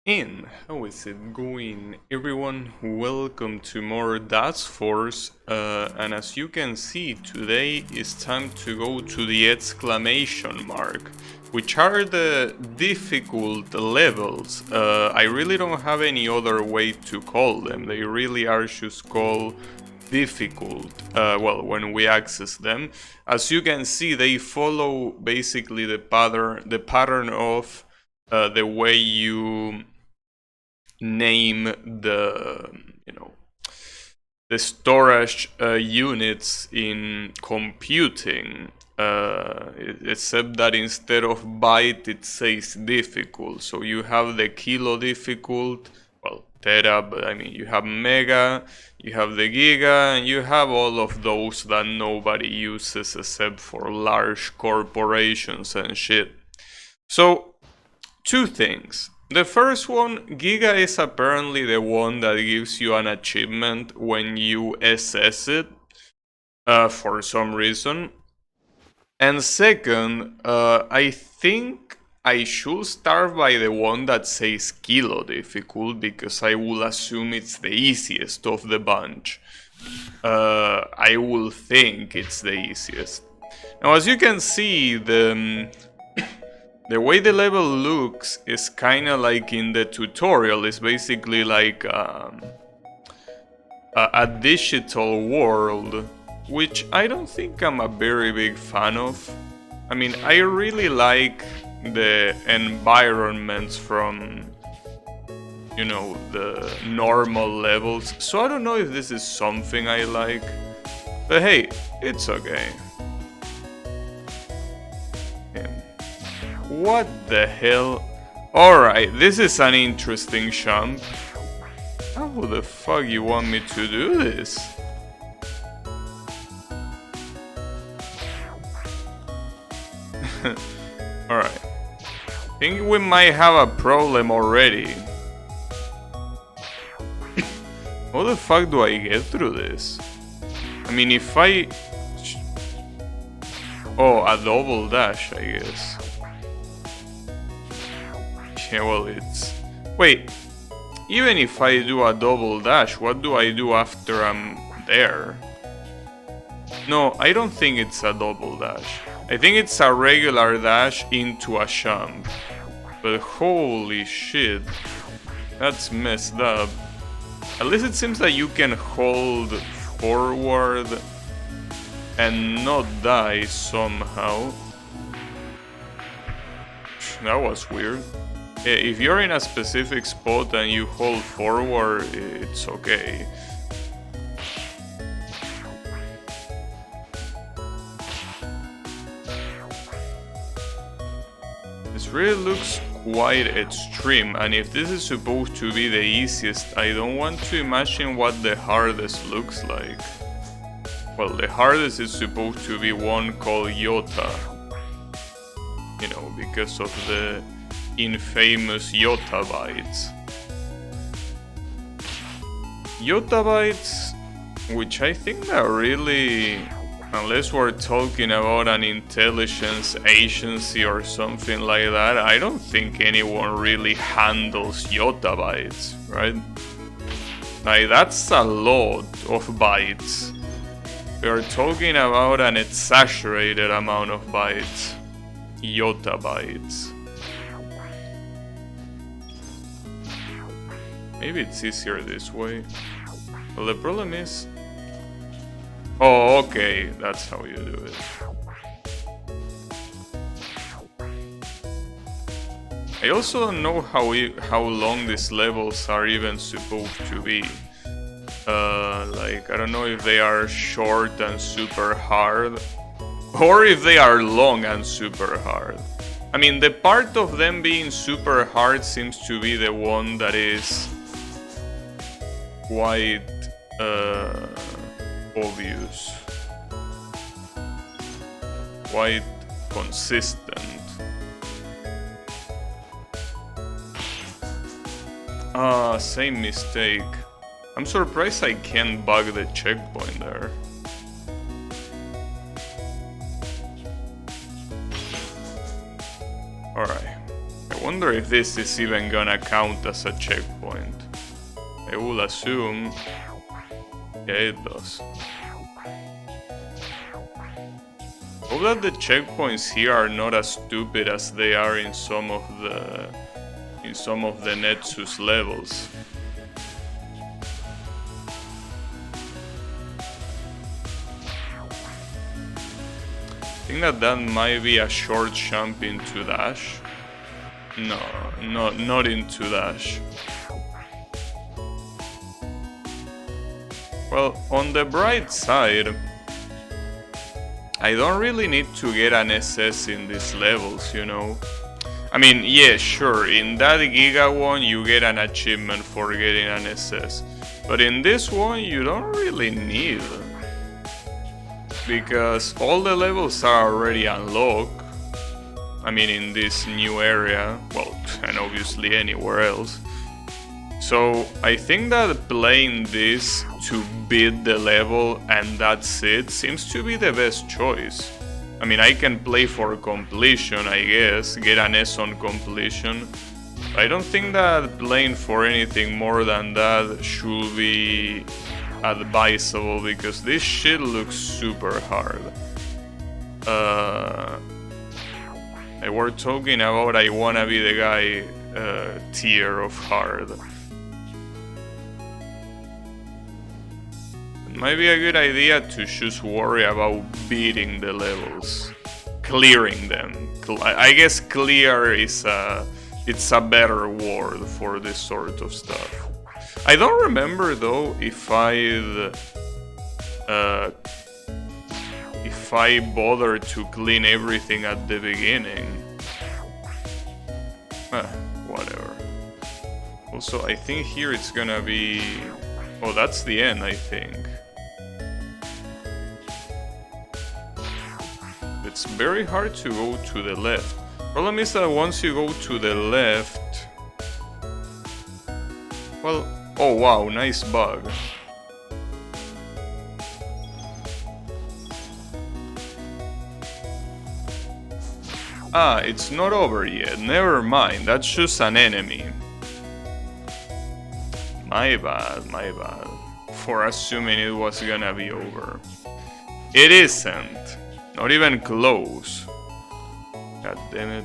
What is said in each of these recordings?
And how is it going, everyone? Welcome to more Dustforce. And as you can see, today is time to go to the exclamation mark, which are the difficult levels. I really don't have any other way to call them. They really are just called difficult. Well, when we access them, as you can see, they follow basically the pattern of the way you name the storage units in computing, except that instead of byte it says difficult. So you have the kilo difficult, well, tera, but I mean you have mega, you have the giga, and you have all of those that nobody uses except for large corporations and shit. So two things. The first one, Giga, is apparently the one that gives you an achievement when you assess it for some reason. And second, I think I should start by the one that says Kilo difficult, because I will assume it's the easiest of the bunch. I will think it's the easiest. Now, as you can see, the way the level looks is kind of like in the tutorial. It's basically like a digital world, which I don't think I'm a very big fan of. I mean, I really like the environments from, the normal levels, so I don't know if this is something I like, but hey, it's okay. What the hell? Alright, this is an interesting jump. How the fuck you want me to do this? Alright. I think we might have a problem already. How the fuck do I get through this? I mean, if I... Oh, a double dash, I guess. Yeah, well, it's... Wait, even if I do a double dash, what do I do after I'm there? No, I don't think it's a double dash. I think it's a regular dash into a jump. But holy shit, that's messed up. At least it seems that you can hold forward and not die somehow. That was weird. If you're in a specific spot and you hold forward, it's okay. This really looks quite extreme, and if this is supposed to be the easiest, I don't want to imagine what the hardest looks like. Well, the hardest is supposed to be one called Yota. Because of the infamous Yota bytes. Yota bytes, which I think are really, unless we're talking about an intelligence agency or something like that, I don't think anyone really handles Yota bytes, right? Like, that's a lot of bytes. We're talking about an exaggerated amount of bytes. Yota bytes. Maybe it's easier this way. Well, the problem is... Oh, okay, that's how you do it. I also don't know how long these levels are even supposed to be. Like, I don't know if they are short and super hard, or if they are long and super hard. I mean, the part of them being super hard seems to be the one that is quite obvious, quite consistent. Same mistake. I'm surprised I can't bug the checkpoint there. Alright. I wonder if this is even gonna count as a checkpoint. I will assume... Yeah, it does. Hope that the checkpoints here are not as stupid as they are in some of the Netsus levels. I think that might be a short jump into dash. No, not into dash. Well, on the bright side, I don't really need to get an SS in these levels, you know. I mean, yeah, sure, in that Giga one you get an achievement for getting an SS. But in this one you don't really need. Because all the levels are already unlocked. I mean, in this new area, well, and obviously anywhere else. So I think that playing this to beat the level and that's it seems to be the best choice. I mean, I can play for completion, I guess, get an S on completion. I don't think that playing for anything more than that should be advisable, because this shit looks super hard. We're talking about I wanna be the guy tier of hard. It might be a good idea to just worry about beating the levels, clearing them. I guess clear is it's a better word for this sort of stuff. I don't remember though if I bothered to clean everything at the beginning. Whatever. Also, I think here it's gonna be... Oh, that's the end, I think. It's very hard to go to the left. Problem is that once you go to the left... Well, oh wow, nice bug. Ah, it's not over yet. Never mind, that's just an enemy. My bad, for assuming it was gonna be over. It isn't. Not even close. God damn it.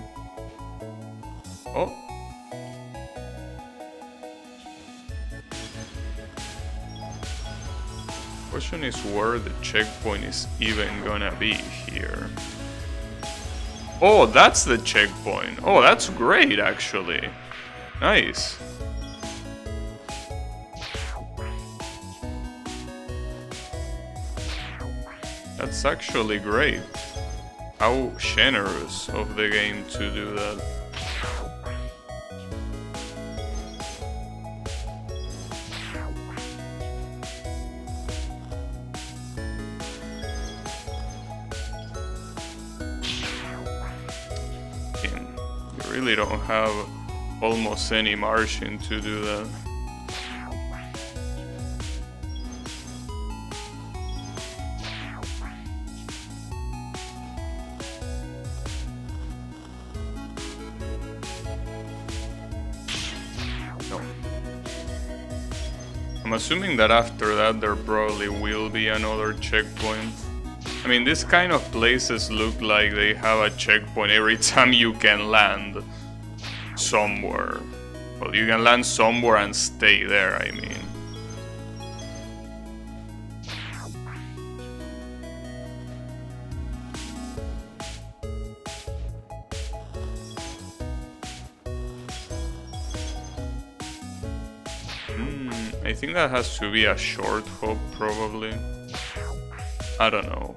Oh. Question is where the checkpoint is even gonna be here. Oh, that's the checkpoint. Oh, that's great, actually. Nice. That's actually great. How generous of the game to do that. You really don't have almost any margin to do that. No. I'm assuming that after that there probably will be another checkpoint. I mean, these kind of places look like they have a checkpoint every time you can land somewhere. Well, you can land somewhere and stay there, I mean. I think that has to be a short hop, probably. I don't know.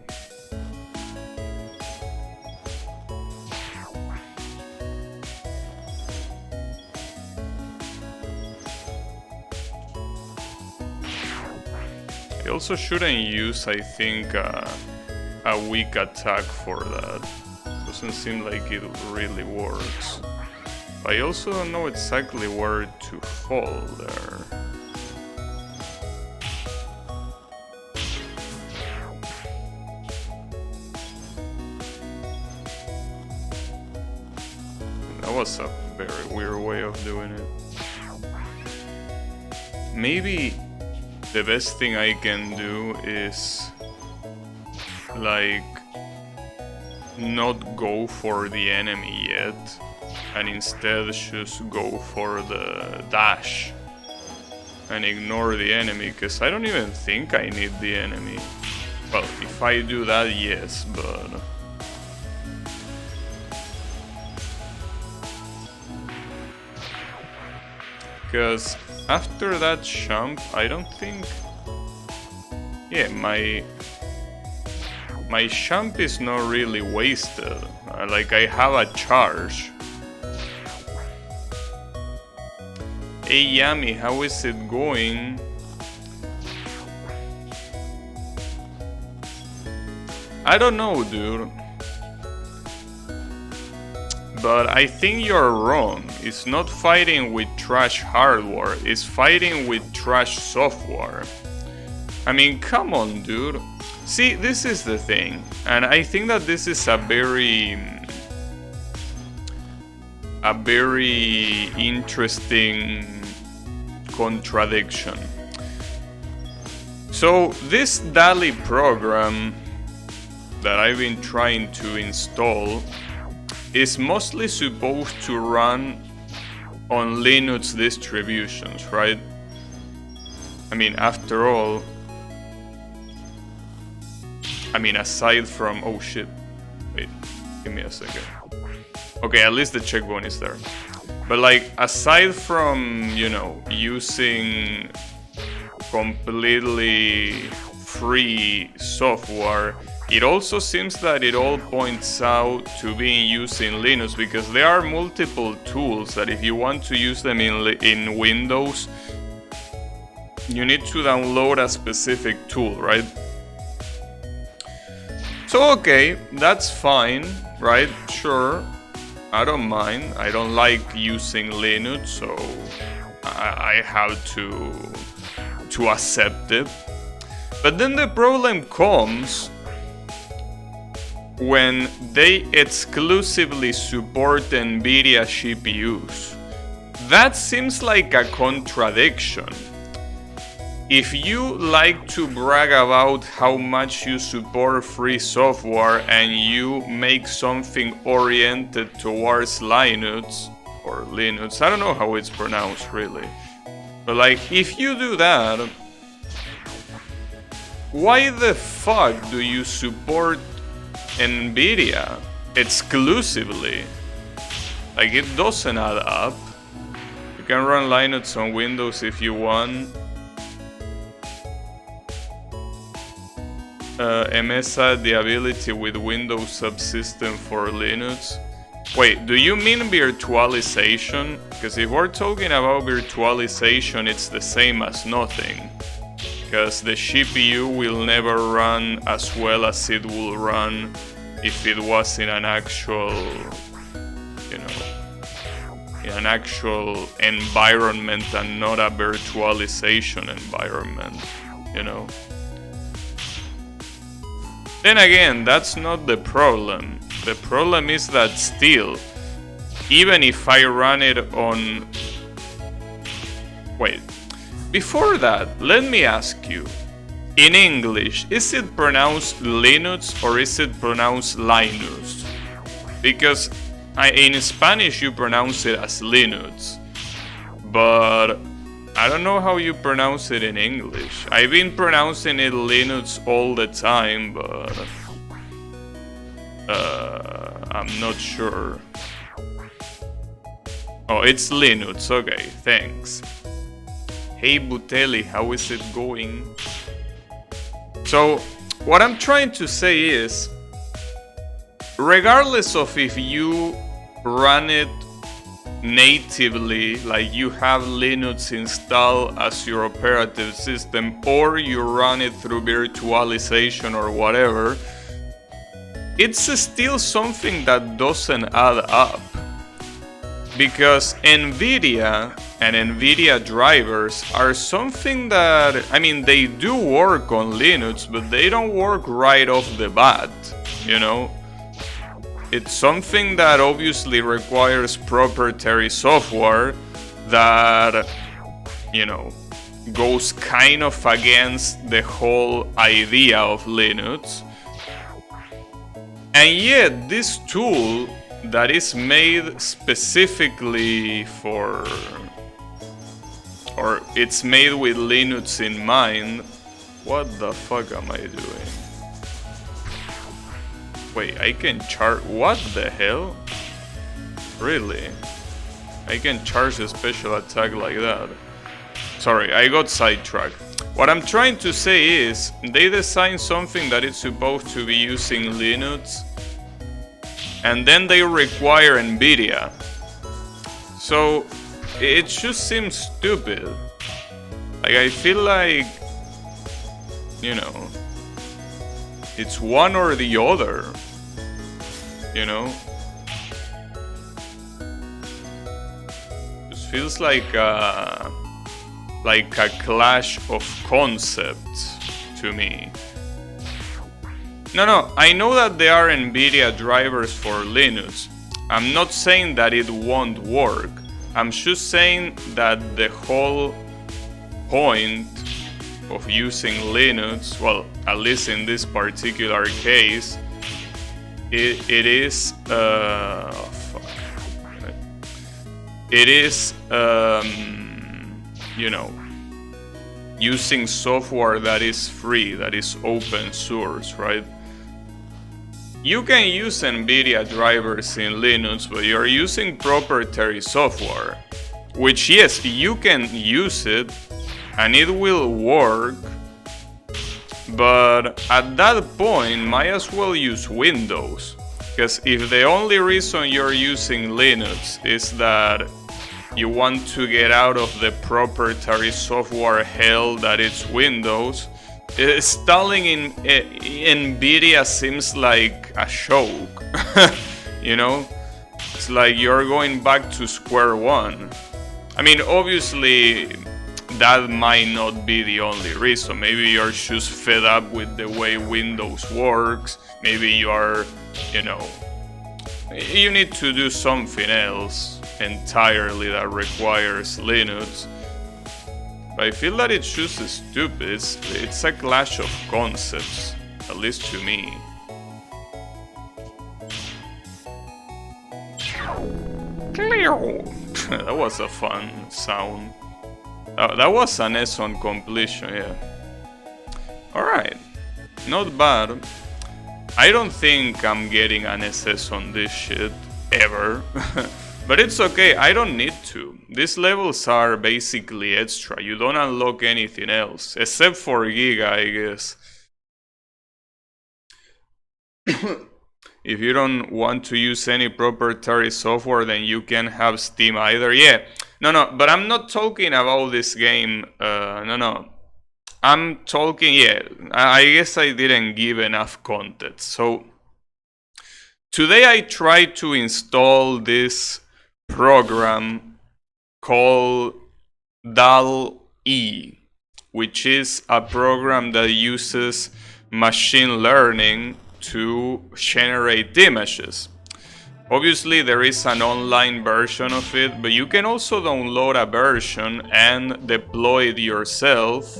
I also shouldn't use, I think, a weak attack for that. Doesn't seem like it really works. I also don't know exactly where to fall there. That was a Very weird way of doing it. Maybe the best thing I can do is like not go for the enemy yet and instead just go for the dash and ignore the enemy, because I don't even think I need the enemy. Well, if I do that, yes, but because after that jump, I don't think... Yeah, my jump is not really wasted. Like, I have a charge. Hey Yami, how is it going? I don't know, dude. But I think you're wrong. It's not fighting with trash hardware, it's fighting with trash software. I mean, come on, dude. See, this is the thing. And I think that this is a very interesting contradiction. So this DALI program that I've been trying to install is mostly supposed to run on Linux distributions, right? I mean, after all, I mean, aside from... Oh shit, wait, give me a second. Okay, at least the checkpoint is there. But like, aside from, you know, using completely free software, it also seems that it all points out to being used in Linux, because there are multiple tools that if you want to use them in Windows, you need to download a specific tool, right? So okay, that's fine, right? Sure, I don't mind. I don't like using Linux, so I have to accept it. But then the problem comes when they exclusively support NVIDIA GPUs. That seems like a contradiction. If you like to brag about how much you support free software and you make something oriented towards Linux, or Linux, I don't know how it's pronounced really, but like, if you do that, why the fuck do you support NVIDIA exclusively? Like, it doesn't add up. You can run Linux on Windows if you want. MS had the ability with Windows subsystem for Linux. Wait, do you mean virtualization? Because if we're talking about virtualization, it's the same as nothing. Because the CPU will never run as well as it will run if it was in an actual, you know, in an actual environment and not a virtualization environment, you know. Then again, that's not the problem. The problem is that still, even if I run it on... Wait, before that, let me ask you. In English, is it pronounced Linux or is it pronounced Linus? Because in Spanish you pronounce it as Linux. But I don't know how you pronounce it in English. I've been pronouncing it Linux all the time, but I'm not sure. Oh, it's Linux. Okay, thanks. Hey Butelli, how is it going? So, what I'm trying to say is, regardless of if you run it natively, like you have Linux installed as your operative system, or you run it through virtualization or whatever, it's still something that doesn't add up. Because NVIDIA and NVIDIA drivers are something that, I mean, they do work on Linux, but they don't work right off the bat, you know? it's something that obviously requires proprietary software that, you know, goes kind of against the whole idea of Linux. And yet this tool that is made specifically for, or it's made with Linux in mind. What the fuck am I doing? Wait, I can charge, what the hell? Really? I can charge a special attack like that. Sorry, I got sidetracked. What I'm trying to say is, they designed something that is supposed to be using Linux, and then they require NVIDIA. So, it just seems stupid. Like, I feel like, you know, it's one or the other, you know? It feels like a clash of concepts to me. No, I know that there are NVIDIA drivers for Linux. I'm not saying that it won't work. I'm just saying that the whole point of using Linux, well, at least in this particular case, it is you know, using software that is free, that is open source, right? You can use NVIDIA drivers in Linux, but you're using proprietary software, which, yes, you can use it and it will work, but at that point, might as well use Windows. Because if the only reason you're using Linux is that you want to get out of the proprietary software hell that it's Windows, installing in NVIDIA seems like a joke. You know? It's like you're going back to square one. I mean, obviously, that might not be the only reason. Maybe you're just fed up with the way Windows works. Maybe you are, you know, you need to do something else entirely that requires Linux. But I feel that it's just stupid. It's a clash of concepts, at least to me. That was a fun sound. That was an S on completion, yeah. Alright, not bad. I don't think I'm getting an SS on this shit, ever. But it's okay, I don't need to. These levels are basically extra, you don't unlock anything else. Except for Giga, I guess. If you don't want to use any proprietary software, then you can have Steam either. Yeah, no, but I'm not talking about this game. No. I'm talking, yeah, I guess I didn't give enough context. So, today I tried to install this program called DAL-E, which is a program that uses machine learning to generate images. Obviously there is an online version of it, but you can also download a version and deploy it yourself,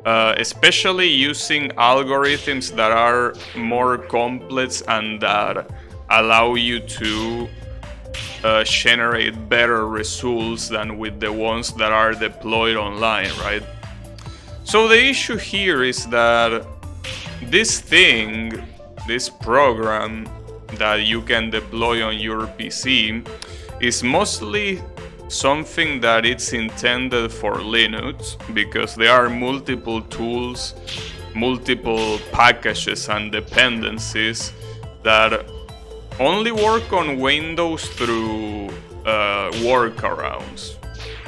especially using algorithms that are more complex and that allow you to generate better results than with the ones that are deployed online, right? So the issue here is that this program that you can deploy on your PC is mostly something that it's intended for Linux, because there are multiple tools, multiple packages and dependencies that only work on Windows through workarounds.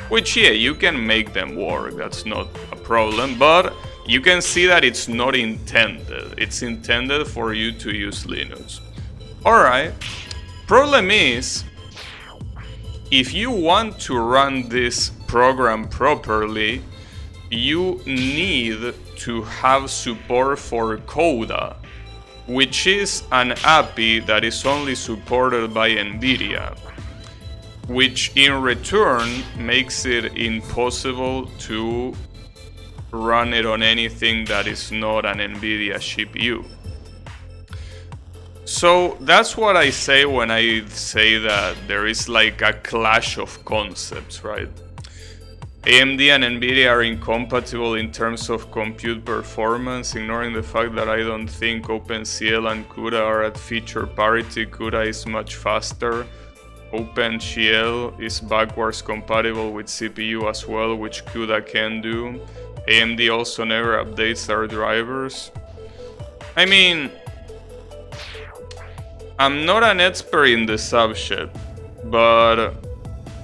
Which, yeah, you can make them work, that's not a problem, but you can see that it's not intended. It's intended for you to use Linux. Alright, problem is, if you want to run this program properly, you need to have support for Coda, which is an API that is only supported by NVIDIA, which in return makes it impossible to run it on anything that is not an NVIDIA CPU. So that's what I say when I say that there is like a clash of concepts, right? AMD and NVIDIA are incompatible in terms of compute performance, ignoring the fact that I don't think OpenCL and CUDA are at feature parity. CUDA is much faster. OpenGL is backwards compatible with CPU as well, which CUDA can do. AMD also never updates their drivers. I mean, I'm not an expert in the subject, but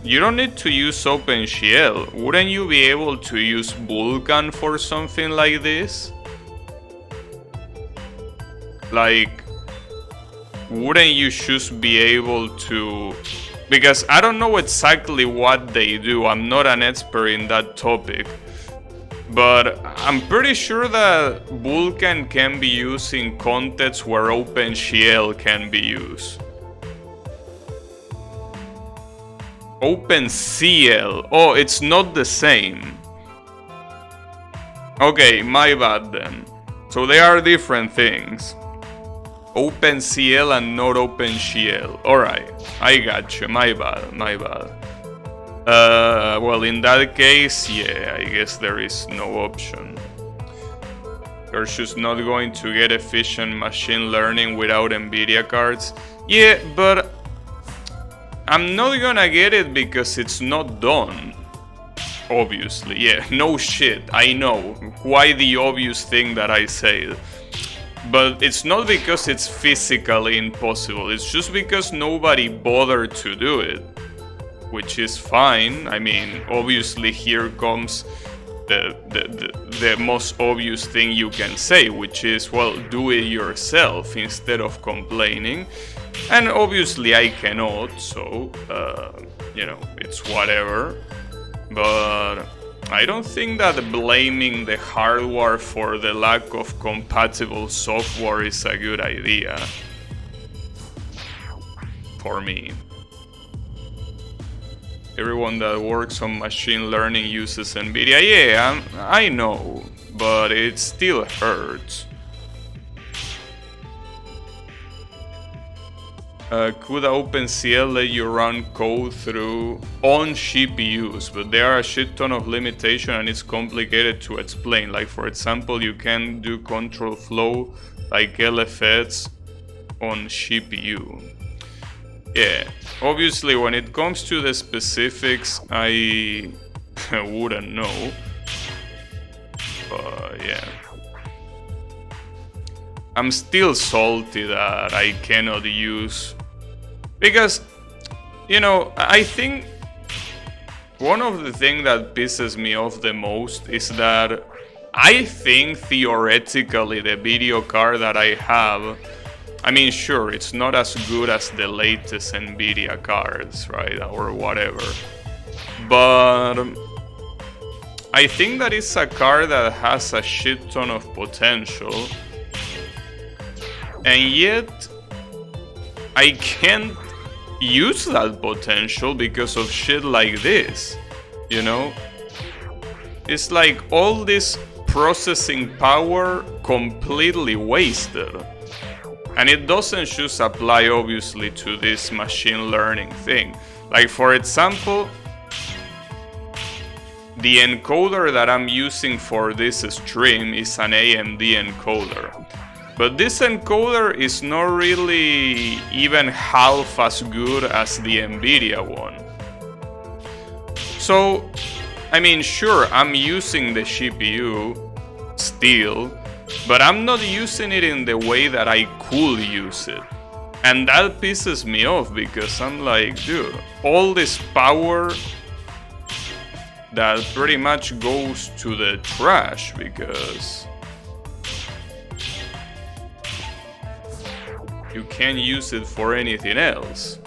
you don't need to use OpenGL. Wouldn't you be able to use Vulkan for something like this? Like, wouldn't you just be able to... Because I don't know exactly what they do. I'm not an expert in that topic. But I'm pretty sure that Vulkan can be used in contexts where OpenGL can be used. OpenCL. Oh, it's not the same. Okay, my bad then. So they are different things. OpenCL and not OpenGL. Alright, I got you. My bad. Well, in that case, yeah, I guess there is no option. You're just not going to get efficient machine learning without NVIDIA cards. Yeah, but I'm not gonna get it because it's not done. Obviously, yeah, no shit, I know. Why the obvious thing that I say? But it's not because it's physically impossible, it's just because nobody bothered to do it. Which is fine. I mean, obviously here comes the most obvious thing you can say, which is, well, do it yourself instead of complaining. And obviously I cannot, so, you know, it's whatever. But I don't think that blaming the hardware for the lack of compatible software is a good idea. For me. Everyone that works on machine learning uses NVIDIA. Yeah, I know, but it still hurts. CUDA OpenCL let you run code through on GPUs, but there are a shit ton of limitation and it's complicated to explain. Like, for example, you can do control flow like LFS on GPU. Yeah, obviously when it comes to the specifics, I wouldn't know. But yeah. I'm still salty that I cannot use... Because, you know, I think one of the things that pisses me off the most is that I think theoretically the video card that I have, I mean, sure, it's not as good as the latest NVIDIA cards, right, or whatever. But I think that it's a card that has a shit ton of potential. And yet, I can't use that potential because of shit like this, you know? It's like all this processing power completely wasted. And it doesn't just apply obviously to this machine learning thing. Like, for example, the encoder that I'm using for this stream is an AMD encoder. But this encoder is not really even half as good as the NVIDIA one. So, I mean, sure, I'm using the GPU still, but I'm not using it in the way that I could use it. And that pisses me off because I'm like, dude, all this power that pretty much goes to the trash because you can't use it for anything else.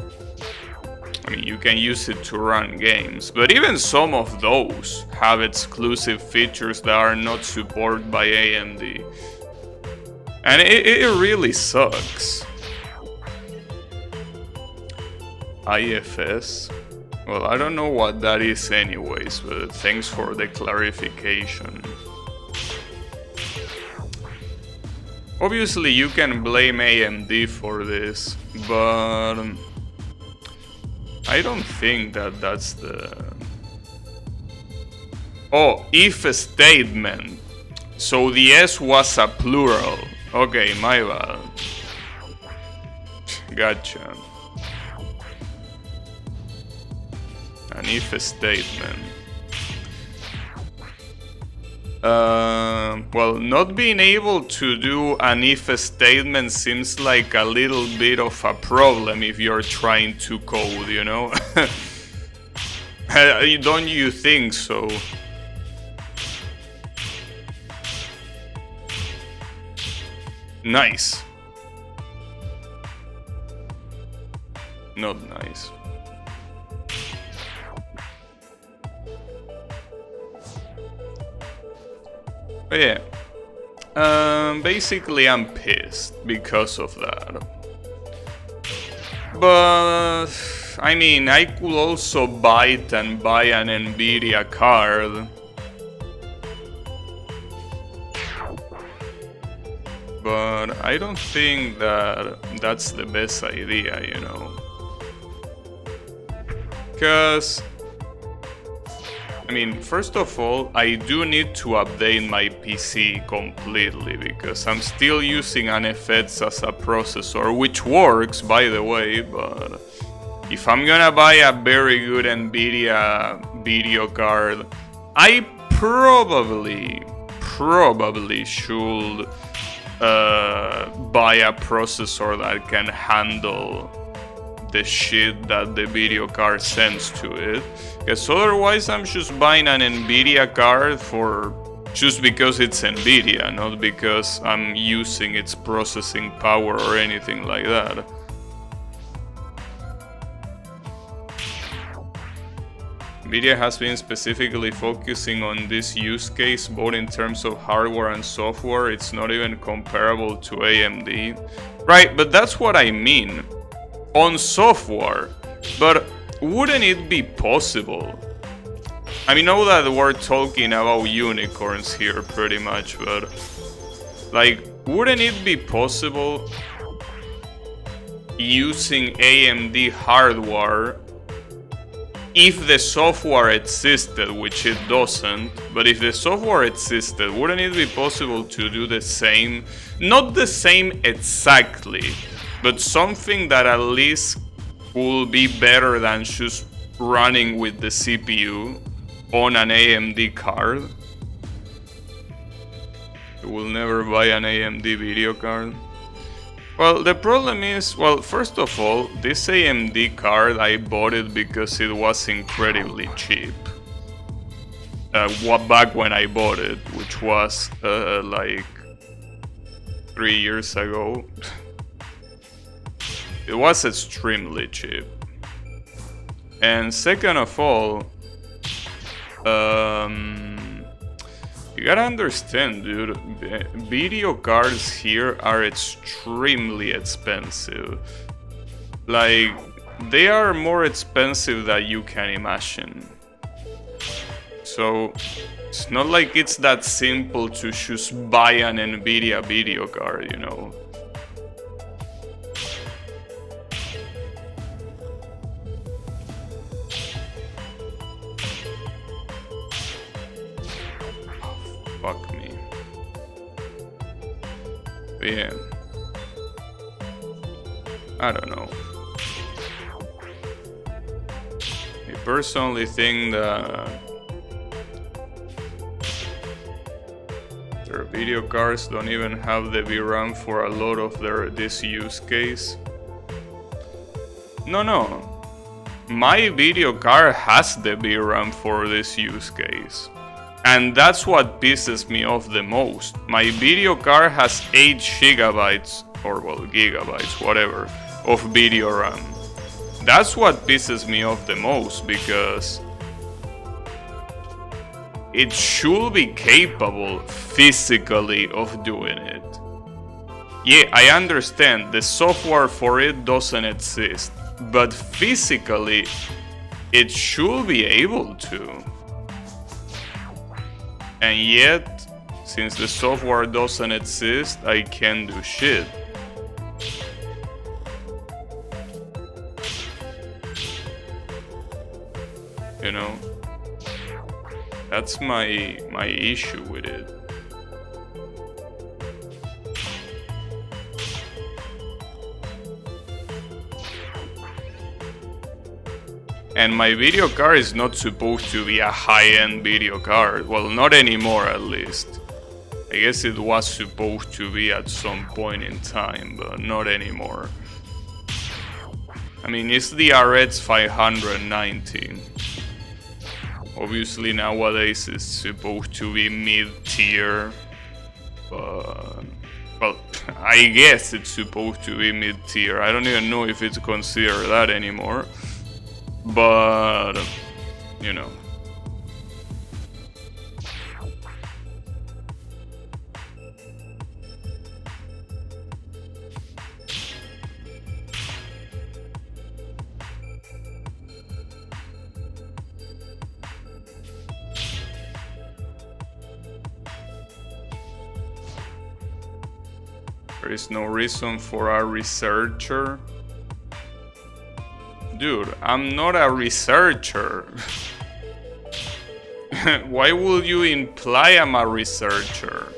I mean, you can use it to run games, but even some of those have exclusive features that are not supported by AMD. And it really sucks. IFS? Well, I don't know what that is anyways, but thanks for the clarification. Obviously you can blame AMD for this, but I don't think that that's the... Oh, if statement. So the S was a plural. Okay, my bad. Gotcha. An if statement. Well, not being able to do an if statement seems like a little bit of a problem if you're trying to code, you know? Don't you think so? Nice. Not nice. But yeah, basically I'm pissed because of that. But I mean, I could also bite and buy an Nvidia card. But I don't think that that's the best idea, you know. Because, I mean, first of all, I do need to update my PC completely because I'm still using an FX as a processor, which works, by the way, but if I'm gonna buy a very good Nvidia video card, I probably should buy a processor that can handle the shit that the video card sends to it, because otherwise I'm just buying an Nvidia card for just because it's Nvidia, not because I'm using its processing power or anything like that. Nvidia has been specifically focusing on this use case both in terms of hardware and software. It's not even comparable to AMD. Right, but that's what I mean. On software. But wouldn't it be possible? I mean, I know that we're talking about unicorns here pretty much, but like, wouldn't it be possible using AMD hardware if the software existed, which it doesn't, but if the software existed, wouldn't it be possible to do the same? Not the same exactly, but something that at least will be better than just running with the CPU on an AMD card. You will never buy an AMD video card. Well, the problem is, well, first of all, this AMD card, I bought it because it was incredibly cheap. Back when I bought it, which was like 3 years ago. It was extremely cheap. And second of all, you gotta understand, dude, video cards here are extremely expensive. Like, they are more expensive than you can imagine. So, it's not like it's that simple to just buy an Nvidia video card, you know. Fuck me. But yeah. I don't know. I personally think that their video cards don't even have the VRAM for a lot of this use case. No. My video card has the VRAM for this use case. And that's what pisses me off the most. My video card has 8 gigabytes, or well, gigabytes, whatever, of video RAM. That's what pisses me off the most, because it should be capable physically of doing it. Yeah, I understand the software for it doesn't exist, but physically it should be able to. And yet, since the software doesn't exist, I can't do shit. You know? That's my issue with it. And my video card is not supposed to be a high-end video card. Well, not anymore at least. I guess it was supposed to be at some point in time, but not anymore. I mean, it's the RX 590. Obviously nowadays it's supposed to be mid-tier. But, well, I guess it's supposed to be mid-tier. I don't even know if it's considered that anymore. But, you know. There is no reason for a researcher. Dude, I'm not a researcher. Why would you imply I'm a researcher?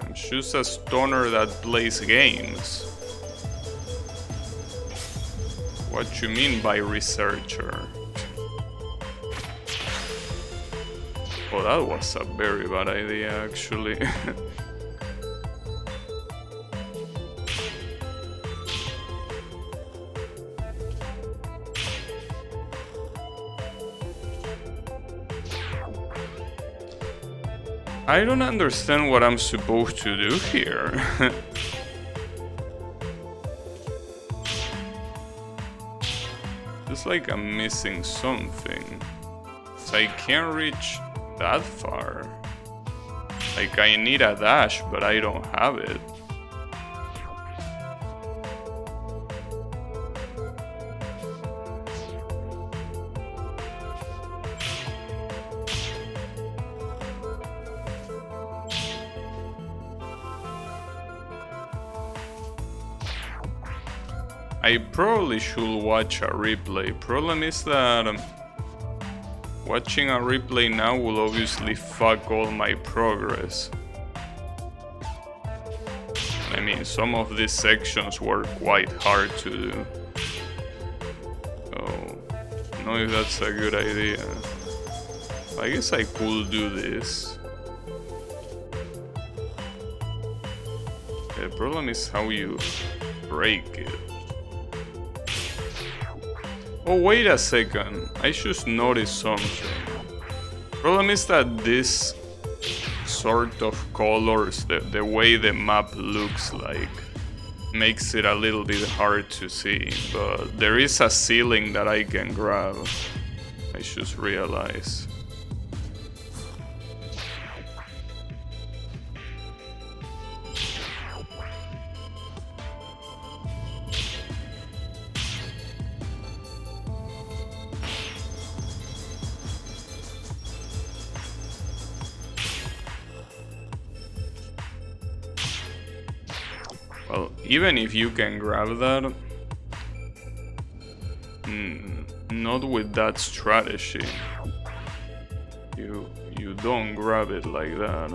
I'm just a stoner that plays games. What you mean by researcher? Oh, that was a very bad idea, actually. I don't understand what I'm supposed to do here. It's like I'm missing something. So I can't reach that far. Like I need a dash, but I don't have it. I probably should watch a replay. Problem is that watching a replay now will obviously fuck all my progress. I mean, some of these sections were quite hard to do. So, I don't know if that's a good idea. I guess I could do this. The problem is how you break it. Oh, wait a second. I just noticed something. Problem is that this sort of colors, the way the map looks like, makes it a little bit hard to see. But there is a ceiling that I can grab. I just realized. Well, even if you can grab that, not with that strategy. You don't grab it like that.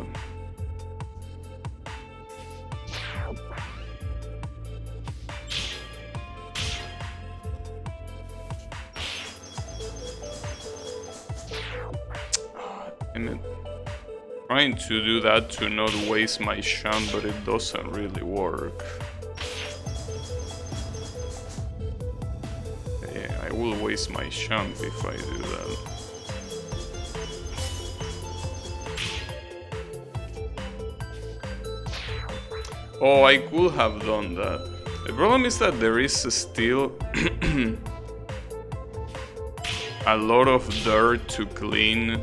Damn it. Trying to do that to not waste my shun, but it doesn't really work. Yeah, I will waste my shun if I do that. Oh, I could have done that. The problem is that there is still a lot of dirt to clean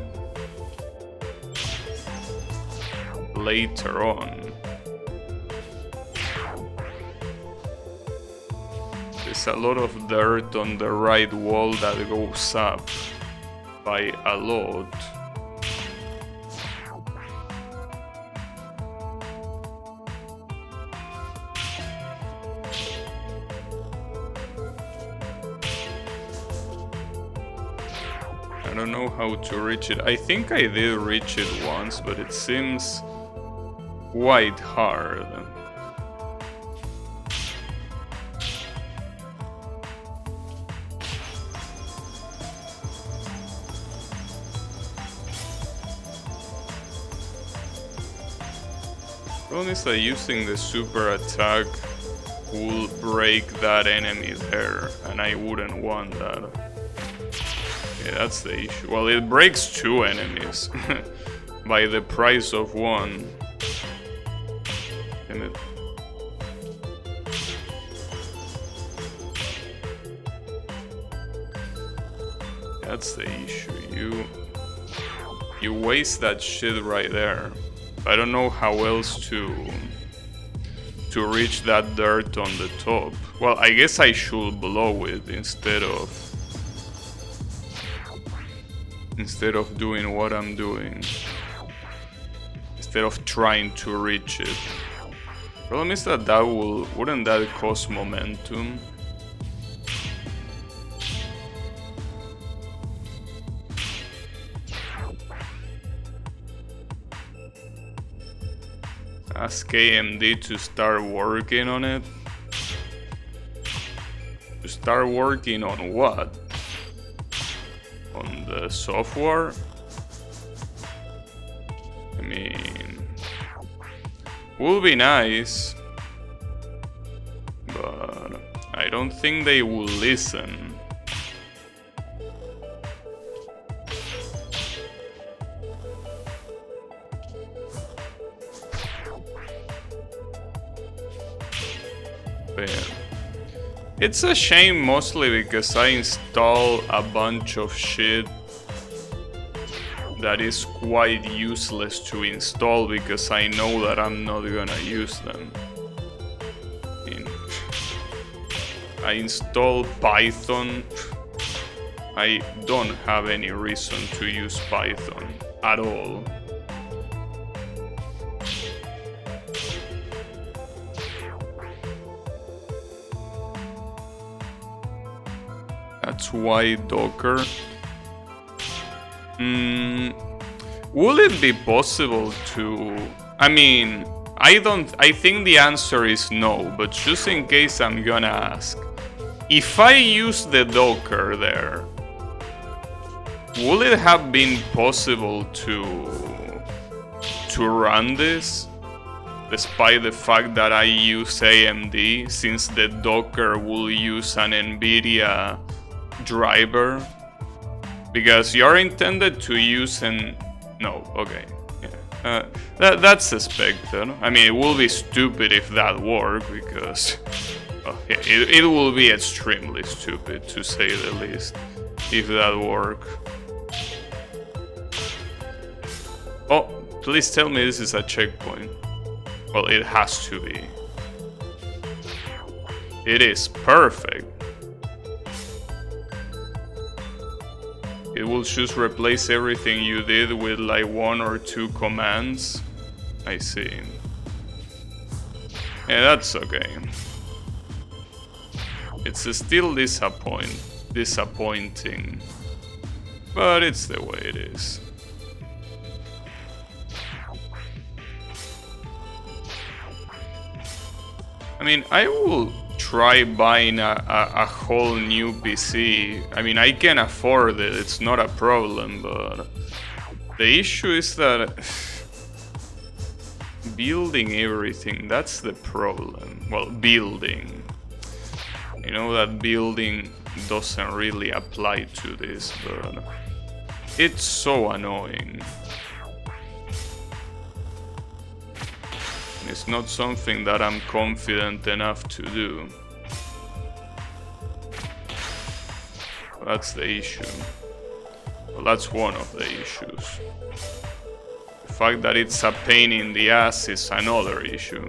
later on. There's a lot of dirt on the right wall that goes up by a lot. I don't know how to reach it. I think I did reach it once, but it seems quite hard. Problem is that using the super attack will break that enemy there, and I wouldn't want that. Yeah, that's the issue. Well, it breaks two enemies by the price of one. Damn it. That's the issue. You waste that shit right there. I don't know how else to reach that dirt on the top. Well, I guess I should blow it instead of doing what I'm doing. Instead of trying to reach it. Problem is that wouldn't that cause momentum? Ask AMD to start working on it. To start working on what? On the software? I mean, would be nice, but I don't think they will listen. It's a shame mostly because I install a bunch of shit that is quite useless to install because I know that I'm not gonna use them. I install Python. I don't have any reason to use Python at all. That's why Docker. Will it be possible to... I mean, I think the answer is no, but just in case I'm gonna ask. If I use the Docker there, will it have been possible to run this? Despite the fact that I use AMD, since the Docker will use an NVIDIA driver, because you're intended to use no, okay, yeah, that's suspected. I mean, it will be stupid if that worked, because yeah, it will be extremely stupid to say the least if that worked. Oh, please tell me this is a checkpoint. Well, it has to be. It is perfect. It will just replace everything you did with like 1 or 2 commands. I see. Yeah, that's okay. It's still disappointing, but it's the way it is. I mean, I will try buying a whole new PC. I mean, I can afford it, it's not a problem, but the issue is that building everything, that's the problem. Well, building. You know that building doesn't really apply to this, but it's so annoying. It's not something that I'm confident enough to do. That's the issue. Well, that's one of the issues. The fact that it's a pain in the ass is another issue.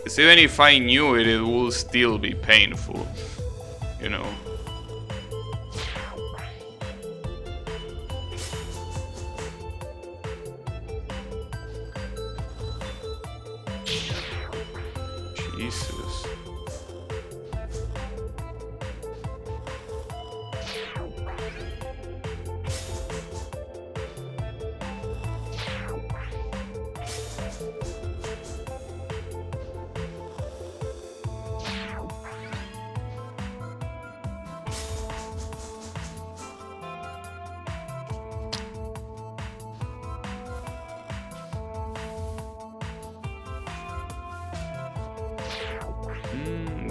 'Cause even if I knew it, it will still be painful, you know. Jesus.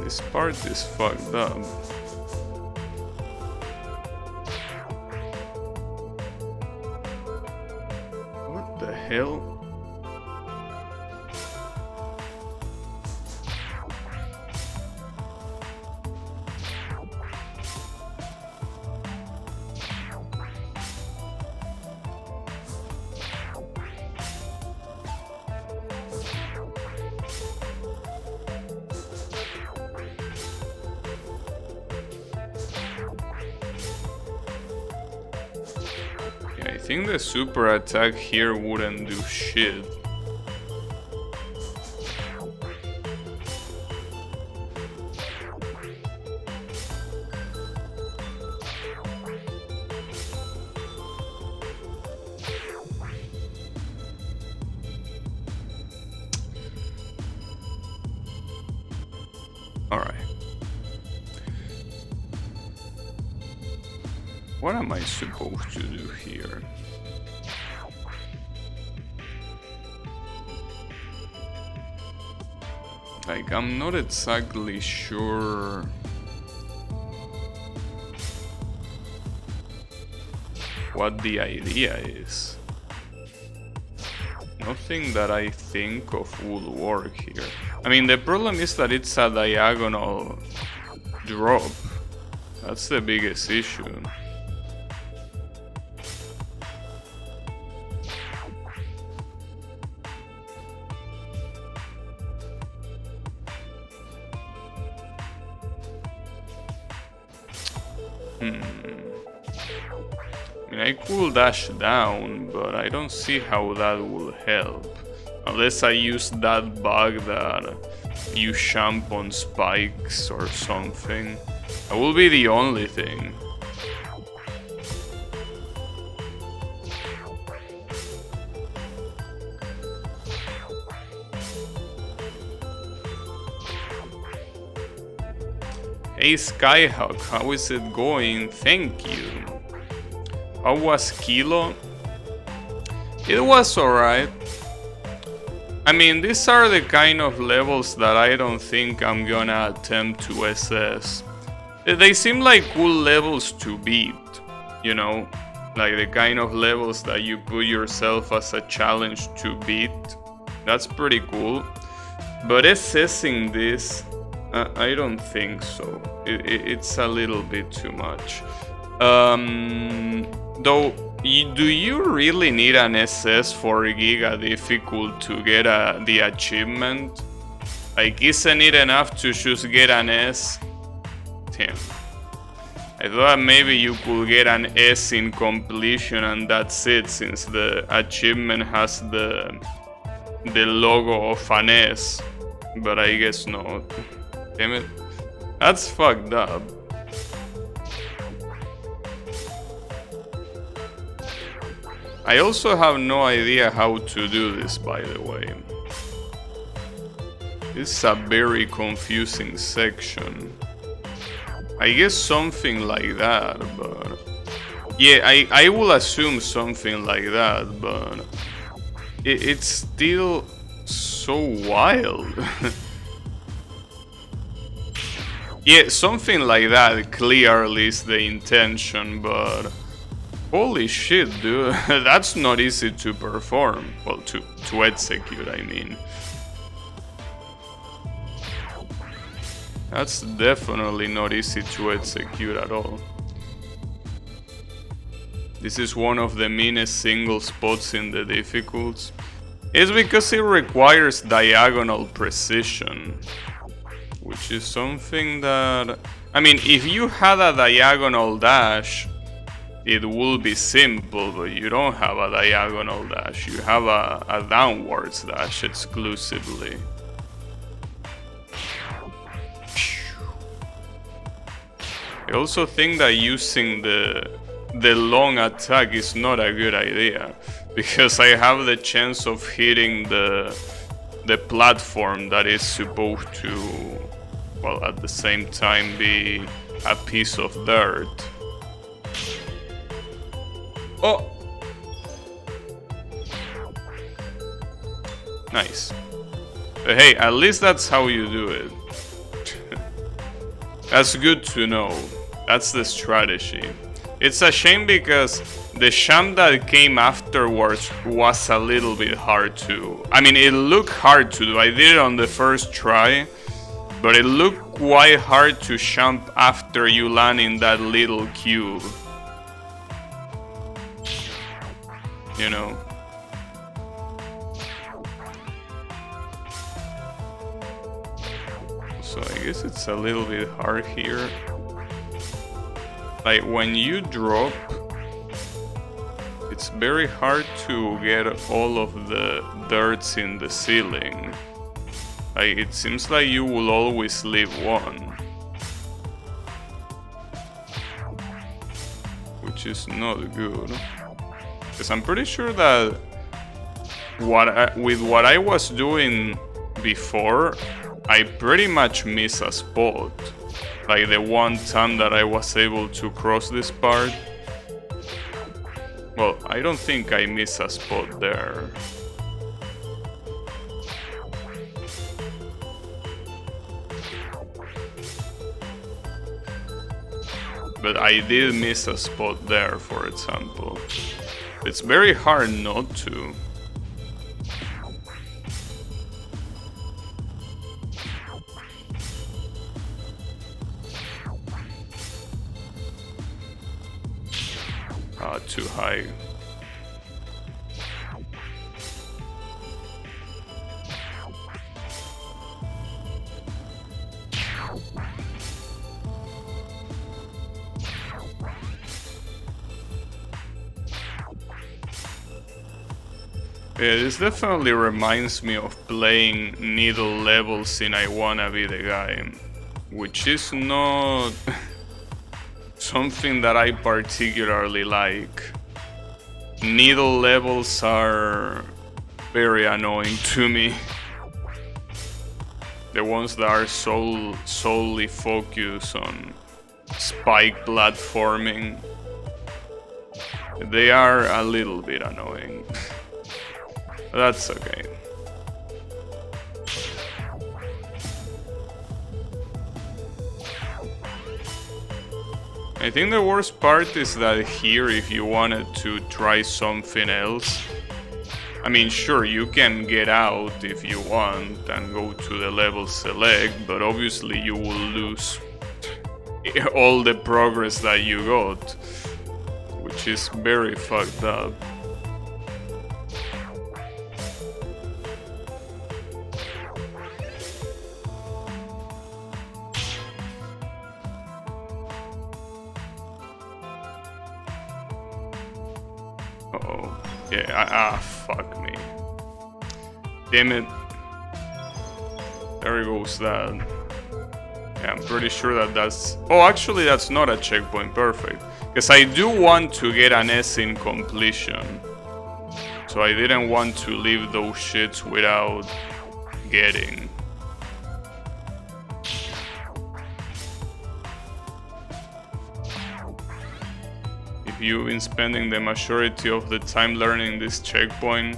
This part is fucked up. What the hell? I think the super attack here wouldn't do shit. Alright. What am I supposed to do here? Like, I'm not exactly sure what the idea is. Nothing that I think of would work here. I mean, the problem is that it's a diagonal drop. That's the biggest issue. I mean, I could dash down, but I don't see how that will help. Unless I use that bug that you jump on spikes or something. That will be the only thing. Hey Skyhawk, how is it going? Thank you. How was Kilo? It was alright. I mean, these are the kind of levels that I don't think I'm gonna attempt to SS. They seem like cool levels to beat, you know? Like the kind of levels that you put yourself as a challenge to beat. That's pretty cool. But assessing this, I don't think so. It's a little bit too much. Though, do you really need an SS for Giga difficult to get the achievement? Like, isn't it enough to just get an S? Damn. I thought maybe you could get an S in completion and that's it, since the achievement has the logo of an S. But I guess not. Damn it. That's fucked up. I also have no idea how to do this, by the way. This is a very confusing section. I guess something like that, but... yeah, I will assume something like that, but... it's still so wild. Yeah, something like that clearly is the intention, but... holy shit, dude. That's not easy to perform. Well, to execute, I mean. That's definitely not easy to execute at all. This is one of the meanest single spots in the difficulties. It's because it requires diagonal precision, which is something that... I mean, if you had a diagonal dash, it would be simple, but you don't have a diagonal dash. You have a downwards dash exclusively. I also think that using the long attack is not a good idea, because I have the chance of hitting the platform that is supposed to, well, at the same time be a piece of dirt. Oh! Nice. But hey, at least that's how you do it. That's good to know. That's the strategy. It's a shame because the champ that came afterwards was a little bit hard to... I mean, it looked hard to do. I did it on the first try, but it looked quite hard to jump after you land in that little cube. You know? So I guess it's a little bit hard here. Like when you drop, it's very hard to get all of the dirts in the ceiling. Like it seems like you will always leave one, which is not good. Because I'm pretty sure that with what I was doing before, I pretty much miss a spot. Like the one time that I was able to cross this part. Well, I don't think I miss a spot there. But I did miss a spot there, for example. It's very hard not to. Too high. Yeah, this definitely reminds me of playing needle levels in I Wanna Be the Guy, which is not something that I particularly like. Needle levels are very annoying to me. The ones that are solely focused on spike platforming, they are a little bit annoying. That's okay. I think the worst part is that here, if you wanted to try something else, I mean, sure, you can get out if you want and go to the level select, but obviously you will lose all the progress that you got, which is very fucked up. Uh-oh. Yeah, fuck me. Damn it. There goes that. Yeah, I'm pretty sure that that's... Oh, actually that's not a checkpoint, perfect. Because I do want to get an S in completion. So I didn't want to leave those shits without getting. If you've been spending the majority of the time learning this checkpoint,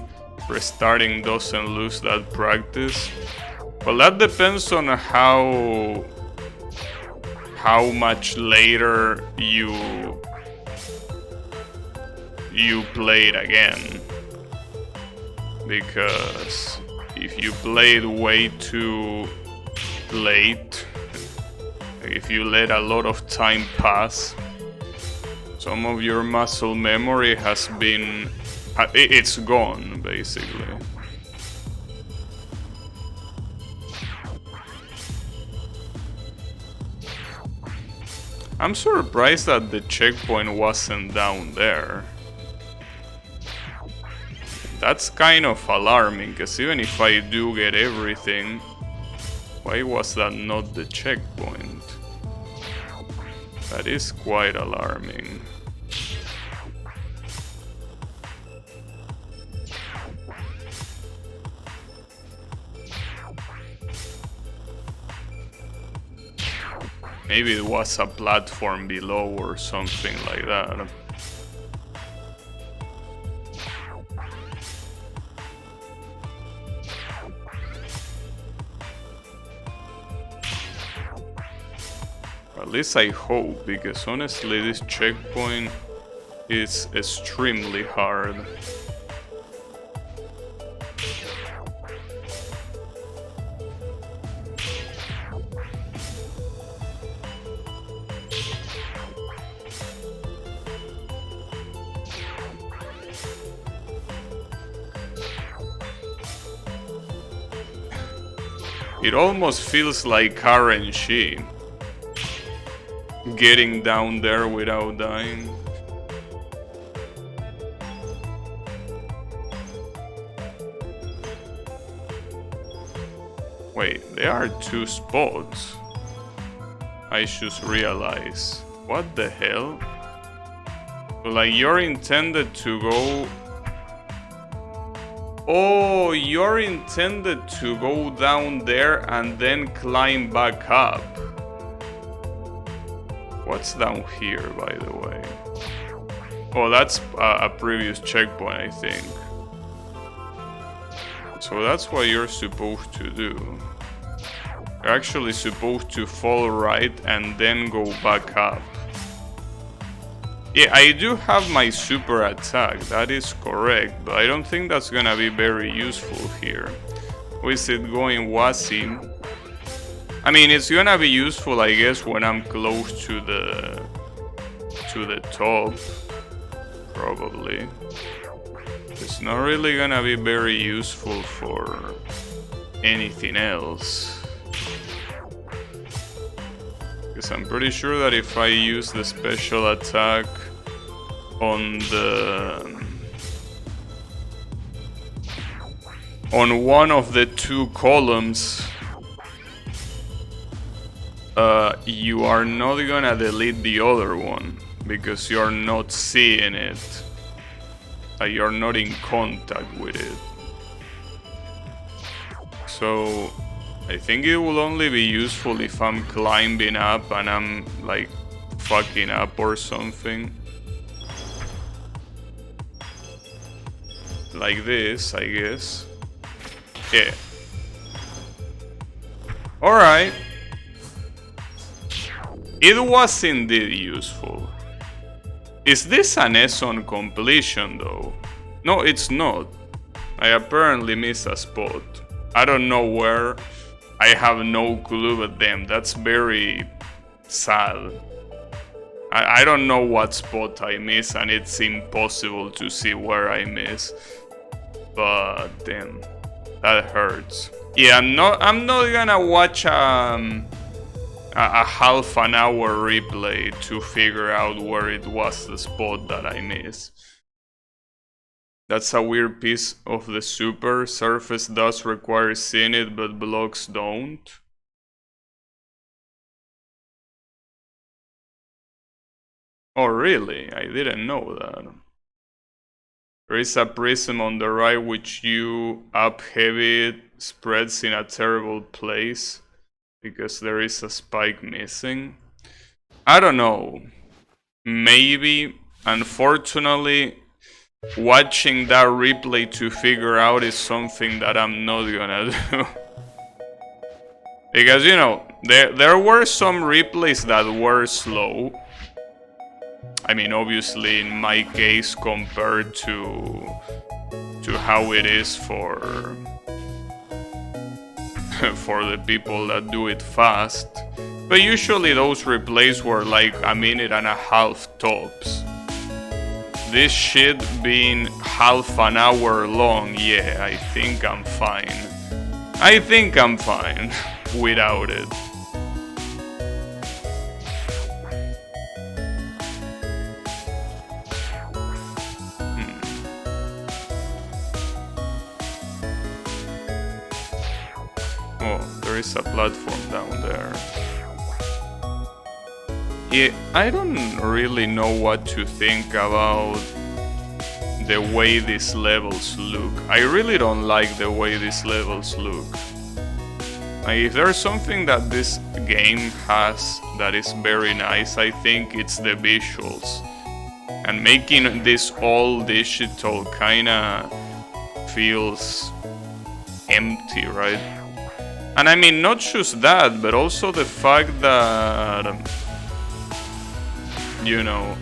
restarting doesn't lose that practice. Well, that depends on how much later you play it again. Because if you play it way too late, if you let a lot of time pass, some of your muscle memory has been... it's gone, basically. I'm surprised that the checkpoint wasn't down there. That's kind of alarming, because even if I do get everything, why was that not the checkpoint? That is quite alarming. Maybe it was a platform below or something like that. At least I hope, because honestly this checkpoint is extremely hard. It almost feels like RNG. Getting down there without dying. Wait, there are two spots. I just realized. What the hell? Like, you're intended to go... Oh, you're intended to go down there and then climb back up. What's down here, by the way? Oh, that's a previous checkpoint, I think. So that's what you're supposed to do. You're actually supposed to fall right and then go back up. Yeah, I do have my super attack, that is correct, but I don't think that's gonna be very useful here. Or is it going Wasim? I mean, it's gonna be useful, I guess, when I'm close to the top, probably. It's not really gonna be very useful for anything else. Because I'm pretty sure that if I use the special attack on one of the two columns, you are not gonna delete the other one because you're not seeing it. You're not in contact with it. So I think it will only be useful if I'm climbing up and I'm like fucking up or something. Like this, I guess. Yeah. Alright. It was indeed useful. Is this an S on completion though? No, it's not. I apparently missed a spot. I don't know where. I have no clue, but damn, that's very sad. I don't know what spot I miss, and it's impossible to see where I miss. But damn, that hurts. Yeah, I'm not gonna watch a half an hour replay to figure out where it was the spot that I missed. That's a weird piece of the super. Surface does require seeing it, but blocks don't. Oh really? I didn't know that. There is a prism on the right which you up heavy it spreads in a terrible place because there is a spike missing. I don't know. Maybe. Unfortunately, watching that replay to figure out is something that I'm not gonna do. Because, you know, there were some replays that were slow. I mean, obviously, in my case, compared to how it is for the people that do it fast. But usually those replays were like a minute and a half tops. This shit being half an hour long, yeah, I think I'm fine. I think I'm fine without it. Oh, there is a platform down there. Yeah, I don't really know what to think about the way these levels look. I really don't like the way these levels look. Like, if there's something that this game has that is very nice, I think it's the visuals. And making this all digital kinda feels empty, right? And I mean, not just that, but also the fact that, you know,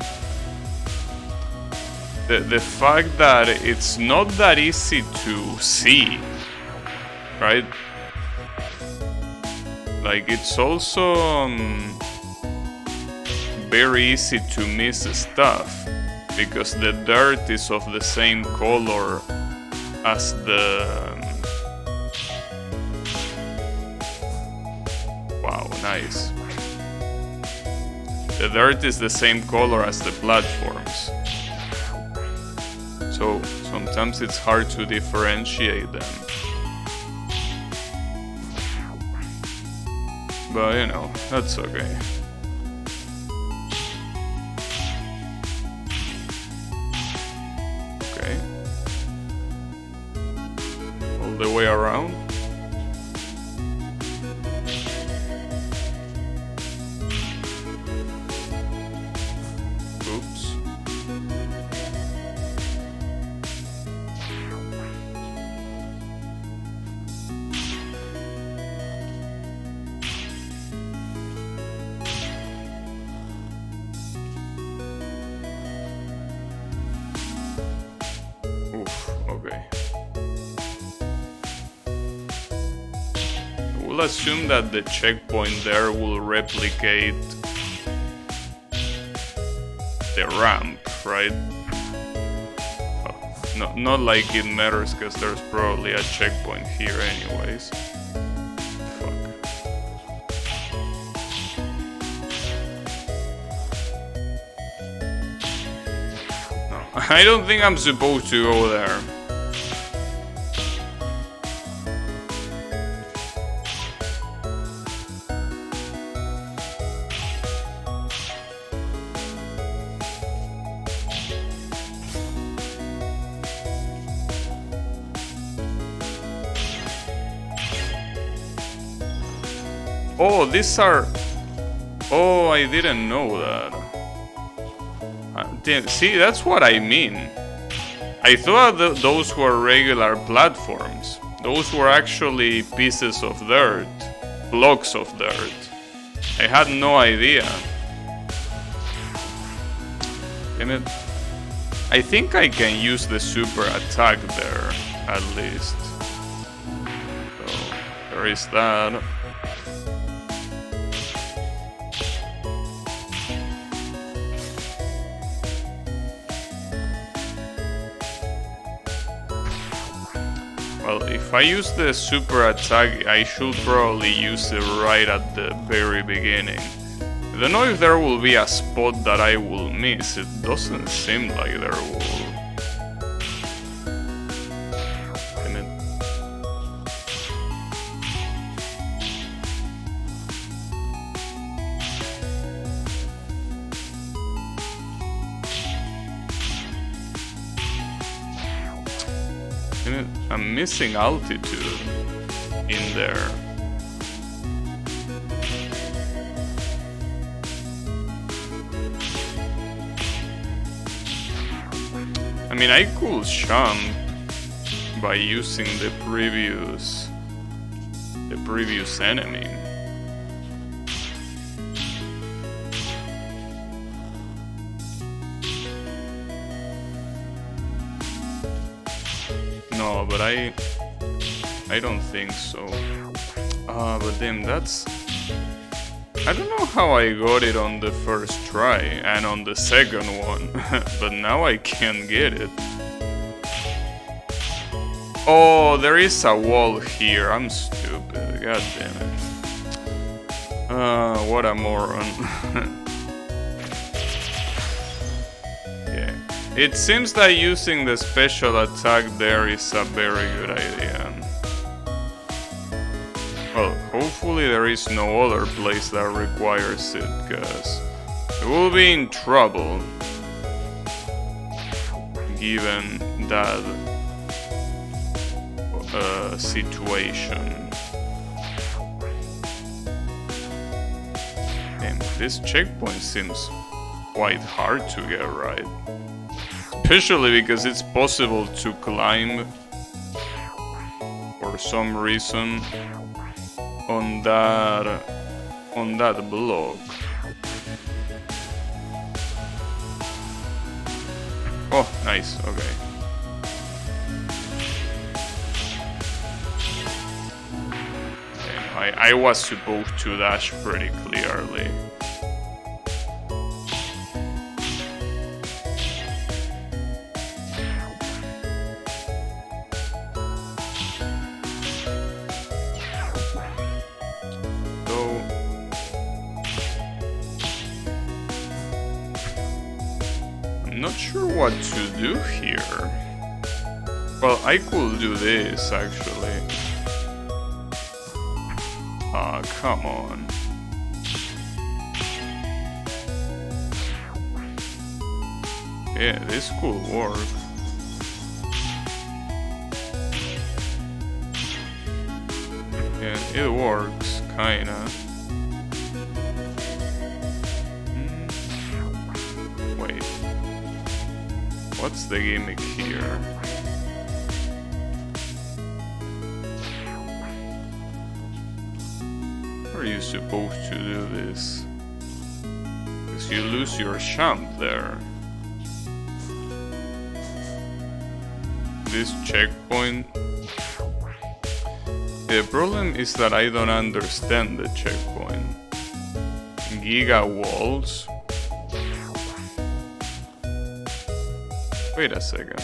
the fact that it's not that easy to see, right? Like, it's also very easy to miss stuff because the dirt is of the same color as the... Wow, nice. The dirt is the same color as the platforms. So sometimes it's hard to differentiate them. But you know, that's okay. Okay. All the way around. Oops. Okay. We'll assume that the checkpoint there will replicate the ramp, right? Oh, not like it matters because there's probably a checkpoint here anyways. Fuck. No, I don't think I'm supposed to go there. Oh, these are... Oh, I didn't know that. See, that's what I mean. I thought that those were regular platforms. Those were actually pieces of dirt. Blocks of dirt. I had no idea. Damn it. I think I can use the super attack there, at least. So, there is that. Well, if I use the super attack, I should probably use it right at the very beginning. I don't know if there will be a spot that I will miss. It doesn't seem like there will. Damn it. I'm missing altitude in there. I mean, I could jump by using the previous enemy. No, but I don't think so. But damn, that's... I don't know how I got it on the first try and on the second one, but now I can't get it. Oh, there is a wall here. I'm stupid. God damn it. What a moron. Yeah. It seems that using the special attack there is a very good idea. Well, hopefully there is no other place that requires it, because we will be in trouble given that situation. And this checkpoint seems quite hard to get right. Especially because it's possible to climb for some reason on that block. Oh, nice, okay. And I was supposed to dash pretty clearly. Not sure what to do here. Well, I could do this actually. Ah, come on. Yeah, this could work. Yeah, it works, kinda. Wait. What's the gimmick here? How are you supposed to do this? Because you lose your champ there. This checkpoint. The problem is that I don't understand the checkpoint. Giga walls. Wait a second.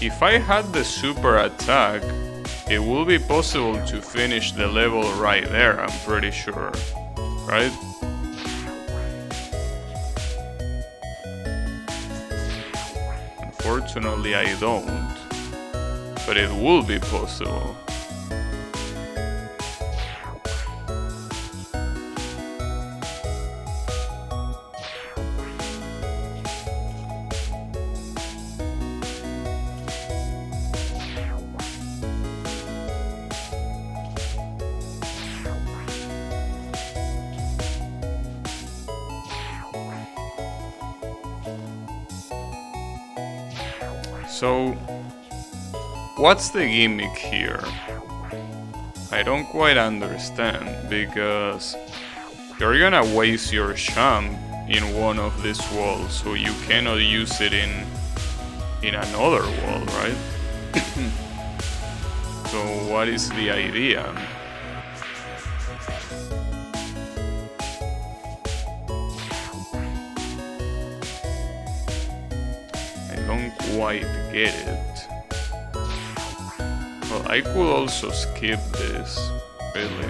If I had the super attack, it will be possible to finish the level right there, I'm pretty sure. Right? Unfortunately, I don't. But it will be possible. So, what's the gimmick here? I don't quite understand, because you're gonna waste your champ in one of these walls, so you cannot use it in another wall, right? So what is the idea? Quite get it. Well, I could also skip this, really.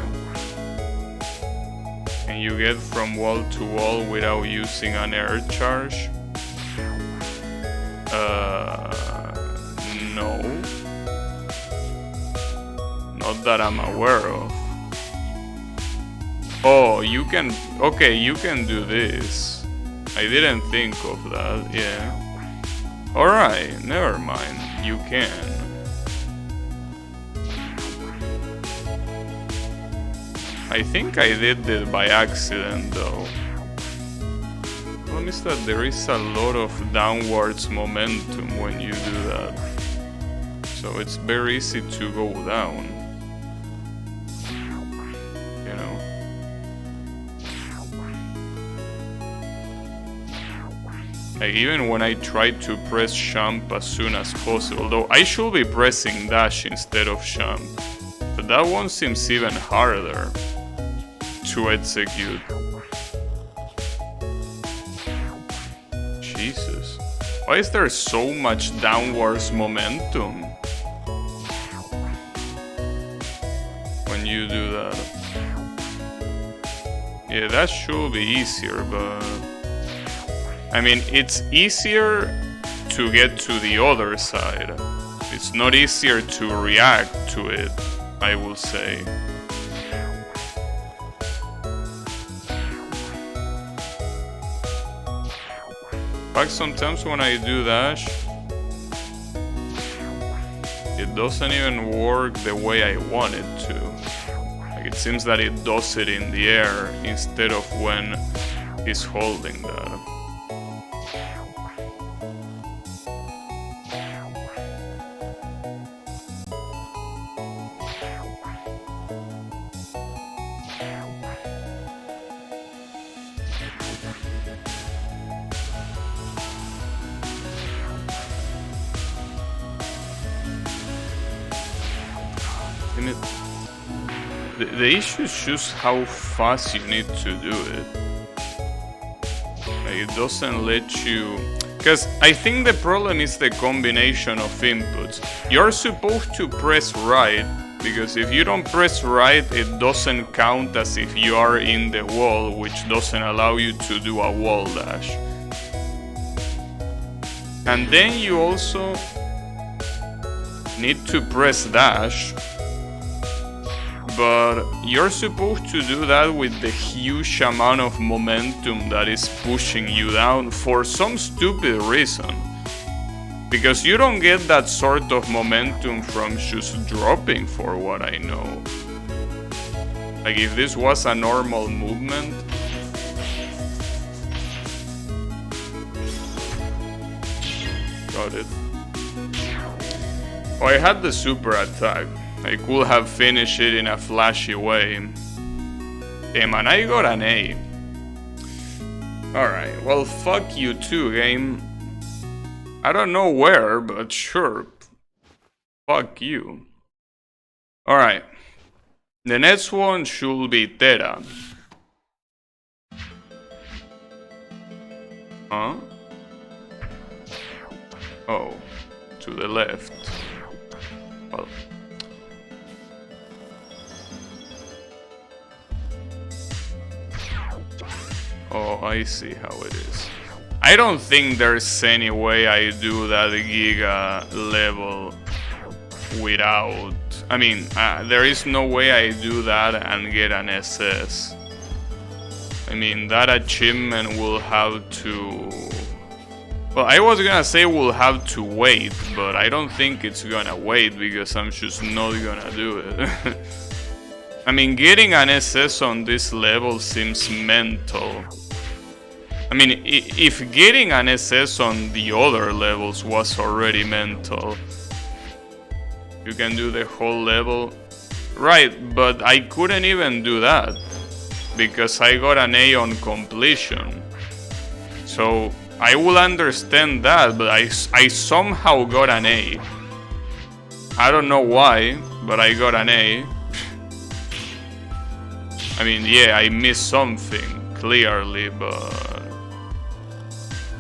Can you get from wall to wall without using an air charge? No. Not that I'm aware of. Oh, you can... Okay, you can do this. I didn't think of that, yeah. Alright, never mind, you can. I think I did it by accident though. The problem is that there is a lot of downwards momentum when you do that. So it's very easy to go down. You know? Like even when I try to press jump as soon as possible, though I should be pressing dash instead of jump, but that one seems even harder to execute. Jesus, why is there so much downwards momentum when you do that? Yeah, that should be easier, but I mean, it's easier to get to the other side. It's not easier to react to it. I will say. In fact, sometimes when I do dash, it doesn't even work the way I want it to. Like, it seems that it does it in the air instead of when it's holding that. The issue is just how fast you need to do it. Like, it doesn't let you... Because I think the problem is the combination of inputs. You're supposed to press right, because if you don't press right, it doesn't count as if you are in the wall, which doesn't allow you to do a wall dash. And then you also need to press dash, but you're supposed to do that with the huge amount of momentum that is pushing you down for some stupid reason. Because you don't get that sort of momentum from just dropping, for what I know. Like, if this was a normal movement... Got it. Oh, I had the super attack. I could have finished it in a flashy way. Damn, and I got an A. Alright, well, fuck you too, game. I don't know where, but sure. Fuck you. Alright. The next one should be Terra. Huh? Oh, to the left. Well... Oh, I see how it is. I don't think there's any way I do that Giga level without... I mean, there is no way I do that and get an SS. I mean, that achievement will have to... Well, I was gonna say we'll have to wait, but I don't think it's gonna wait because I'm just not gonna do it. I mean, getting an SS on this level seems mental. I mean, if getting an SS on the other levels was already mental, you can do the whole level. Right, but I couldn't even do that, because I got an A on completion. So, I will understand that, but I somehow got an A. I don't know why, but I got an A. I mean, yeah, I missed something, clearly, but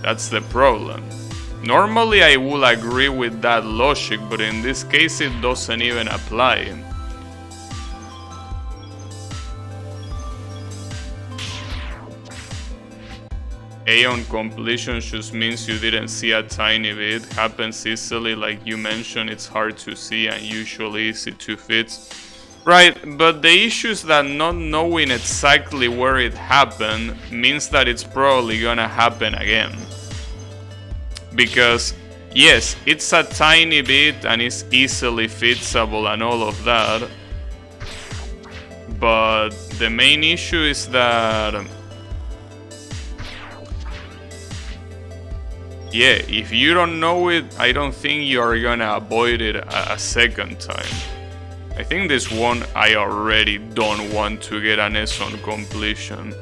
that's the problem. Normally I will agree with that logic, but in this case it doesn't even apply. A on completion just means you didn't see a tiny bit. Happens easily, like you mentioned, it's hard to see and usually easy to fix. Right, but the issue is that not knowing exactly where it happened means that it's probably gonna happen again. Because, yes, it's a tiny bit and it's easily fixable and all of that. But the main issue is that... yeah, if you don't know it, I don't think you're gonna avoid it a second time. I think this one I already don't want to get an S on completion.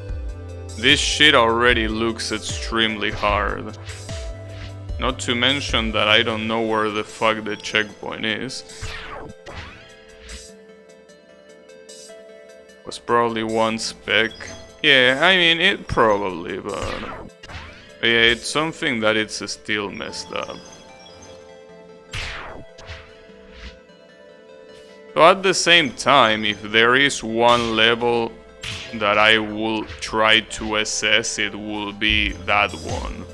This shit already looks extremely hard. Not to mention that I don't know where the fuck the checkpoint is. Was probably one spec. Yeah, I mean, it probably, but yeah, it's something that it's still messed up. So at the same time, if there is one level that I will try to assess, it will be that one.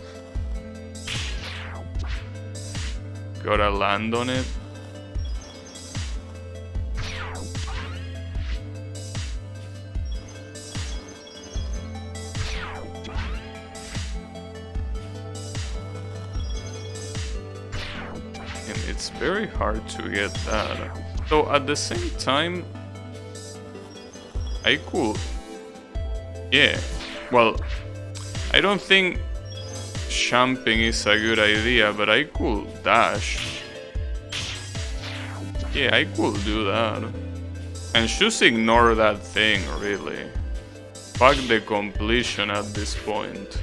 Gotta land on it. And it's very hard to get that. So at the same time, I could... Yeah, well, I don't think jumping is a good idea, but I could dash. Yeah, I could do that. And just ignore that thing, really. Fuck the completion at this point.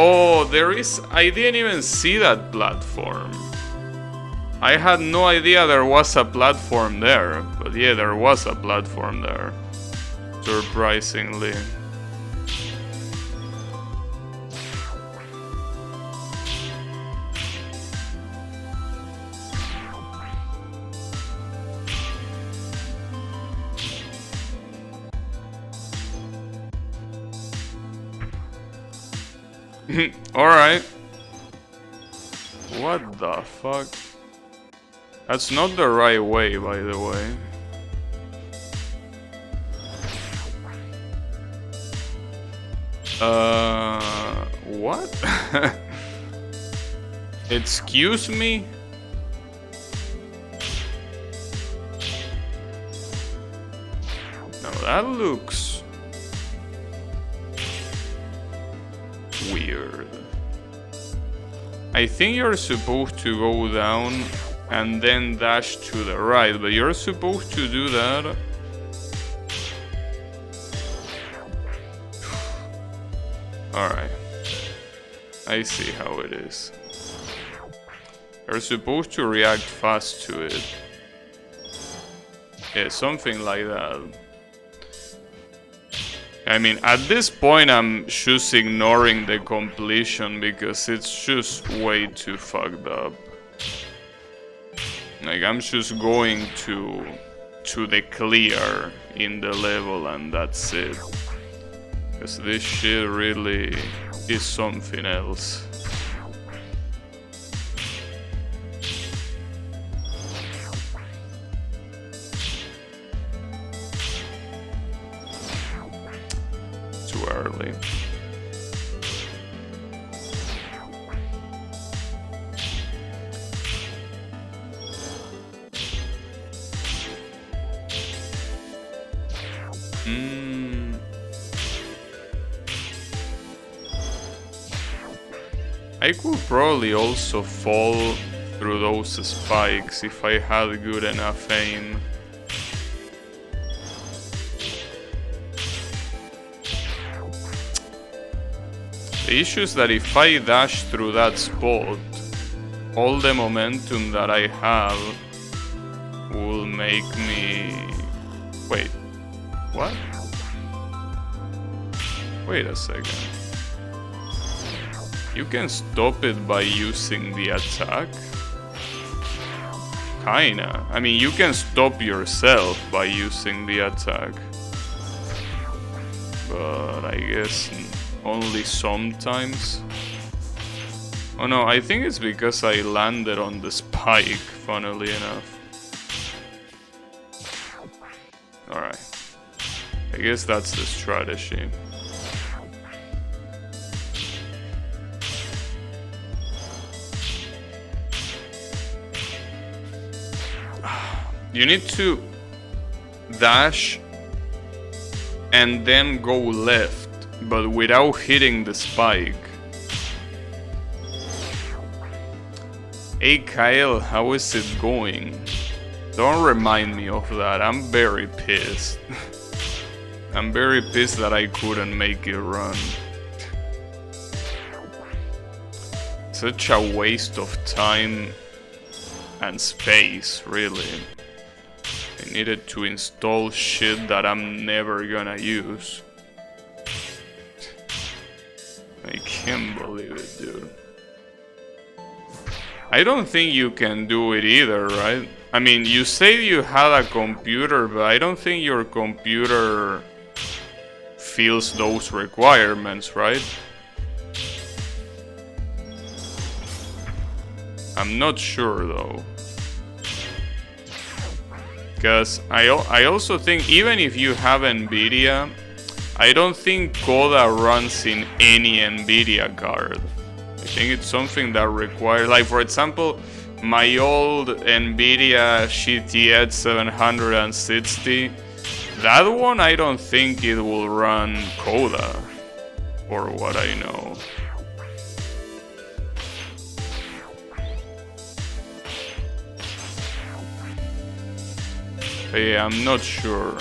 Oh, there is... I didn't even see that platform. I had no idea there was a platform there. But yeah, there was a platform there. Surprisingly. Alright. What the fuck? That's not the right way, by the way. What? Excuse me? Now that looks weird. I think you're supposed to go down and then dash to the right, but you're supposed to do that. Alright. I see how it is. You're supposed to react fast to it. Yeah, something like that. I mean, at this point I'm just ignoring the completion because it's just way too fucked up. Like, I'm just going to the clear in the level and that's it. Because this shit really is something else. Too early. I could probably also fall through those spikes if I had good enough aim. The issue is that if I dash through that spot, all the momentum that I have will make me... Wait, what? Wait a second. You can stop it by using the attack? Kinda. I mean, you can stop yourself by using the attack. But I guess only sometimes. Oh no, I think it's because I landed on the spike, funnily enough. Alright. I guess that's the strategy. You need to dash and then go left, but without hitting the spike. Hey Kyle, how is it going? Don't remind me of that, I'm very pissed. I'm very pissed that I couldn't make it run. Such a waste of time and space, really. I needed to install shit that I'm never gonna use. I can't believe it, dude. I don't think you can do it either, right? I mean, you say you had a computer, but I don't think your computer fills those requirements, right? I'm not sure though. Because I also think even if you have NVIDIA, I don't think CODA runs in any NVIDIA card. I think it's something that requires, like for example, my old NVIDIA GTX 760, that one I don't think it will run CODA, for what I know. But yeah, I'm not sure.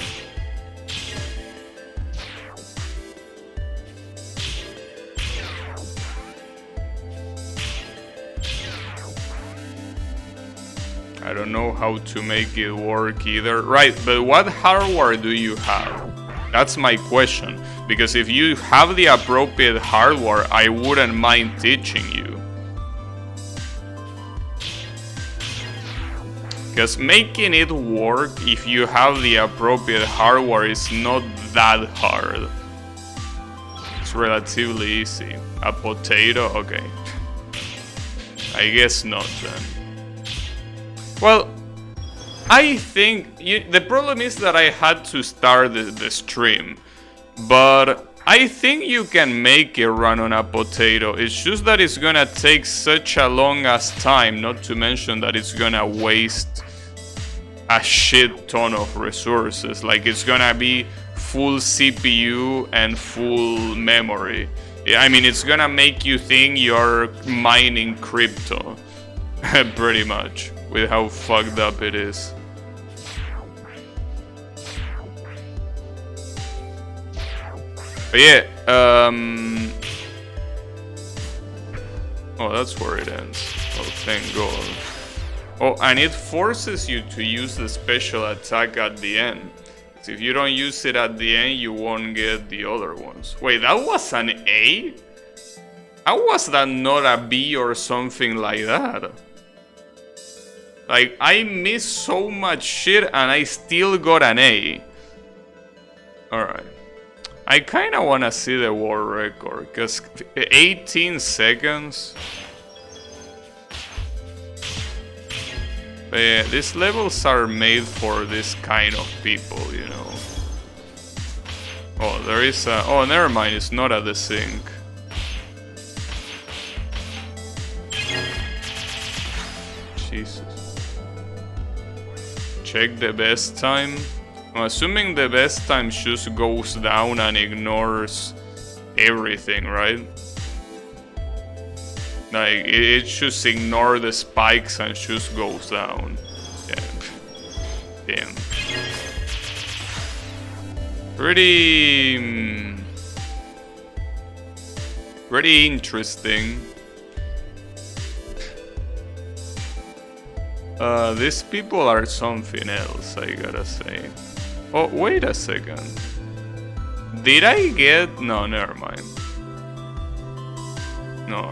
I don't know how to make it work either. Right, but what hardware do you have? That's my question. Because if you have the appropriate hardware, I wouldn't mind teaching you. Because making it work if you have the appropriate hardware is not that hard. It's relatively easy. A potato? Okay. I guess not then. Well, I think the problem is that I had to start the stream, but I think you can make it run on a potato. It's just that it's gonna take such a long ass time, not to mention that it's gonna waste a shit ton of resources. Like it's gonna be full CPU and full memory. I mean, it's gonna make you think you're mining crypto, pretty much, with how fucked up it is. But yeah, oh, that's where it ends. Oh, thank God. Oh, and it forces you to use the special attack at the end. So if you don't use it at the end, you won't get the other ones. Wait, that was an A? How was that not a B or something like that? Like, I missed so much shit and I still got an A. Alright. I kinda wanna see the world record, cause 18 seconds. But yeah, these levels are made for this kind of people, you know. Oh, there is a... Oh, never mind, it's not at the sink. Jesus. Check the best time. I'm assuming the best time just goes down and ignores everything, right? Like, it just ignores the spikes and just goes down. Yeah. Damn. Pretty interesting. These people are something else, I gotta say. Oh, wait a second. Did I get... No, never mind. No,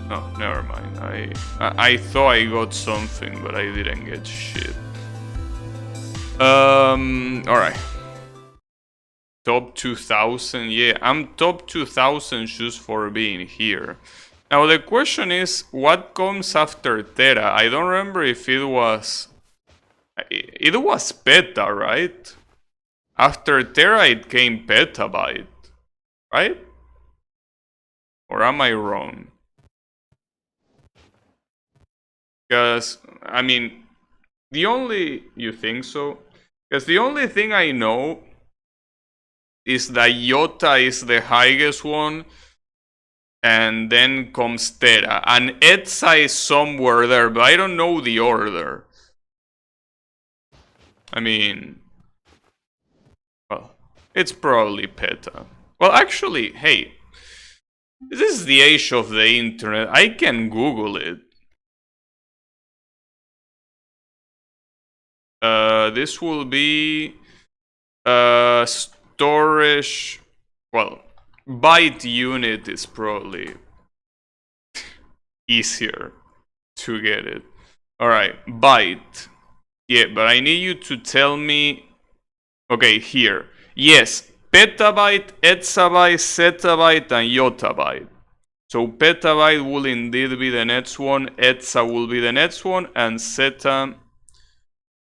No, never mind. I thought I got something, but I didn't get shit. Alright. Top 2000, yeah, I'm top 2000 just for being here. Now the question is, what comes after Terra? I don't remember if it was... It was Peta, right? After Terra it came Petabyte, right? Or am I wrong? Because, I mean, the only... You think so? Because the only thing I know is that Iota is the highest one, and then comes Terra. And Etza is somewhere there, but I don't know the order. I mean... Well, it's probably Peta. Well, actually, hey, this is the age of the internet. I can Google it. This will be storage. Well, byte unit is probably easier to get it. Alright, byte. Yeah, but I need you to tell me. Okay, here. Yes, petabyte, exabyte, zettabyte, and yottabyte. So petabyte will indeed be the next one, exa will be the next one, and zetta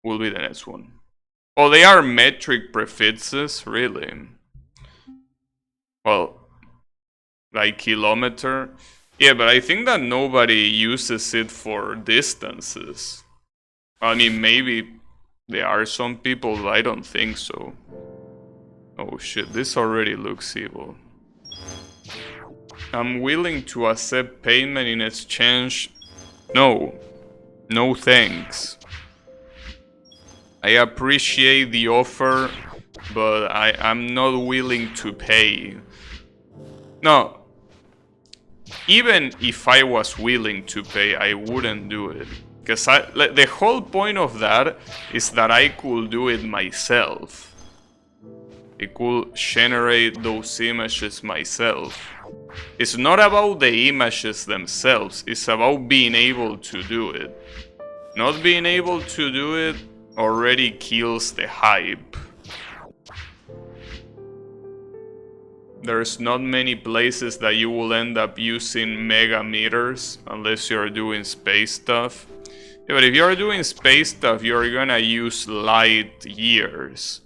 will be the next one. Oh, they are metric prefixes, really? Well, like kilometer. Yeah, but I think that nobody uses it for distances. I mean, maybe there are some people, but I don't think so. Oh shit, this already looks evil. I'm willing to accept payment in exchange. No. No thanks. I appreciate the offer, but I'm not willing to pay. No. Even if I was willing to pay, I wouldn't do it. Because the whole point of that is that I could do it myself. I could generate those images myself. It's not about the images themselves, it's about being able to do it. Not being able to do it already kills the hype. There's not many places that you will end up using megameters unless you're doing space stuff. Yeah, but if you're doing space stuff, you're gonna use light years.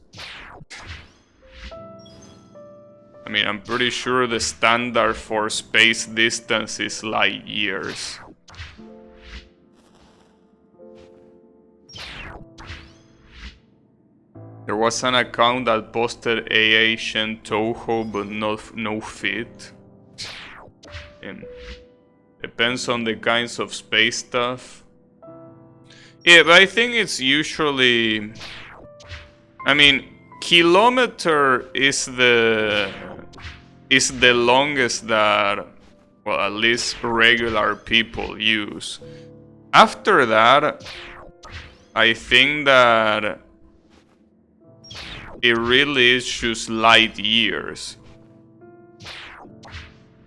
I mean, I'm pretty sure the standard for space distance is light years. There was an account that posted AA Shen Toho, but no fit. Depends on the kinds of space stuff. Yeah, but I think it's usually... I mean, kilometer is the longest that, well, at least regular people use. After that, I think that it really is just light years.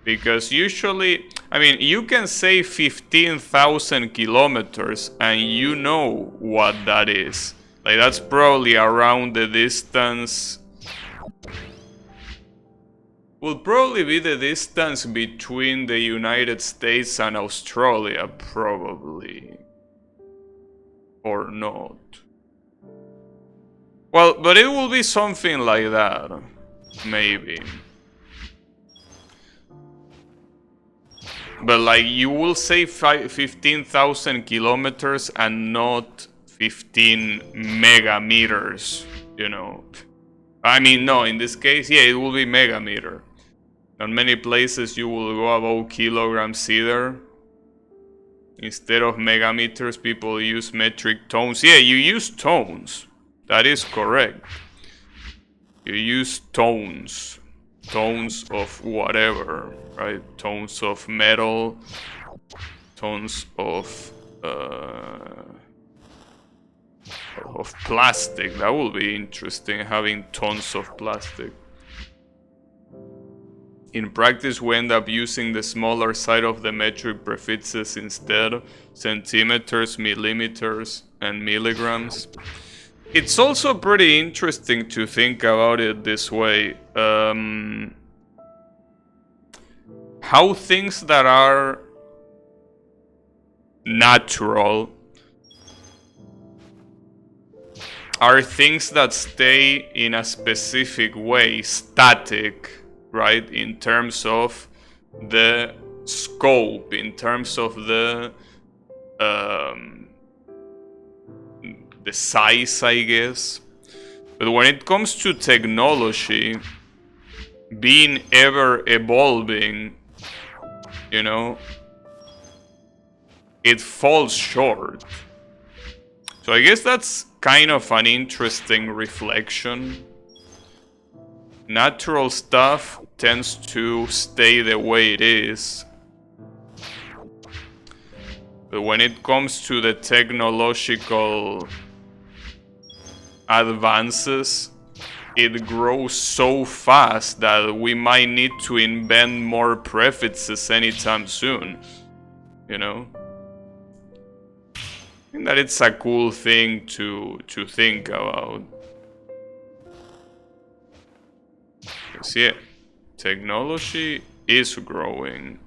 Because usually, I mean, you can say 15,000 kilometers and you know what that is. Like, that's probably around the distance. Will probably be the distance between the United States and Australia, probably. Or not. Well, but it will be something like that. Maybe. But like, you will say 15,000 kilometers and not 15 megameters, you know. I mean, no, in this case, yeah, it will be megameter. In many places you will go about kilograms either. Instead of megameters, people use metric tones. Yeah, you use tones. That is correct. You use tones. Tones of whatever, right? Tones of metal. Tones of plastic. That will be interesting, having tons of plastic. In practice, we end up using the smaller side of the metric prefixes instead, centimeters, millimeters, and milligrams. It's also pretty interesting to think about it this way. How things that are natural are things that stay in a specific way, static, right? In terms of the scope, in terms of the size, I guess. But when it comes to technology being ever evolving, you know, it falls short. So I guess that's kind of an interesting reflection. Natural stuff tends to stay the way it is. But when it comes to the technological advances, it grows so fast that we might need to invent more prefixes anytime soon, you know? I think that it's a cool thing to think about. Yeah, technology is growing.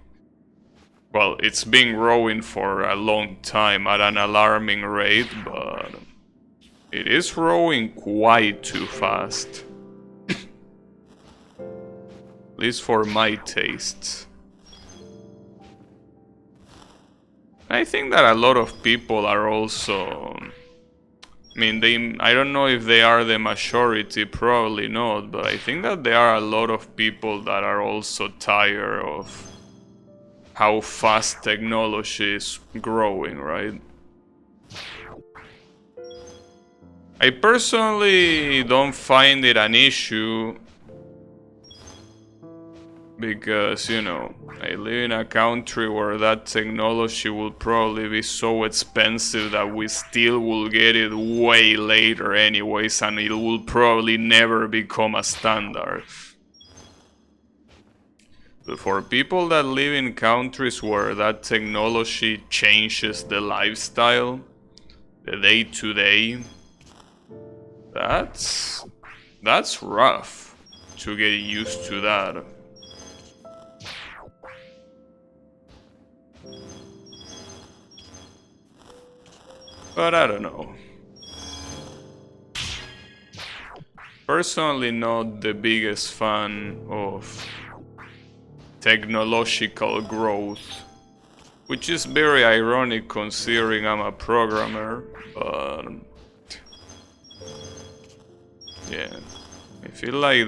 Well, it's been growing for a long time at an alarming rate, but It is growing quite too fast. At least for my tastes. I think that a lot of people are also... I mean, I don't know if they are the majority, probably not, but I think that there are a lot of people that are also tired of how fast technology is growing, right? I personally don't find it an issue because, you know, I live in a country where that technology will probably be so expensive that we still will get it way later anyways, and it will probably never become a standard. But for people that live in countries where that technology changes the lifestyle, the day-to-day, that's rough to get used to that. But I don't know. Personally, not the biggest fan of technological growth, which is very ironic considering I'm a programmer, but yeah, I feel like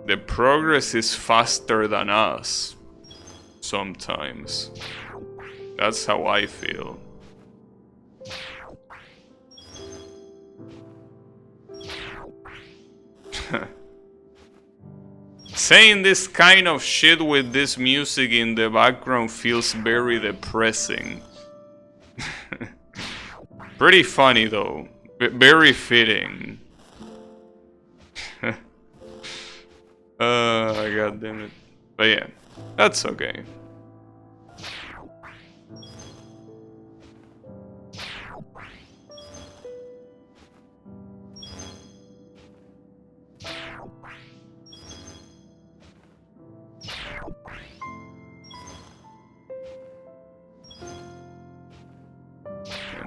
the progress is faster than us sometimes. That's how I feel. Saying this kind of shit with this music in the background feels very depressing. Pretty funny though. Very fitting. God damn it. But yeah, that's okay.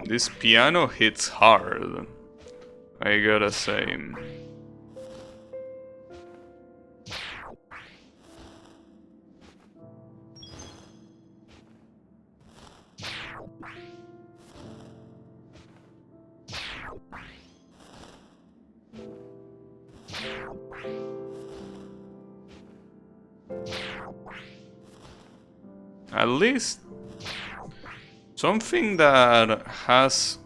This piano hits hard, I gotta say. At least something that has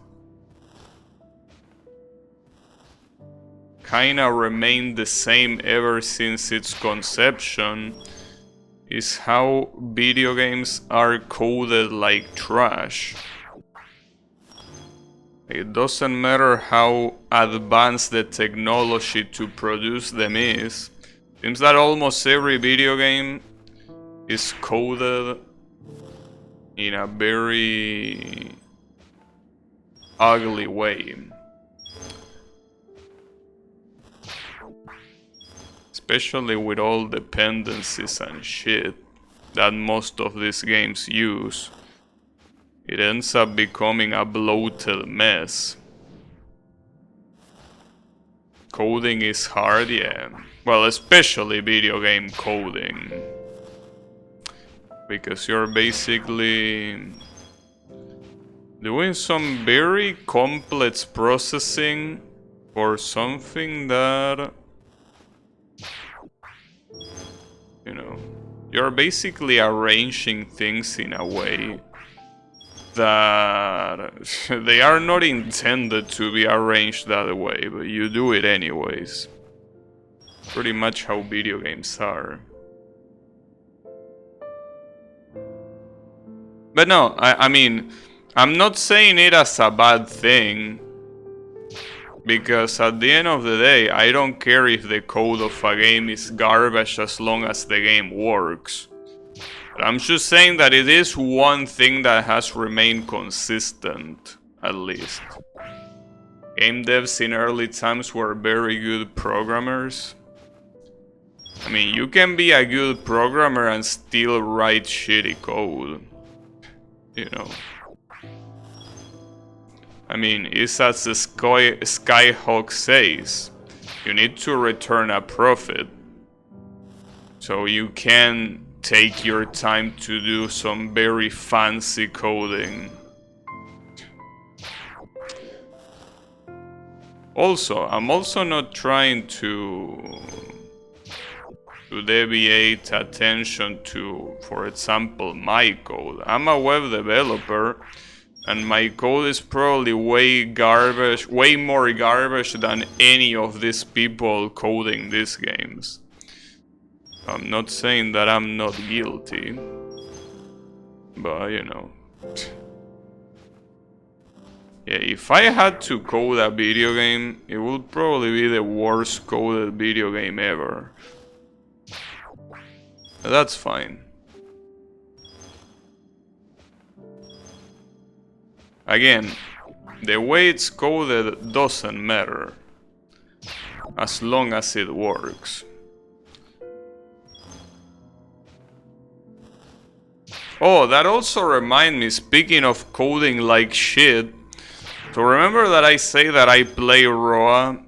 kinda remained the same ever since its conception is how video games are coded like trash. It doesn't matter how advanced the technology to produce them is. Seems that almost every video game is coded in a very ugly way. Especially with all dependencies and shit that most of these games use. It ends up becoming a bloated mess. Coding is hard, yeah. Well, especially video game coding. Because you're basically doing some very complex processing for something that, you know, you're basically arranging things in a way that they are not intended to be arranged that way, but you do it anyways. Pretty much how video games are. But no, I mean, I'm not saying it as a bad thing, because at the end of the day, I don't care if the code of a game is garbage as long as the game works. But I'm just saying that it is one thing that has remained consistent, at least. Game devs in early times were very good programmers. I mean, you can be a good programmer and still write shitty code. You know. I mean, it's as the Skyhawk says, you need to return a profit. So you can take your time to do some very fancy coding. Also, I'm also not trying to deviate attention to, for example, my code. I'm a web developer, and my code is probably way more garbage than any of these people coding these games. I'm not saying that I'm not guilty, but you know. Yeah, if I had to code a video game, it would probably be the worst coded video game ever. That's fine. Again, the way it's coded doesn't matter, as long as it works. Oh, that also reminds me, speaking of coding like shit, so remember that I say that I play Roa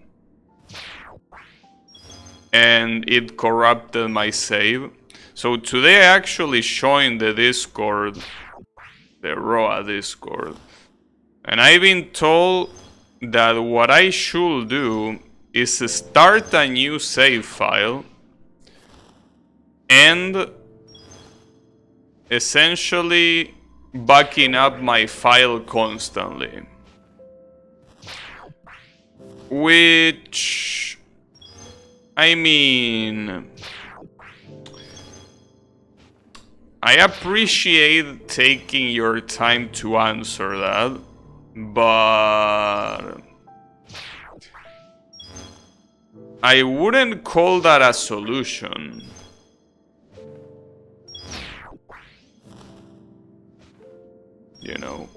and it corrupted my save? So today I actually joined the Discord, the Roa Discord, and I've been told that what I should do is start a new save file and essentially backing up my file constantly. Which, I mean, I appreciate taking your time to answer that, but I wouldn't call that a solution. You know,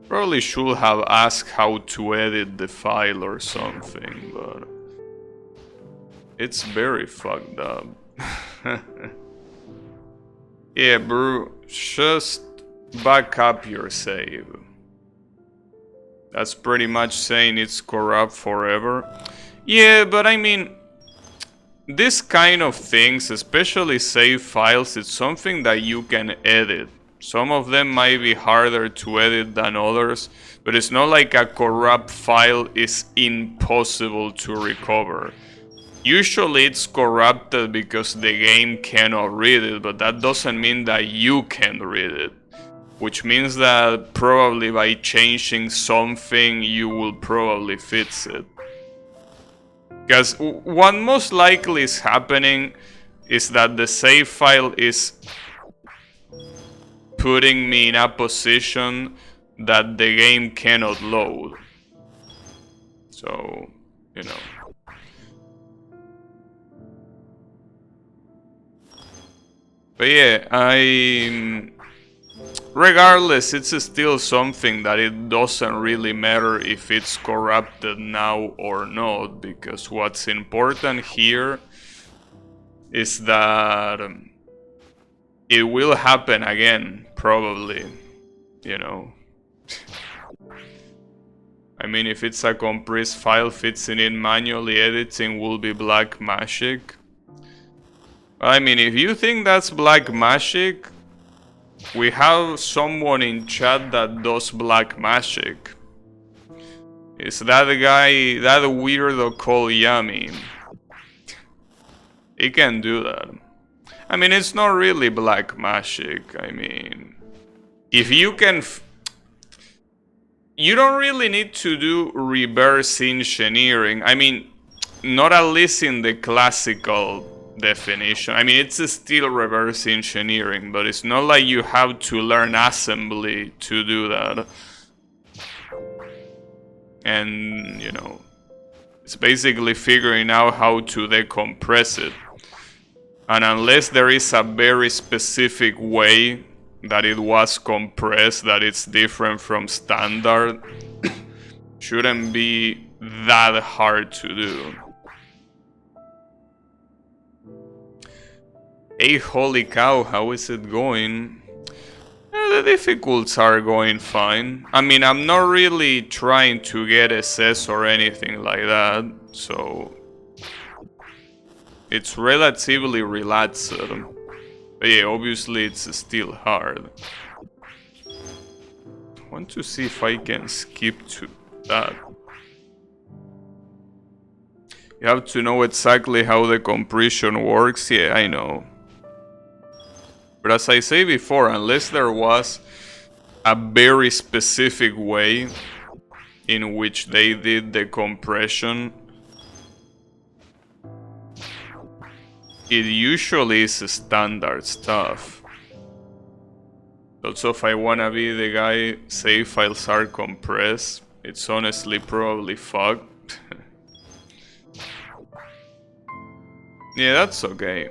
probably should have asked how to edit the file or something, but it's very fucked up. Yeah, bro, just back up your save. That's pretty much saying it's corrupt forever. Yeah, but I mean, this kind of things, especially save files, it's something that you can edit. Some of them might be harder to edit than others, but it's not like a corrupt file is impossible to recover. Usually it's corrupted because the game cannot read it, but that doesn't mean that you can read it. Which means that probably by changing something, you will probably fix it. Because what most likely is happening is that the save file is putting me in a position that the game cannot load. So, you know. But yeah, regardless, it's still something that it doesn't really matter if it's corrupted now or not, because what's important here is that it will happen again, probably, you know. I mean, if it's a compressed file, fixing it manually editing will be black magic. I mean, if you think that's black magic, we have someone in chat that does black magic. It's that guy, that weirdo called Yami. He can do that. I mean, it's not really black magic. I mean, if you can... you don't really need to do reverse engineering. I mean, not at least in the classical definition. I mean, it's still reverse engineering, but it's not like you have to learn assembly to do that. And, you know, it's basically figuring out how to decompress it. And unless there is a very specific way that it was compressed, that it's different from standard, shouldn't be that hard to do. Hey, holy cow, how is it going? The difficulties are going fine. I mean, I'm not really trying to get SS or anything like that, so it's relatively relaxed. But yeah, obviously it's still hard. I want to see if I can skip to that. You have to know exactly how the compression works. Yeah, I know. But as I say before, unless there was a very specific way in which they did the compression, it usually is standard stuff. Also, if I wanna be the guy, save files are compressed, it's honestly probably fucked. Yeah, that's okay.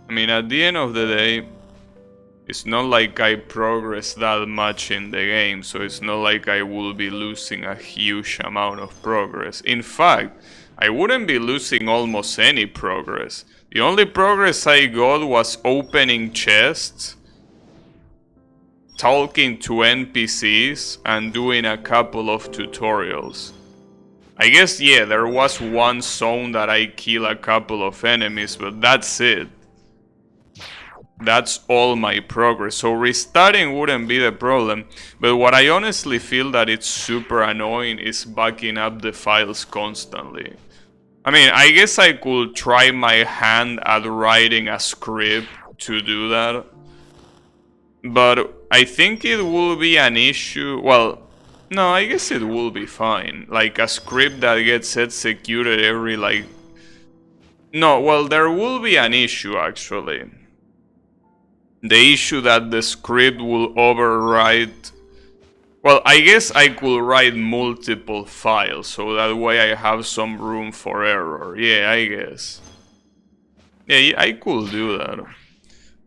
I mean, at the end of the day, it's not like I progress that much in the game, so it's not like I will be losing a huge amount of progress. In fact, I wouldn't be losing almost any progress. The only progress I got was opening chests, talking to NPCs, and doing a couple of tutorials. I guess, yeah, there was one zone that I kill a couple of enemies, but that's it. That's all my progress, so restarting wouldn't be the problem. But what I honestly feel that it's super annoying is backing up the files constantly. I mean, I guess I could try my hand at writing a script to do that, but I think it will be an issue. Well, no, I guess it will be fine. Like a script that gets executed every like... No, well, there will be an issue actually. The issue that the script will overwrite... Well, I guess I could write multiple files, so that way I have some room for error. Yeah, I guess. Yeah, I could do that.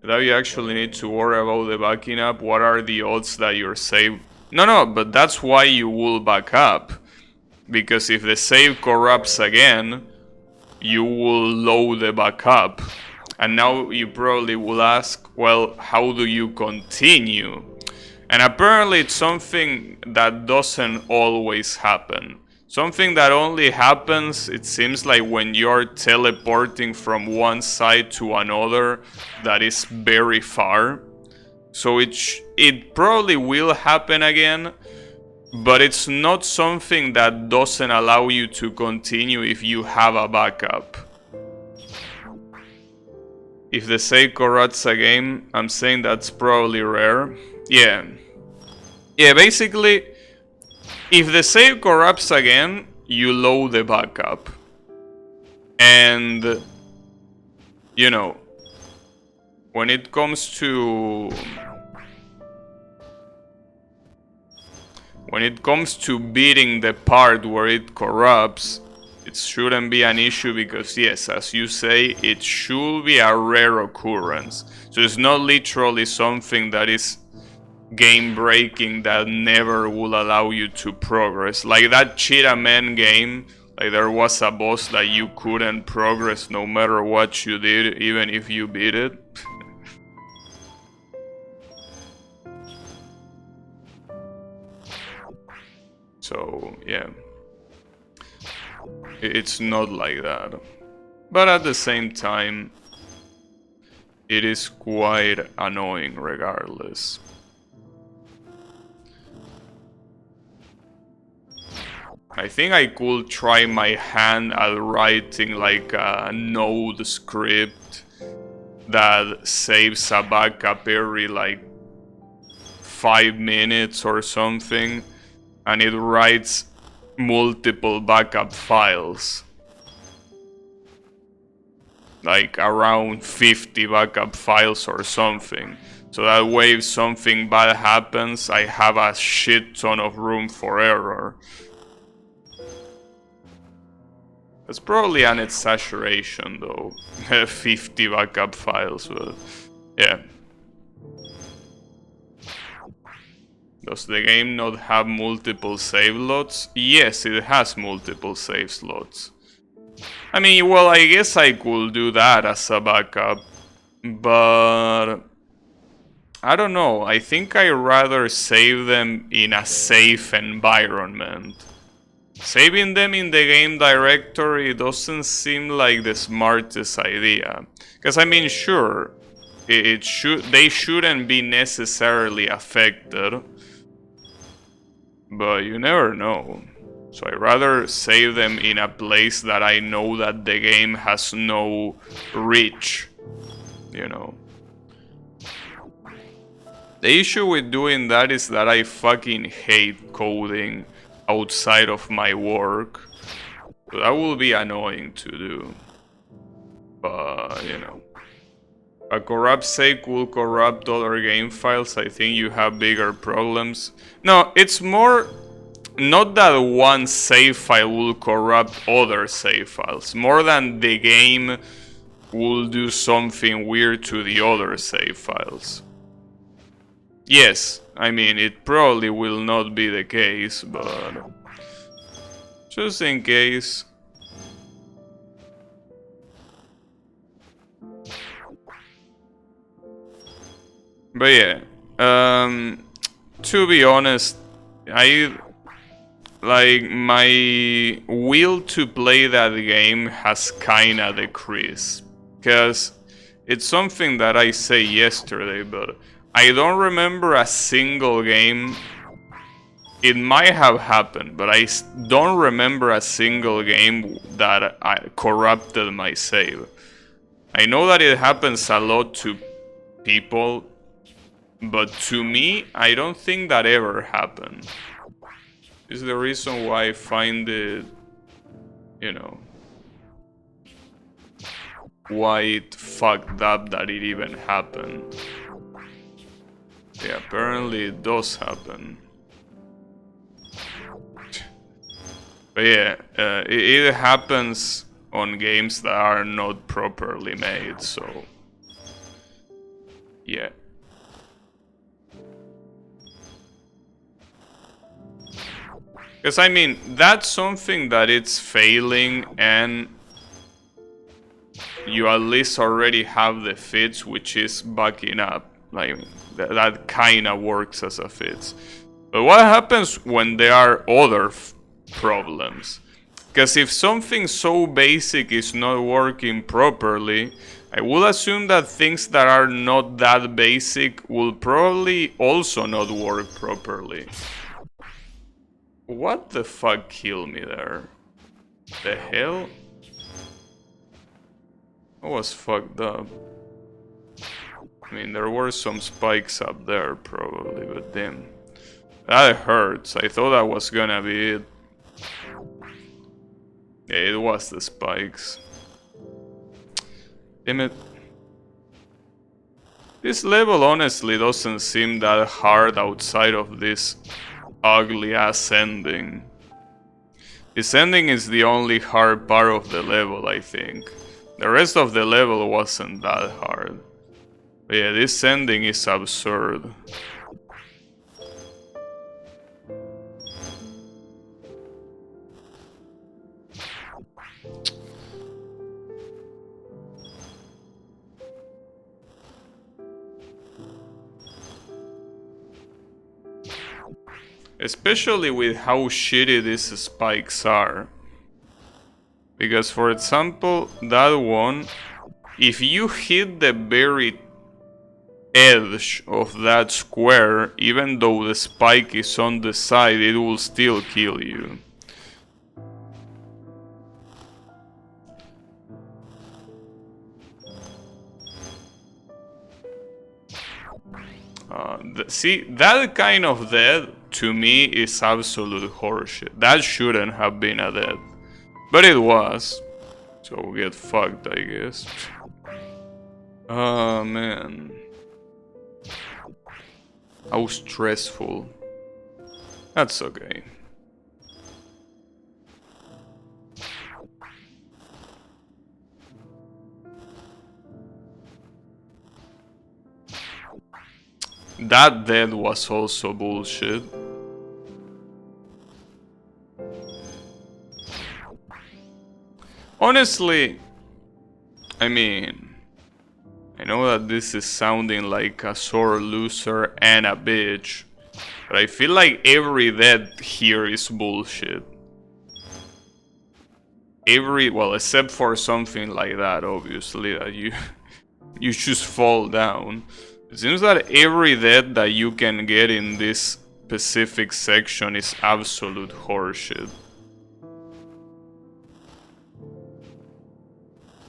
Now you actually need to worry about the backing up. What are the odds that your save... No, but that's why you will back up. Because if the save corrupts again, you will load the backup. And now you probably will ask, well, how do you continue? And apparently it's something that doesn't always happen. Something that only happens, it seems like when you're teleporting from one side to another that is very far. So it probably will happen again, but it's not something that doesn't allow you to continue if you have a backup. If the save corrupts a game, I'm saying that's probably rare. Yeah, basically, if the save corrupts again, you load the backup. And, you know, when it comes to... When it comes to beating the part where it corrupts, it shouldn't be an issue because, yes, as you say, it should be a rare occurrence. So it's not literally something that is game-breaking that never will allow you to progress. Like that Cheetah Man game, like there was a boss that you couldn't progress no matter what you did, even if you beat it. So, yeah. It's not like that. But at the same time, it is quite annoying regardless. I think I could try my hand at writing like a node script that saves a backup every like 5 minutes or something, and it writes multiple backup files. Like around 50 backup files or something. So that way if something bad happens, I have a shit ton of room for error. That's probably an exaggeration though. 50 backup files, but yeah. Does the game not have multiple save slots? Yes, it has multiple save slots. I mean, well, I guess I could do that as a backup, but I don't know. I think I rather save them in a safe environment. Saving them in the game directory doesn't seem like the smartest idea. Because I mean, sure, they shouldn't be necessarily affected, but you never know. So I rather save them in a place that I know that the game has no reach, you know. The issue with doing that is that I fucking hate coding outside of my work. So that will be annoying to do. But, you know. A corrupt save will corrupt other game files. I think you have bigger problems. No, it's more... Not that one save file will corrupt other save files. More than the game will do something weird to the other save files. Yes, I mean, it probably will not be the case, but... just in case... But yeah, to be honest, my will to play that game has kinda decreased. Because it's something that I say yesterday, but I don't remember a single game. It might have happened, but I don't remember a single game that I corrupted my save. I know that it happens a lot to people, but to me, I don't think that ever happened. This is the reason why I find it, you know, why it fucked up that it even happened. Yeah, apparently it does happen. But yeah, it happens on games that are not properly made, so... yeah. Because I mean, that's something that it's failing and you at least already have the fix, which is backing up. Like, that kinda works as a fix. But what happens when there are other problems? Because if something so basic is not working properly, I will assume that things that are not that basic will probably also not work properly. What the fuck killed me there? The hell? I was fucked up. I mean, there were some spikes up there probably, but damn. That hurts. I thought that was gonna be it. Yeah, it was the spikes. Damn it. This level honestly doesn't seem that hard outside of this ugly ass ending. This ending is the only hard part of the level, I think. The rest of the level wasn't that hard. But yeah, this ending is absurd. Especially with how shitty these spikes are. Because for example, that one, if you hit the very edge of that square, even though the spike is on the side, it will still kill you. See, that kind of death, to me, is absolute horseshit. That shouldn't have been a death. But it was. So get fucked, I guess. Oh, man. How stressful. That's okay. That death was also bullshit. Honestly, I mean, know that this is sounding like a sore loser and a bitch, but I feel like every death here is bullshit. Well, except for something like that, obviously, that you just fall down. It seems that every death that you can get in this specific section is absolute horseshit.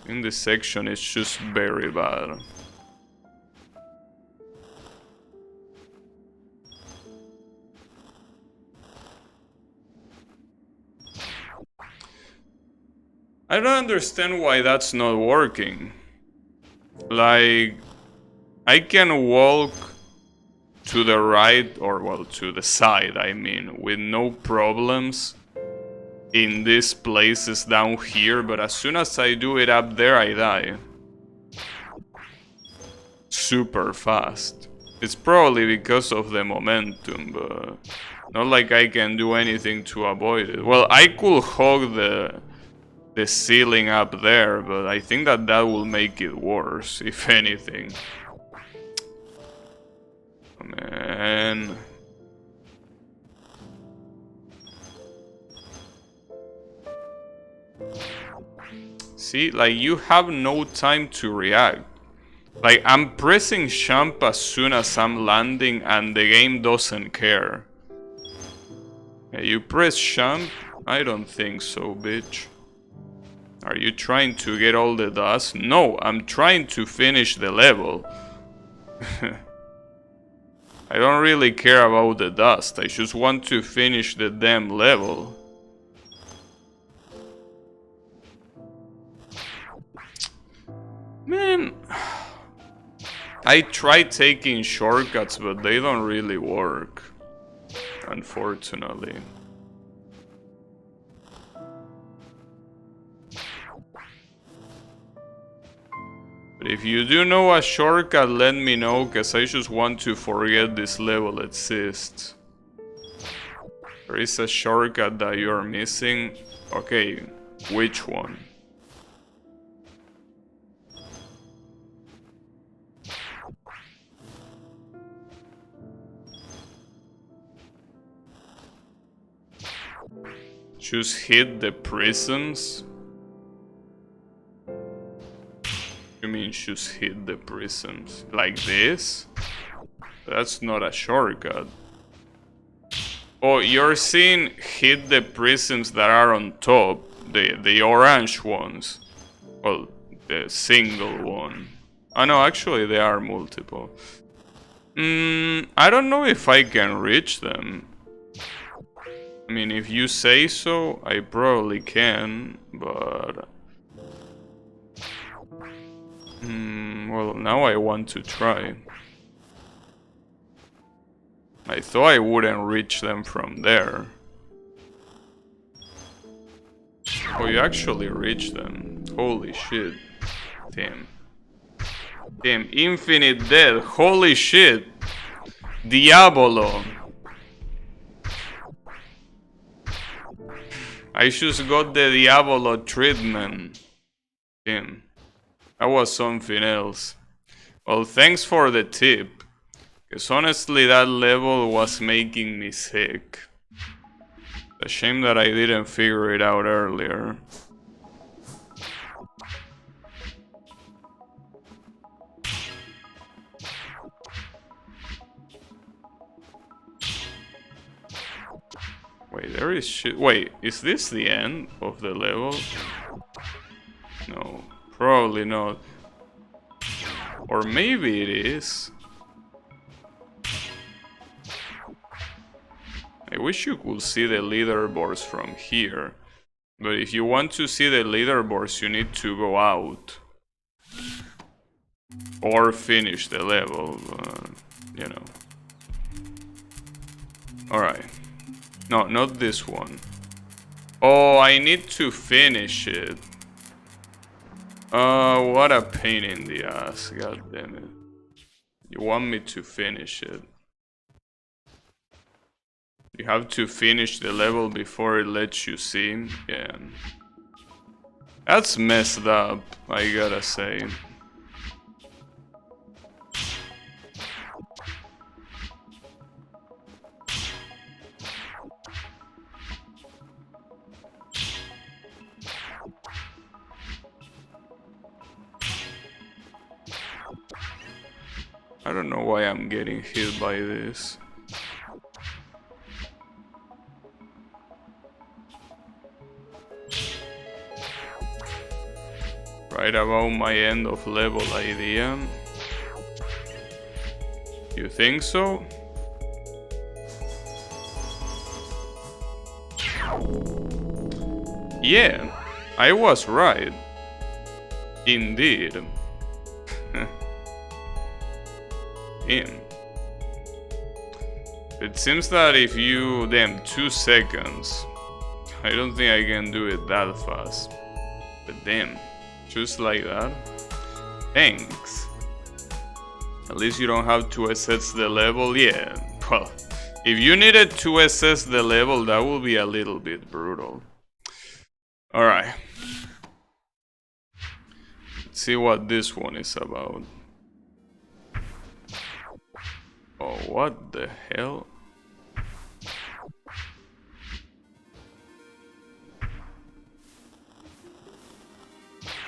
In this section, it's just very bad. I don't understand why that's not working. Like, I can walk to the right, or well, to the side, I mean, with no problems in these places down here, but as soon as I do it up there, I die. Super fast. It's probably because of the momentum, but not like I can do anything to avoid it. Well, I could hog the ceiling up there, but I think that will make it worse, if anything. Man. See, like, you have no time to react. Like, I'm pressing jump as soon as I'm landing and the game doesn't care. Yeah, you press jump? I don't think so, bitch. Are you trying to get all the dust? No, I'm trying to finish the level. I don't really care about the dust, I just want to finish the damn level. Man, I try taking shortcuts, but they don't really work, unfortunately. But if you do know a shortcut, let me know, cause I just want to forget this level exists. There is a shortcut that you're missing. Okay, which one? Just hit the prisms? You mean just hit the prisms? Like this? That's not a shortcut. Oh, you're seeing hit the prisms that are on top. The orange ones. Well, the single one. Oh no, actually there are multiple. I don't know if I can reach them. I mean, if you say so, I probably can, but... well, now I want to try. I thought I wouldn't reach them from there. Oh, you actually reached them. Holy shit. Damn. Damn, infinite death. Holy shit. Diabolo. I just got the Diabolo treatment. Damn. That was something else. Well, thanks for the tip. Because honestly, that level was making me sick. A shame that I didn't figure it out earlier. Wait, there is shit. Wait, is this the end of the level? No, probably not. Or maybe it is. I wish you could see the leaderboards from here. But if you want to see the leaderboards, you need to go out. Or finish the level, you know. Alright. No, not this one. Oh, I need to finish it. What a pain in the ass, god damn it. You want me to finish it. You have to finish the level before it lets you see. Yeah. That's messed up, I gotta say. I don't know why I'm getting hit by this. Right about my end of level idea. You think so? Yeah, I was right. Indeed. It seems that if you... Damn, 2 seconds. I don't think I can do it that fast. But damn, just like that. Thanks. At least you don't have to assess the level. Yeah, well, if you needed to assess the level, that would be a little bit brutal. Alright. Let's see what this one is about. Oh, what the hell?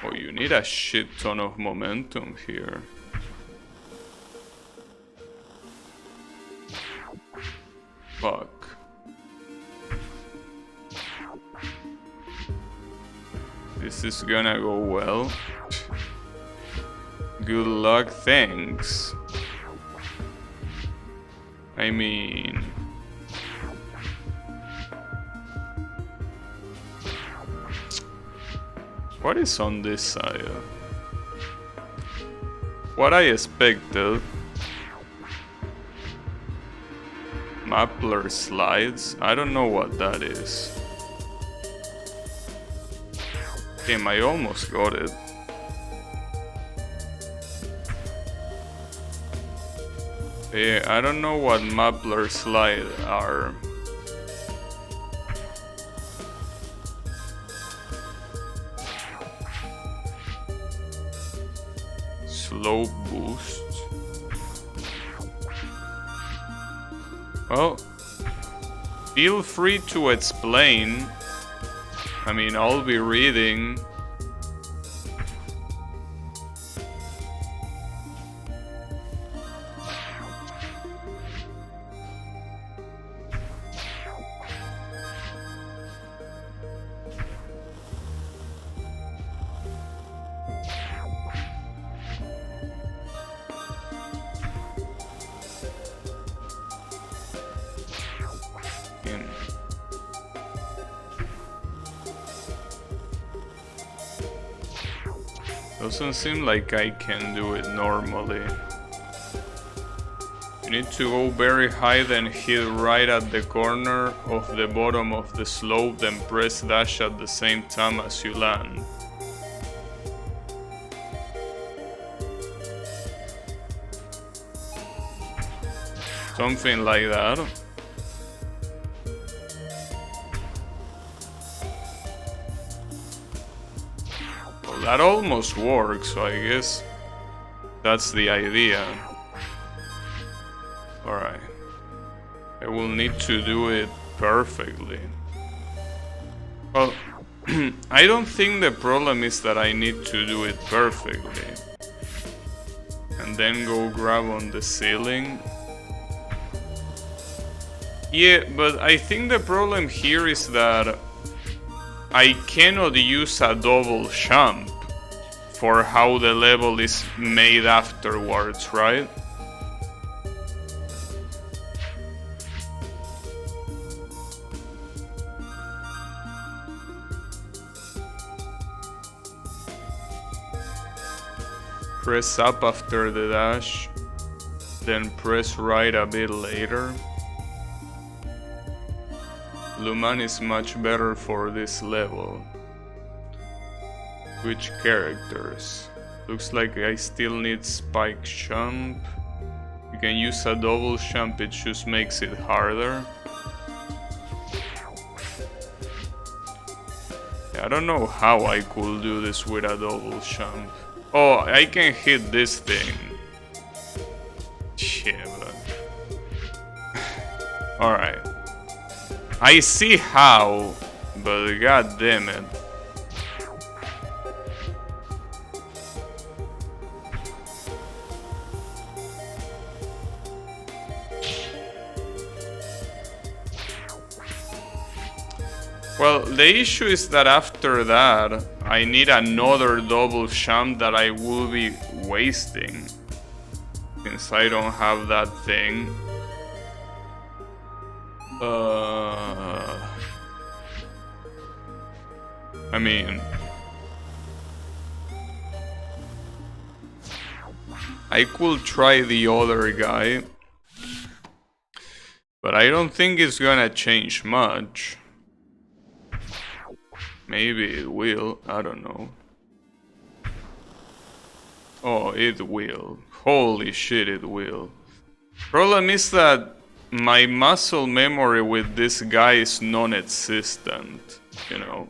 Oh, you need a shit ton of momentum here. Fuck. This is gonna go well. Good luck, thanks. I mean... What is on this side? What I expected. Mapler slides? I don't know what that is. Damn, I almost got it. Yeah, I don't know what Mapler slide are. Slow boost. Well, feel free to explain. I mean, I'll be reading. Doesn't seem like I can do it normally. You need to go very high, then hit right at the corner of the bottom of the slope, then press dash at the same time as you land. Something like that. That almost works, so I guess that's the idea. Alright. I will need to do it perfectly. Well, I don't think the problem is that I need to do it perfectly. And then go grab on the ceiling. Yeah, but I think the problem here is that I cannot use a double jump for how the level is made afterwards, right? Press up after the dash, then press right a bit later. Luman is much better for this level. Which characters? Looks like I still need spike jump. You can use a double jump, it just makes it harder. Yeah, I don't know how I could do this with a double jump. Oh, I can hit this thing. Yeah, but... Alright. I see how, but god damn it. Well, the issue is that after that, I need another double champ that I will be wasting. Since I don't have that thing. I mean... I could try the other guy. But I don't think it's gonna change much. Maybe it will, I don't know. Oh, it will. Holy shit, it will. Problem is that my muscle memory with this guy is non-existent, you know.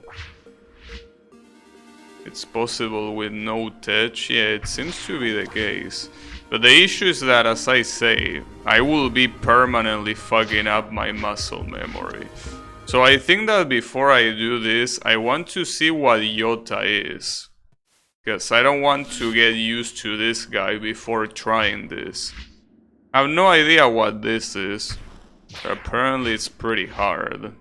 It's possible with no touch, yeah, it seems to be the case. But the issue is that, as I say, I will be permanently fucking up my muscle memory. So I think that before I do this, I want to see what Yota is. Because I don't want to get used to this guy before trying this. I have no idea what this is. But apparently it's pretty hard.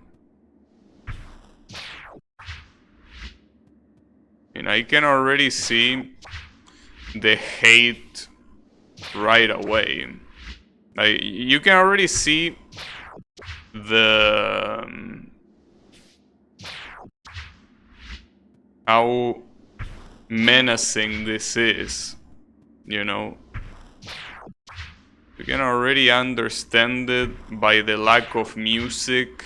And I can already see the hate right away. You can already see the how menacing this is, you know. You can already understand it by the lack of music,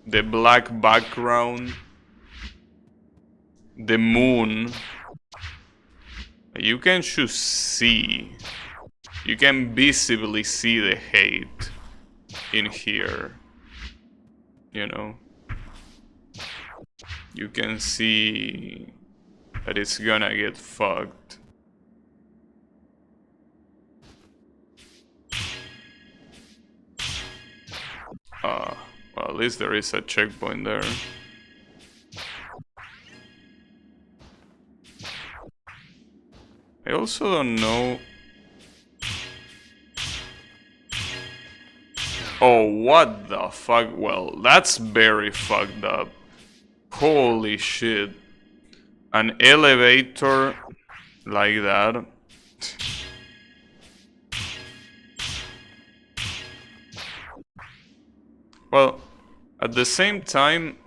the black background, the moon. You can just see, you can visibly see the hate in here, you know. You can see that it's gonna get fucked. Well, at least there is a checkpoint there. I also don't know. Oh, what the fuck? Well, that's very fucked up. Holy shit. An elevator like that. Well, at the same time,